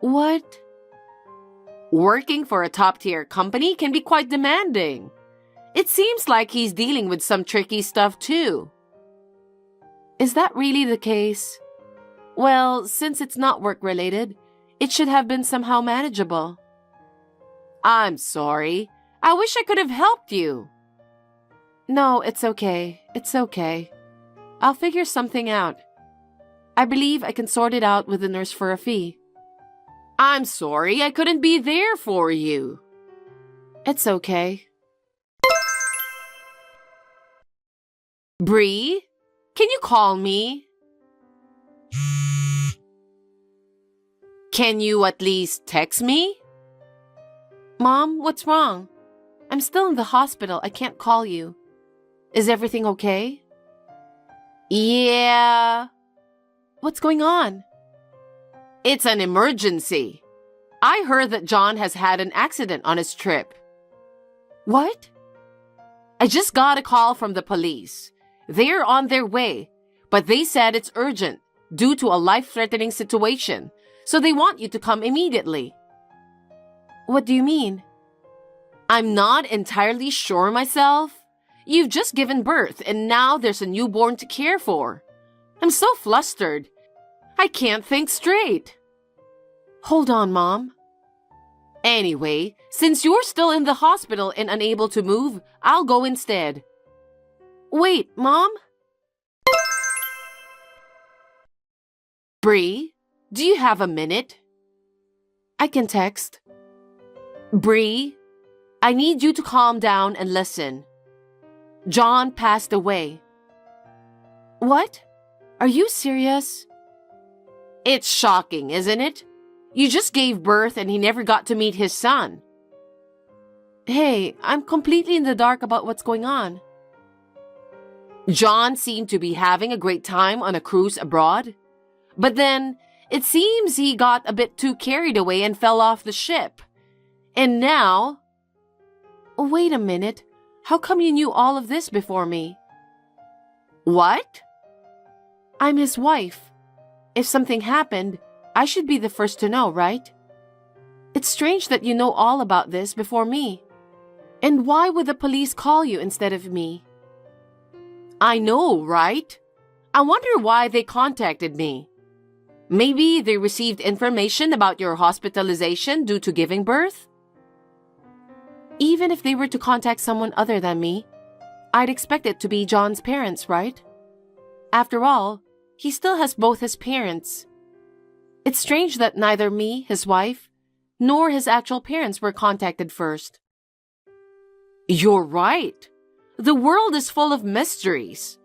What? Working for a top-tier company can be quite demanding. It seems like he's dealing with some tricky stuff too. Is that really the case? Well, since it's not work-related, it should have been somehow manageable. I'm sorry. I wish I could have helped you. No, it's okay. It's okay. I'll figure something out. I believe I can sort it out with the nurse for a fee. I'm sorry I couldn't be there for you. It's okay. Bree, can you call me? Can you at least text me? Mom, what's wrong? I'm still in the hospital. I can't call you. Is everything okay? Yeah. What's going on? It's an emergency. I heard that John has had an accident on his trip. What? I just got a call from the police. They're on their way, but they said it's urgent due to a life-threatening situation, so they want you to come immediately. What do you mean? I'm not entirely sure myself. You've just given birth and now there's a newborn to care for. I'm so flustered. I can't think straight. Hold on, Mom. Anyway, since you're still in the hospital and unable to move, I'll go instead. Wait, Mom? Bree, do you have a minute? I can text. Bree, I need you to calm down and listen. John passed away. What? Are you serious? It's shocking, isn't it? You just gave birth and he never got to meet his son. Hey, I'm completely in the dark about what's going on. John seemed to be having a great time on a cruise abroad. But then, it seems he got a bit too carried away and fell off the ship. And now... Wait a minute. How come you knew all of this before me? What? I'm his wife. If something happened, I should be the first to know, right? It's strange that you know all about this before me. And why would the police call you instead of me? I know, right? I wonder why they contacted me. Maybe they received information about your hospitalization due to giving birth? Even if they were to contact someone other than me, I'd expect it to be John's parents, right? After all, he still has both his parents. It's strange that neither me, his wife, nor his actual parents were contacted first. You're right. The world is full of mysteries.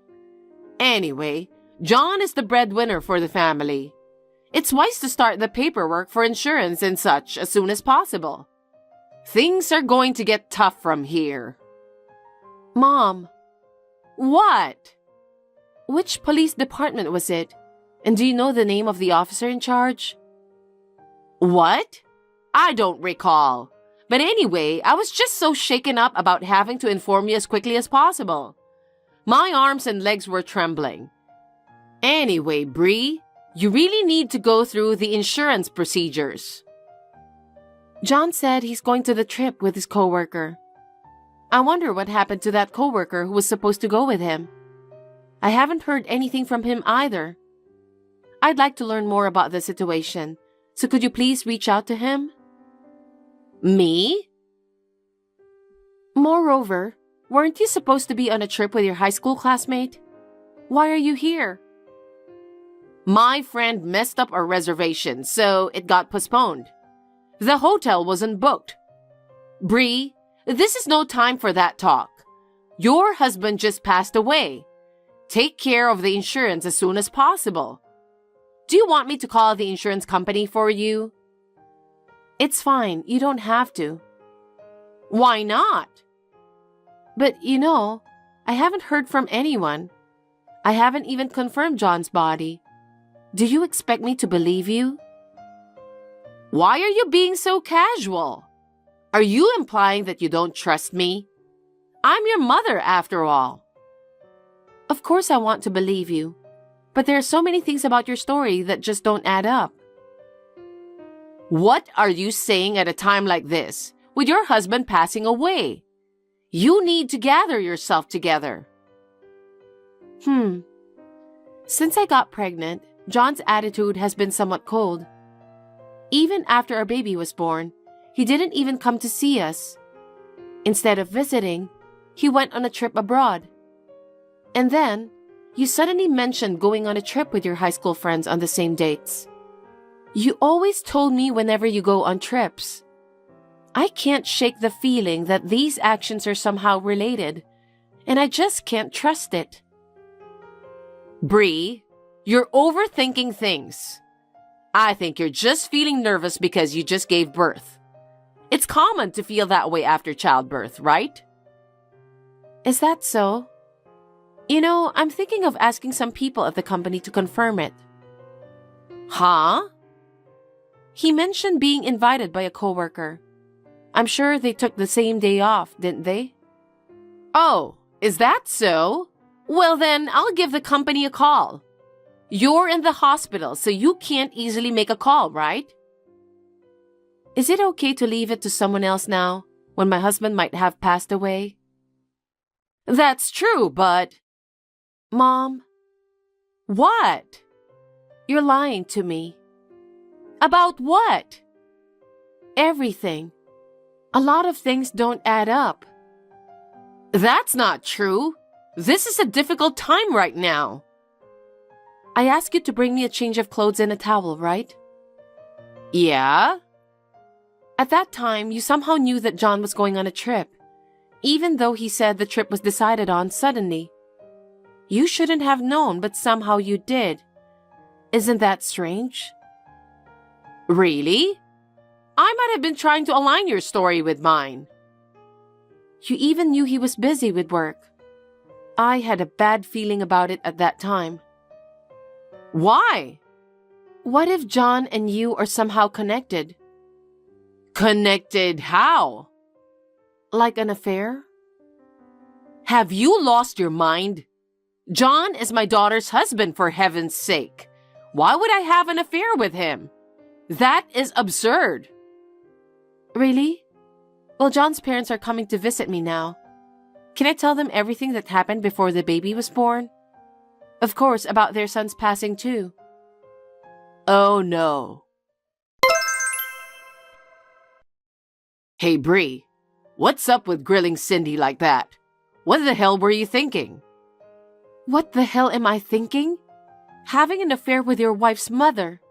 Anyway, John is the breadwinner for the family. It's wise to start the paperwork for insurance and such as soon as possible. Things are going to get tough from here. Mom. What? Which police department was it? And do you know the name of the officer in charge? What? I don't recall. But anyway, I was just so shaken up about having to inform you as quickly as possible. My arms and legs were trembling. Anyway, Bree, you really need to go through the insurance procedures. John said he's going to the trip with his coworker. I wonder what happened to that coworker who was supposed to go with him. I haven't heard anything from him either. I'd like to learn more about the situation, so could you please reach out to him? Me? Moreover, weren't you supposed to be on a trip with your high school classmate? Why are you here? My friend messed up our reservation, so it got postponed. The hotel wasn't booked. Bree, this is no time for that talk. Your husband just passed away. Take care of the insurance as soon as possible. Do you want me to call the insurance company for you? It's fine. You don't have to. Why not? But, I haven't heard from anyone. I haven't even confirmed John's body. Do you expect me to believe you? Why are you being so casual? Are you implying that you don't trust me? I'm your mother, after all. Of course I want to believe you, but there are so many things about your story that just don't add up. What are you saying at a time like this, with your husband passing away? You need to gather yourself together. Since I got pregnant, John's attitude has been somewhat cold. Even after our baby was born, he didn't even come to see us. Instead of visiting, he went on a trip abroad. And then, you suddenly mentioned going on a trip with your high school friends on the same dates. You always told me whenever you go on trips. I can't shake the feeling that these actions are somehow related, and I just can't trust it. Bree, you're overthinking things. I think you're just feeling nervous because you just gave birth. It's common to feel that way after childbirth, right? Is that so? You know, I'm thinking of asking some people at the company to confirm it. Huh? He mentioned being invited by a coworker. I'm sure they took the same day off, didn't they? Oh, is that so? Well then, I'll give the company a call. You're in the hospital, so you can't easily make a call, right? Is it okay to leave it to someone else now, when my husband might have passed away? That's true, but... Mom? What? You're lying to me. About what? Everything. A lot of things don't add up. That's not true. This is a difficult time right now. I asked you to bring me a change of clothes and a towel, right? Yeah? At that time, you somehow knew that John was going on a trip, even though he said the trip was decided on suddenly. You shouldn't have known, but somehow you did. Isn't that strange? Really? I might have been trying to align your story with mine. You even knew he was busy with work. I had a bad feeling about it at that time. Why? What if John and you are somehow connected? Connected how? Like an affair? Have you lost your mind? John is my daughter's husband, for heaven's sake. Why would I have an affair with him? That is absurd. Really? Well, John's parents are coming to visit me now. Can I tell them everything that happened before the baby was born? Of course, about their son's passing too. Oh no. Hey Bree, what's up with grilling Cindy like that? What the hell were you thinking? What the hell am I thinking? Having an affair with your wife's mother.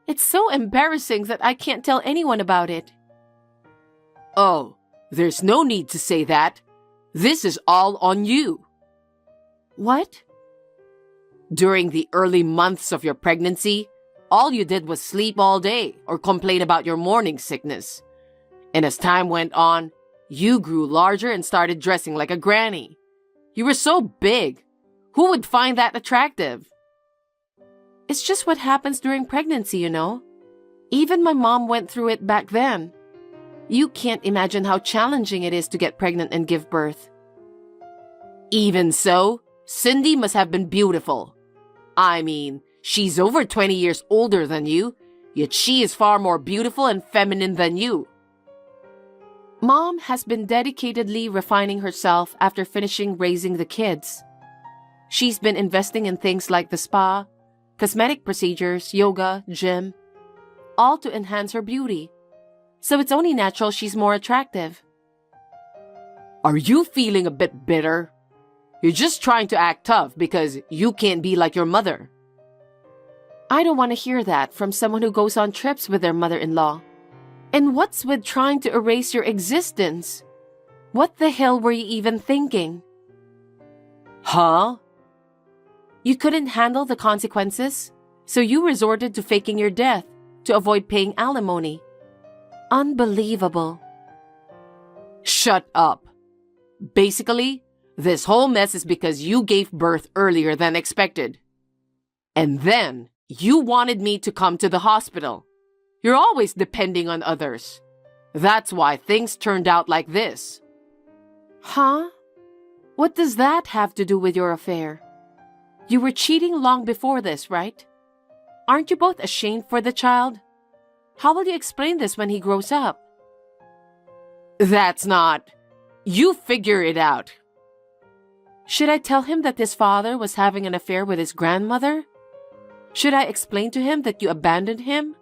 It's so embarrassing that I can't tell anyone about it. Oh, there's no need to say that. This is all on you. What? During the early months of your pregnancy, all you did was sleep all day or complain about your morning sickness. And as time went on, you grew larger and started dressing like a granny. You were so big. Who would find that attractive? It's just what happens during pregnancy, you know. Even my mom went through it back then. You can't imagine how challenging it is to get pregnant and give birth. Even so, Cindy must have been beautiful. I mean, she's over 20 years older than you, yet she is far more beautiful and feminine than you. Mom has been dedicatedly refining herself after finishing raising the kids. She's been investing in things like the spa, cosmetic procedures, yoga, gym, all to enhance her beauty. So it's only natural she's more attractive. Are you feeling a bit bitter? You're just trying to act tough because you can't be like your mother. I don't want to hear that from someone who goes on trips with their mother-in-law. And what's with trying to erase your existence? What the hell were you even thinking? Huh? You couldn't handle the consequences, so you resorted to faking your death to avoid paying alimony. Unbelievable. Shut up. Basically, this whole mess is because you gave birth earlier than expected. And then, you wanted me to come to the hospital. You're always depending on others. That's why things turned out like this. Huh? What does that have to do with your affair? You were cheating long before this, right? Aren't you both ashamed for the child? How will you explain this when he grows up? That's not... You figure it out. Should I tell him that his father was having an affair with his grandmother? Should I explain to him that you abandoned him?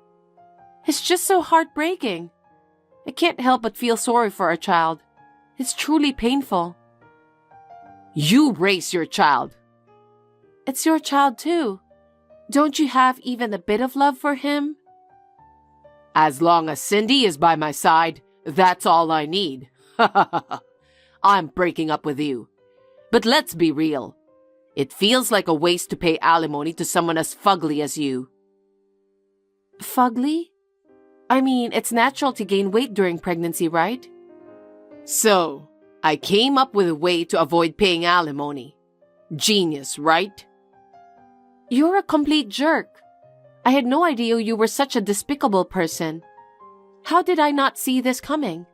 It's just so heartbreaking. I can't help but feel sorry for our child. It's truly painful. You raise your child. It's your child too. Don't you have even a bit of love for him? As long as Cindy is by my side, that's all I need. I'm breaking up with you. But let's be real. It feels like a waste to pay alimony to someone as fugly as you. Fugly? I mean, it's natural to gain weight during pregnancy, right? So, I came up with a way to avoid paying alimony. Genius, right? You're a complete jerk. I had no idea you were such a despicable person. How did I not see this coming?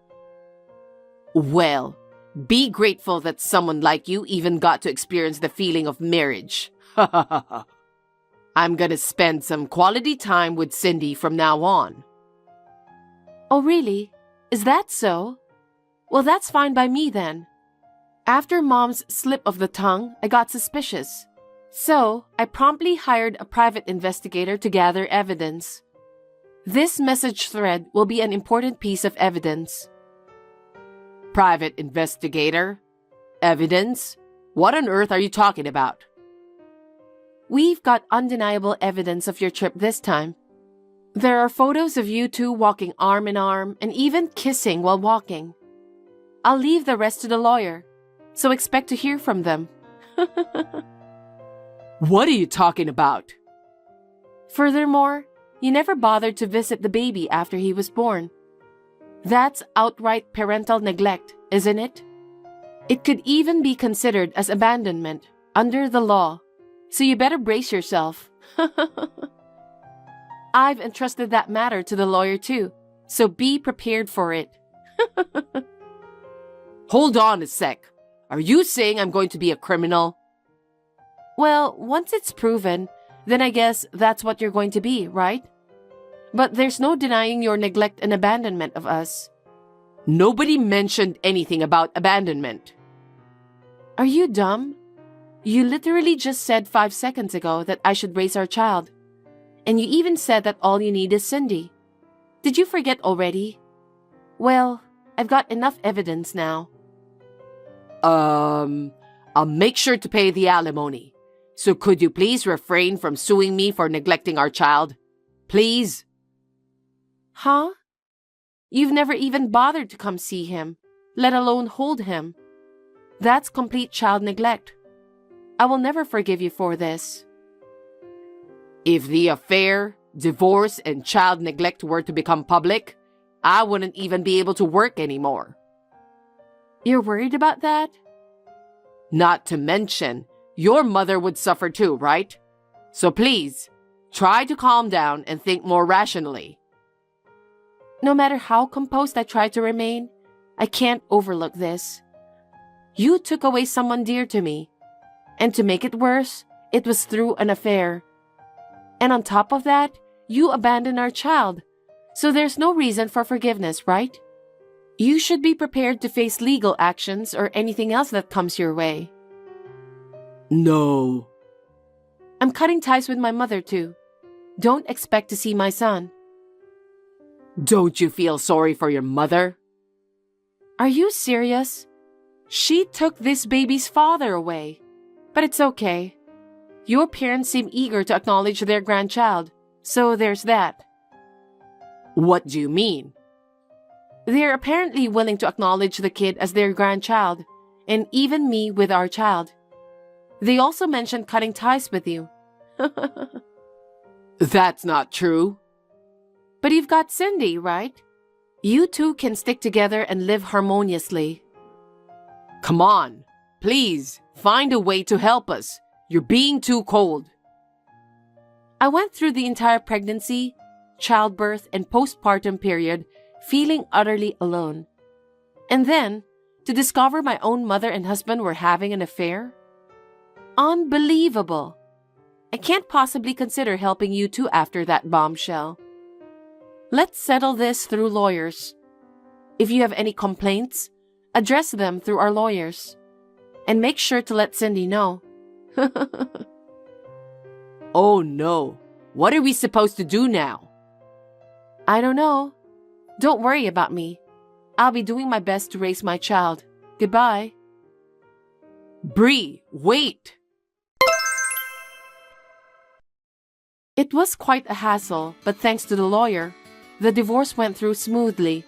Well, be grateful that someone like you even got to experience the feeling of marriage. I'm gonna spend some quality time with Cindy from now on. Oh, really? Is that so? Well, that's fine by me then. After Mom's slip of the tongue, I got suspicious. So, I promptly hired a private investigator to gather evidence. This message thread will be an important piece of evidence. Private investigator? Evidence? What on earth are you talking about? We've got undeniable evidence of your trip this time. There are photos of you two walking arm in arm and even kissing while walking. I'll leave the rest to the lawyer, so expect to hear from them. What are you talking about? Furthermore, you never bothered to visit the baby after he was born. That's outright parental neglect, isn't it? It could even be considered as abandonment under the law, so you better brace yourself. I've entrusted that matter to the lawyer too, so be prepared for it. Hold on a sec. Are you saying I'm going to be a criminal? Well, once it's proven, then I guess that's what you're going to be, right? But there's no denying your neglect and abandonment of us. Nobody mentioned anything about abandonment. Are you dumb? You literally just said 5 seconds ago that I should raise our child. And you even said that all you need is Cindy. Did you forget already? Well, I've got enough evidence now. I'll make sure to pay the alimony. So could you please refrain from suing me for neglecting our child? Please? Huh? You've never even bothered to come see him, let alone hold him. That's complete child neglect. I will never forgive you for this. If the affair, divorce, and child neglect were to become public, I wouldn't even be able to work anymore. You're worried about that? Not to mention, your mother would suffer too, right? So please, try to calm down and think more rationally. No matter how composed I try to remain, I can't overlook this. You took away someone dear to me. And to make it worse, it was through an affair. And on top of that, you abandoned our child. So there's no reason for forgiveness, right? You should be prepared to face legal actions or anything else that comes your way. No. I'm cutting ties with my mother too. Don't expect to see my son. Don't you feel sorry for your mother? Are you serious? She took this baby's father away. But it's okay. Your parents seem eager to acknowledge their grandchild, so there's that. What do you mean? They're apparently willing to acknowledge the kid as their grandchild, and even me with our child. They also mentioned cutting ties with you. That's not true. But you've got Cindy, right? You two can stick together and live harmoniously. Come on, please, find a way to help us. You're being too cold. I went through the entire pregnancy, childbirth, and postpartum period feeling utterly alone. And then, to discover my own mother and husband were having an affair? Unbelievable! I can't possibly consider helping you two after that bombshell. Let's settle this through lawyers. If you have any complaints, address them through our lawyers. And make sure to let Cindy know. Oh no, what are we supposed to do now? I don't know. Don't worry about me. I'll be doing my best to raise my child. Goodbye. Bree, wait! It was quite a hassle, but thanks to the lawyer, the divorce went through smoothly.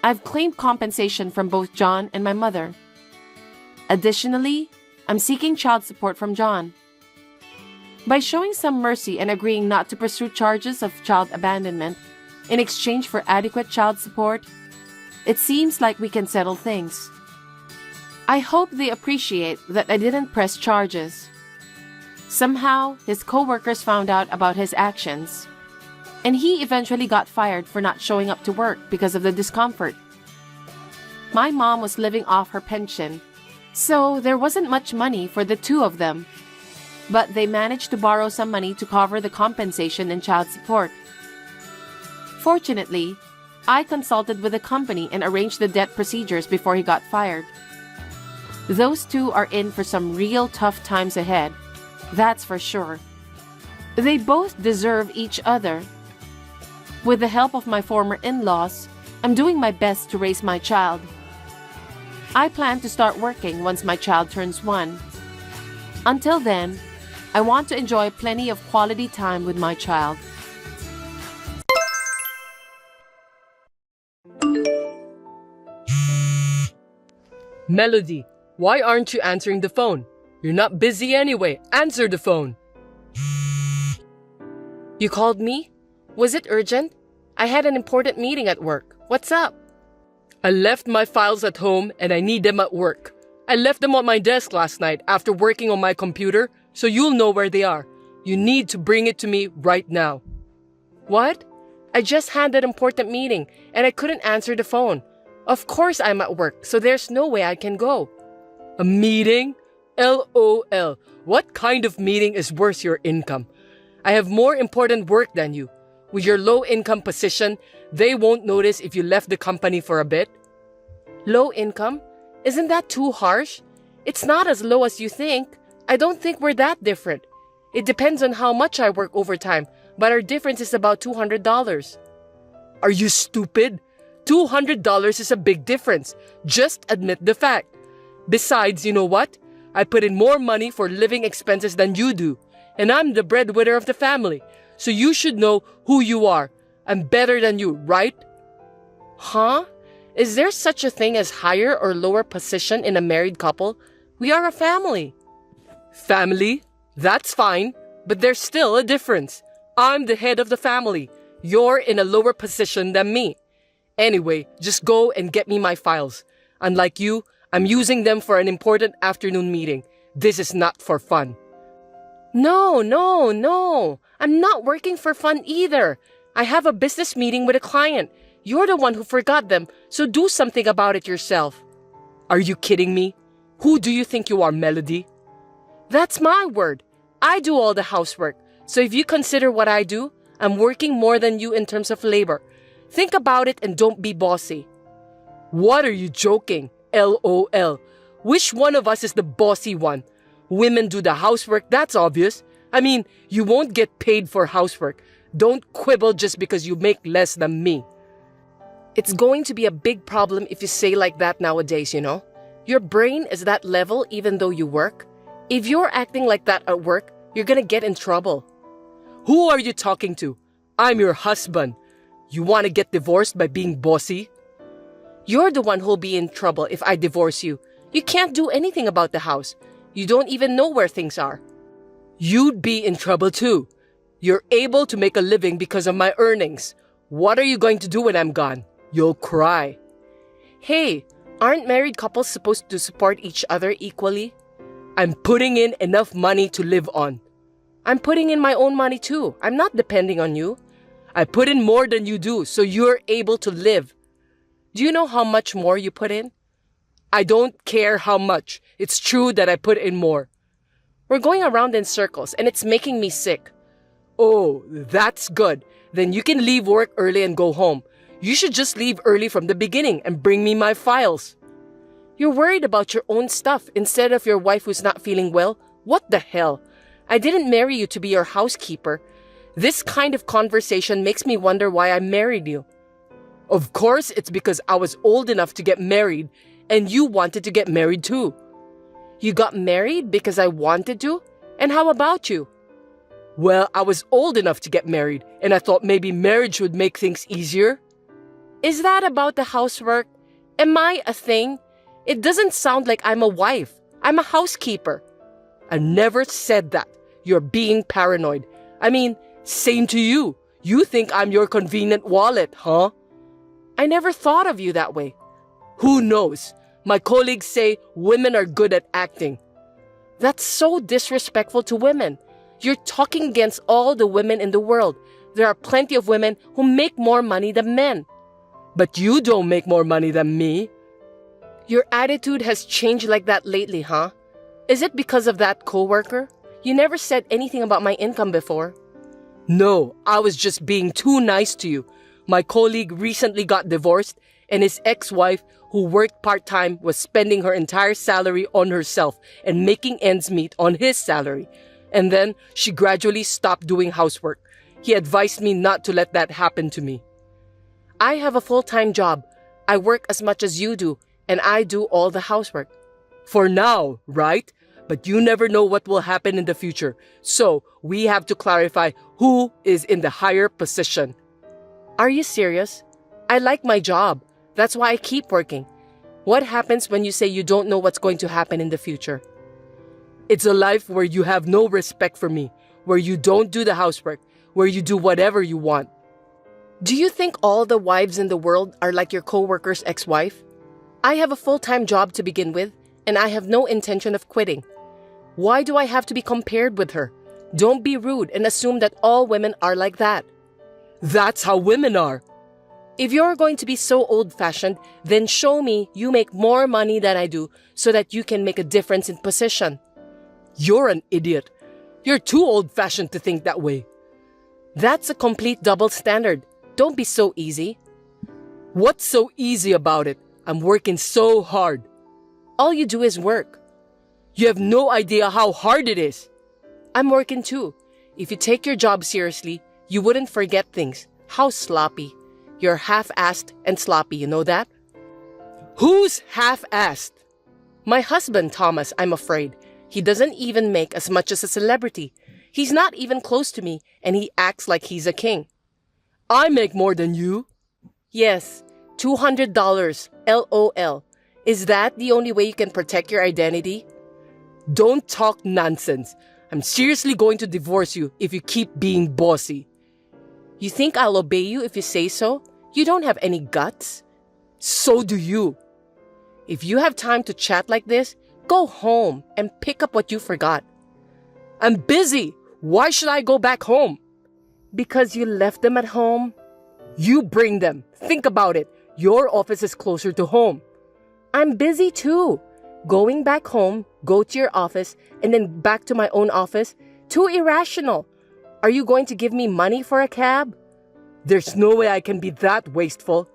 I've claimed compensation from both John and my mother. Additionally, I'm seeking child support from John. By showing some mercy and agreeing not to pursue charges of child abandonment, in exchange for adequate child support, it seems like we can settle things. I hope they appreciate that I didn't press charges. Somehow, his co-workers found out about his actions, and he eventually got fired for not showing up to work because of the discomfort. My mom was living off her pension, so there wasn't much money for the two of them, but they managed to borrow some money to cover the compensation and child support. Fortunately, I consulted with the company and arranged the debt procedures before he got fired. Those two are in for some real tough times ahead, that's for sure. They both deserve each other. With the help of my former in-laws, I'm doing my best to raise my child. I plan to start working once my child turns 1. Until then, I want to enjoy plenty of quality time with my child. Melody, why aren't you answering the phone? You're not busy anyway. Answer the phone. You called me? Was it urgent? I had an important meeting at work. What's up? I left my files at home and I need them at work. I left them on my desk last night after working on my computer, so you'll know where they are. You need to bring it to me right now. What? I just had that important meeting and I couldn't answer the phone. Of course I'm at work, so there's no way I can go. A meeting? LOL. What kind of meeting is worth your income? I have more important work than you. With your low income position, they won't notice if you left the company for a bit. Low income? Isn't that too harsh? It's not as low as you think. I don't think we're that different. It depends on how much I work overtime, but our difference is about $200. Are you stupid? $200 is a big difference. Just admit the fact. Besides, you know what? I put in more money for living expenses than you do, and I'm the breadwinner of the family, so you should know who you are. I'm better than you, right? Huh? Is there such a thing as higher or lower position in a married couple? We are a family. Family? That's fine, but there's still a difference. I'm the head of the family. You're in a lower position than me. Anyway, just go and get me my files. Unlike you, I'm using them for an important afternoon meeting. This is not for fun. No. I'm not working for fun either. I have a business meeting with a client. You're the one who forgot them, so do something about it yourself. Are you kidding me? Who do you think you are, Melody? That's my word. I do all the housework. So if you consider what I do, I'm working more than you in terms of labor. Think about it and don't be bossy. What are you joking? LOL. Which one of us is the bossy one? Women do the housework, that's obvious. I mean, you won't get paid for housework. Don't quibble just because you make less than me. It's going to be a big problem if you say like that nowadays, you know? Your brain is that level even though you work. If you're acting like that at work, you're gonna get in trouble. Who are you talking to? I'm your husband. You want to get divorced by being bossy? You're the one who'll be in trouble if I divorce you. You can't do anything about the house. You don't even know where things are. You'd be in trouble too. You're able to make a living because of my earnings. What are you going to do when I'm gone? You'll cry. Hey, aren't married couples supposed to support each other equally? I'm putting in enough money to live on. I'm putting in my own money too. I'm not depending on you. I put in more than you do, so you're able to live. Do you know how much more you put in? I don't care how much. It's true that I put in more. We're going around in circles and it's making me sick. Oh, that's good. Then you can leave work early and go home. You should just leave early from the beginning and bring me my files. You're worried about your own stuff instead of your wife who's not feeling well? What the hell? I didn't marry you to be your housekeeper. This kind of conversation makes me wonder why I married you. Of course, it's because I was old enough to get married and you wanted to get married too. You got married because I wanted to? And how about you? Well, I was old enough to get married and I thought maybe marriage would make things easier. Is that about the housework? Am I a thing? It doesn't sound like I'm a wife. I'm a housekeeper. I never said that. You're being paranoid. I mean, same to you. You think I'm your convenient wallet, huh? I never thought of you that way. Who knows? My colleagues say women are good at acting. That's so disrespectful to women. You're talking against all the women in the world. There are plenty of women who make more money than men. But you don't make more money than me. Your attitude has changed like that lately, huh? Is it because of that coworker? You never said anything about my income before. No, I was just being too nice to you. My colleague recently got divorced, and his ex-wife, who worked part-time, was spending her entire salary on herself and making ends meet on his salary. And then she gradually stopped doing housework. He advised me not to let that happen to me. I have a full-time job. I work as much as you do, and I do all the housework. For now, right? But you never know what will happen in the future. So we have to clarify who is in the higher position. Are you serious? I like my job. That's why I keep working. What happens when you say you don't know what's going to happen in the future? It's a life where you have no respect for me, where you don't do the housework, where you do whatever you want. Do you think all the wives in the world are like your coworker's ex-wife? I have a full-time job to begin with, and I have no intention of quitting. Why do I have to be compared with her? Don't be rude and assume that all women are like that. That's how women are. If you're going to be so old-fashioned, then show me you make more money than I do so that you can make a difference in position. You're an idiot. You're too old-fashioned to think that way. That's a complete double standard. Don't be so easy. What's so easy about it? I'm working so hard. All you do is work. You have no idea how hard it is. I'm working too. If you take your job seriously, you wouldn't forget things. How sloppy. You're half-assed and sloppy, you know that? Who's half-assed? My husband, Thomas, I'm afraid. He doesn't even make as much as a celebrity. He's not even close to me, and he acts like he's a king. I make more than you. Yes, $200, LOL. Is that the only way you can protect your identity? Don't talk nonsense. I'm seriously going to divorce you if you keep being bossy. You think I'll obey you if you say so? You don't have any guts. So do you. If you have time to chat like this, go home and pick up what you forgot. I'm busy. Why should I go back home? Because you left them at home? You bring them. Think about it. Your office is closer to home. I'm busy too. Going back home, go to your office, and then back to my own office? Too irrational. Are you going to give me money for a cab? There's no way I can be that wasteful.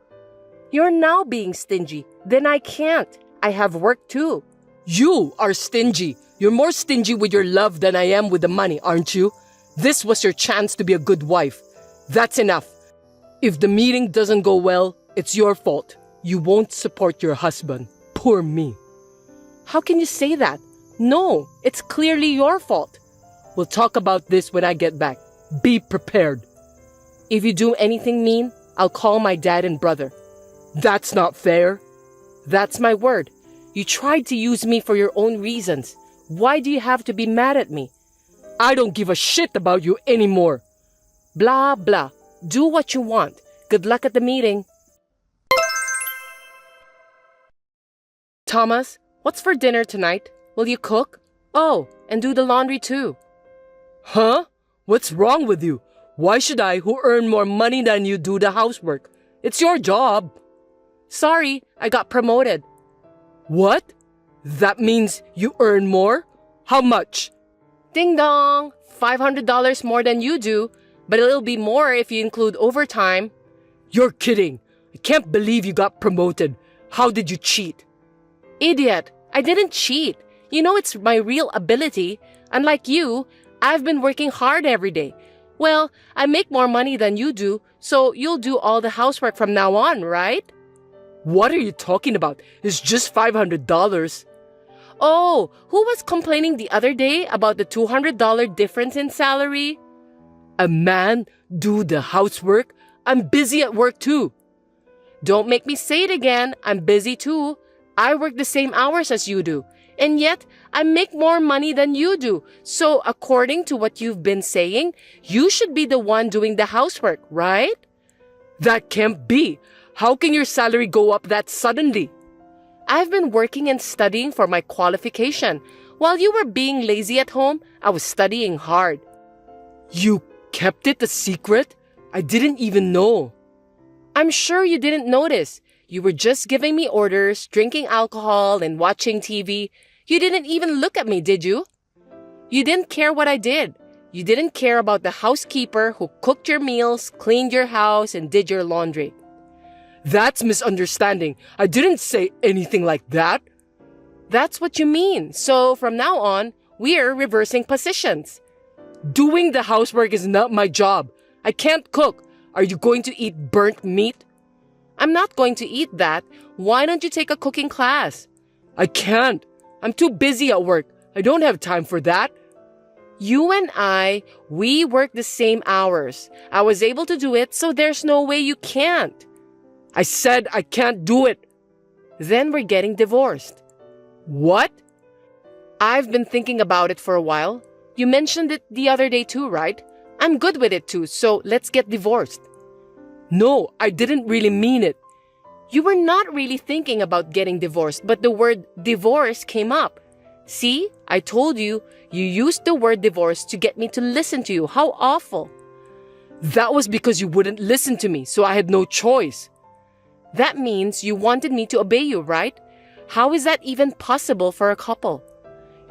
You're now being stingy. Then I can't. I have work too. You are stingy. You're more stingy with your love than I am with the money, aren't you? This was your chance to be a good wife. That's enough. If the meeting doesn't go well, it's your fault. You won't support your husband. Poor me. How can you say that? No, it's clearly your fault. We'll talk about this when I get back. Be prepared. If you do anything mean, I'll call my dad and brother. That's not fair. That's my word. You tried to use me for your own reasons. Why do you have to be mad at me? I don't give a shit about you anymore. Blah, blah. Do what you want. Good luck at the meeting. Thomas, what's for dinner tonight? Will you cook? Oh, and do the laundry too. Huh? What's wrong with you? Why should I, who earn more money than you, do the housework? It's your job. Sorry, I got promoted. What? That means you earn more? How much? Ding dong! $500 more than you do, but it'll be more if you include overtime. You're kidding. I can't believe you got promoted. How did you cheat? Idiot! I didn't cheat. You know it's my real ability. Unlike you, I've been working hard every day. Well, I make more money than you do, so you'll do all the housework from now on, right? What are you talking about? It's just $500. Oh, who was complaining the other day about the $200 difference in salary? A man do the housework? I'm busy at work too. Don't make me say it again. I'm busy too. I work the same hours as you do. And yet, I make more money than you do. So, according to what you've been saying, you should be the one doing the housework, right? That can't be. How can your salary go up that suddenly? I've been working and studying for my qualification. While you were being lazy at home, I was studying hard. You kept it a secret? I didn't even know. I'm sure you didn't notice. You were just giving me orders, drinking alcohol, and watching TV. You didn't even look at me, did you? You didn't care what I did. You didn't care about the housekeeper who cooked your meals, cleaned your house, and did your laundry. That's misunderstanding. I didn't say anything like that. That's what you mean. So from now on, we're reversing positions. Doing the housework is not my job. I can't cook. Are you going to eat burnt meat? I'm not going to eat that. Why don't you take a cooking class? I can't. I'm too busy at work. I don't have time for that. You and we work the same hours. I was able to do it, so there's no way you can't. I said I can't do it. Then we're getting divorced. What? I've been thinking about it for a while. You mentioned it the other day too, right? I'm good with it too, so let's get divorced. No, I didn't really mean it. You were not really thinking about getting divorced, but the word divorce came up. See, I told you, you used the word divorce to get me to listen to you. How awful. That was because you wouldn't listen to me, so I had no choice. That means you wanted me to obey you, right? How is that even possible for a couple?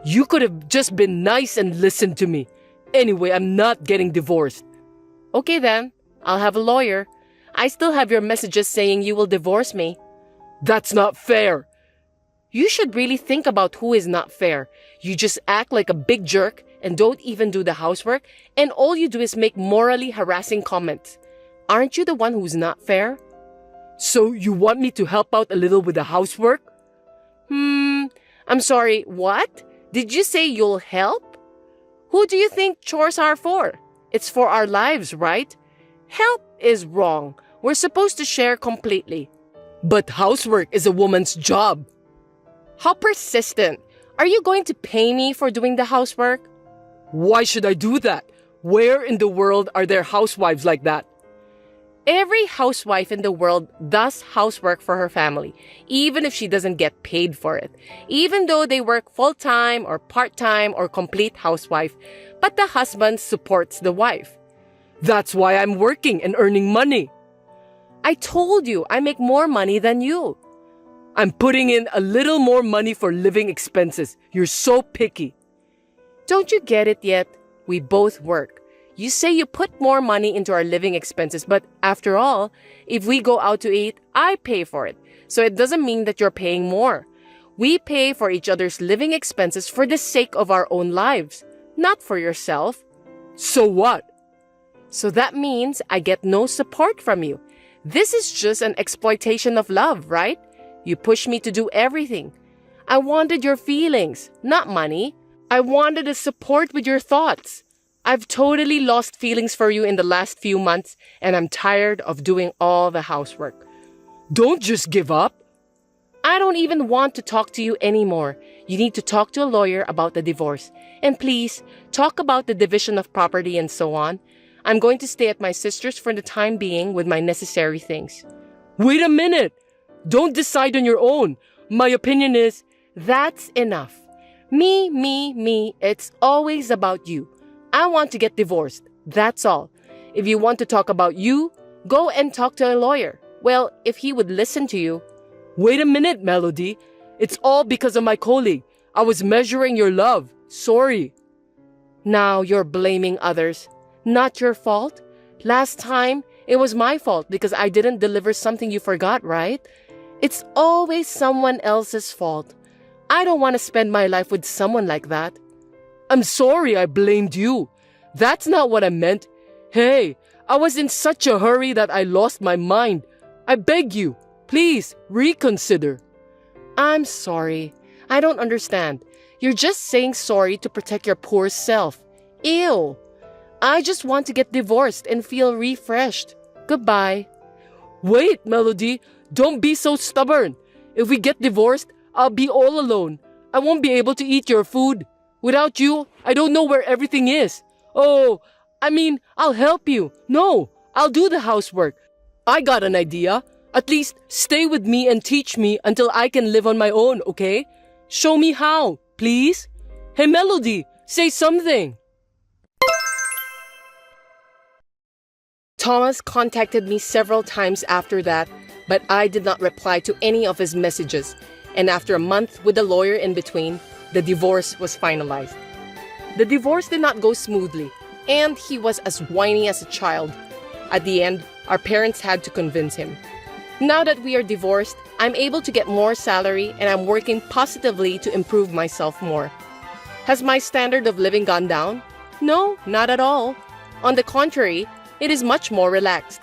You could have just been nice and listened to me. Anyway, I'm not getting divorced. Okay then, I'll have a lawyer. I still have your messages saying you will divorce me. That's not fair. You should really think about who is not fair. You just act like a big jerk and don't even do the housework, and all you do is make morally harassing comments. Aren't you the one who's not fair? So you want me to help out a little with the housework? I'm sorry, what? Did you say you'll help? Who do you think chores are for? It's for our lives, right? Help is wrong. We're supposed to share completely. But housework is a woman's job. How persistent. Are you going to pay me for doing the housework? Why should I do that? Where in the world are there housewives like that? Every housewife in the world does housework for her family, even if she doesn't get paid for it. Even though they work full-time or part-time or complete housewife, but the husband supports the wife. That's why I'm working and earning money. I told you I make more money than you. I'm putting in a little more money for living expenses. You're so picky. Don't you get it yet? We both work. You say you put more money into our living expenses, but after all, if we go out to eat, I pay for it. So it doesn't mean that you're paying more. We pay for each other's living expenses for the sake of our own lives, not for yourself. So what? So that means I get no support from you. This is just an exploitation of love, right? You push me to do everything. I wanted your feelings, not money. I wanted a support with your thoughts. I've totally lost feelings for you in the last few months, and I'm tired of doing all the housework. Don't just give up. I don't even want to talk to you anymore. You need to talk to a lawyer about the divorce. And please, talk about the division of property and so on. I'm going to stay at my sister's for the time being with my necessary things. Wait a minute. Don't decide on your own. My opinion is, that's enough. Me. It's always about you. I want to get divorced. That's all. If you want to talk about you, go and talk to a lawyer. Well, if he would listen to you. Wait a minute, Melody. It's all because of my colleague. I was measuring your love. Sorry. Now you're blaming others. Not your fault. Last time, it was my fault because I didn't deliver something you forgot, right? It's always someone else's fault. I don't want to spend my life with someone like that. I'm sorry I blamed you. That's not what I meant. Hey, I was in such a hurry that I lost my mind. I beg you, please reconsider. I'm sorry. I don't understand. You're just saying sorry to protect your poor self. Ew. I just want to get divorced and feel refreshed. Goodbye. Wait, Melody. Don't be so stubborn. If we get divorced, I'll be all alone. I won't be able to eat your food. Without you, I don't know where everything is. Oh, I'll help you. No, I'll do the housework. I got an idea. At least stay with me and teach me until I can live on my own, okay? Show me how, please. Hey, Melody, say something. Thomas contacted me several times after that, but I did not reply to any of his messages. And after a month with a lawyer in between, the divorce was finalized. The divorce did not go smoothly, and he was as whiny as a child. At the end, our parents had to convince him. Now that we are divorced, I'm able to get more salary and I'm working positively to improve myself more. Has my standard of living gone down? No, not at all. On the contrary, it is much more relaxed.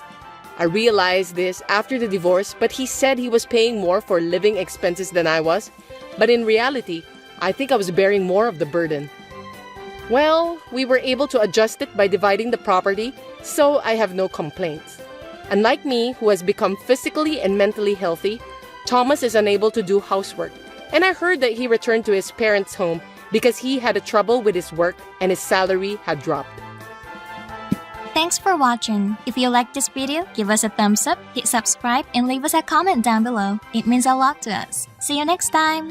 I realized this after the divorce, but he said he was paying more for living expenses than I was. But in reality, I think I was bearing more of the burden. Well, we were able to adjust it by dividing the property, so I have no complaints. Unlike me, who has become physically and mentally healthy, Thomas is unable to do housework. And I heard that he returned to his parents' home because he had a trouble with his work and his salary had dropped. Thanks for watching. If you like this video, give us a thumbs up, hit subscribe, and leave us a comment down below. It means a lot to us. See you next time!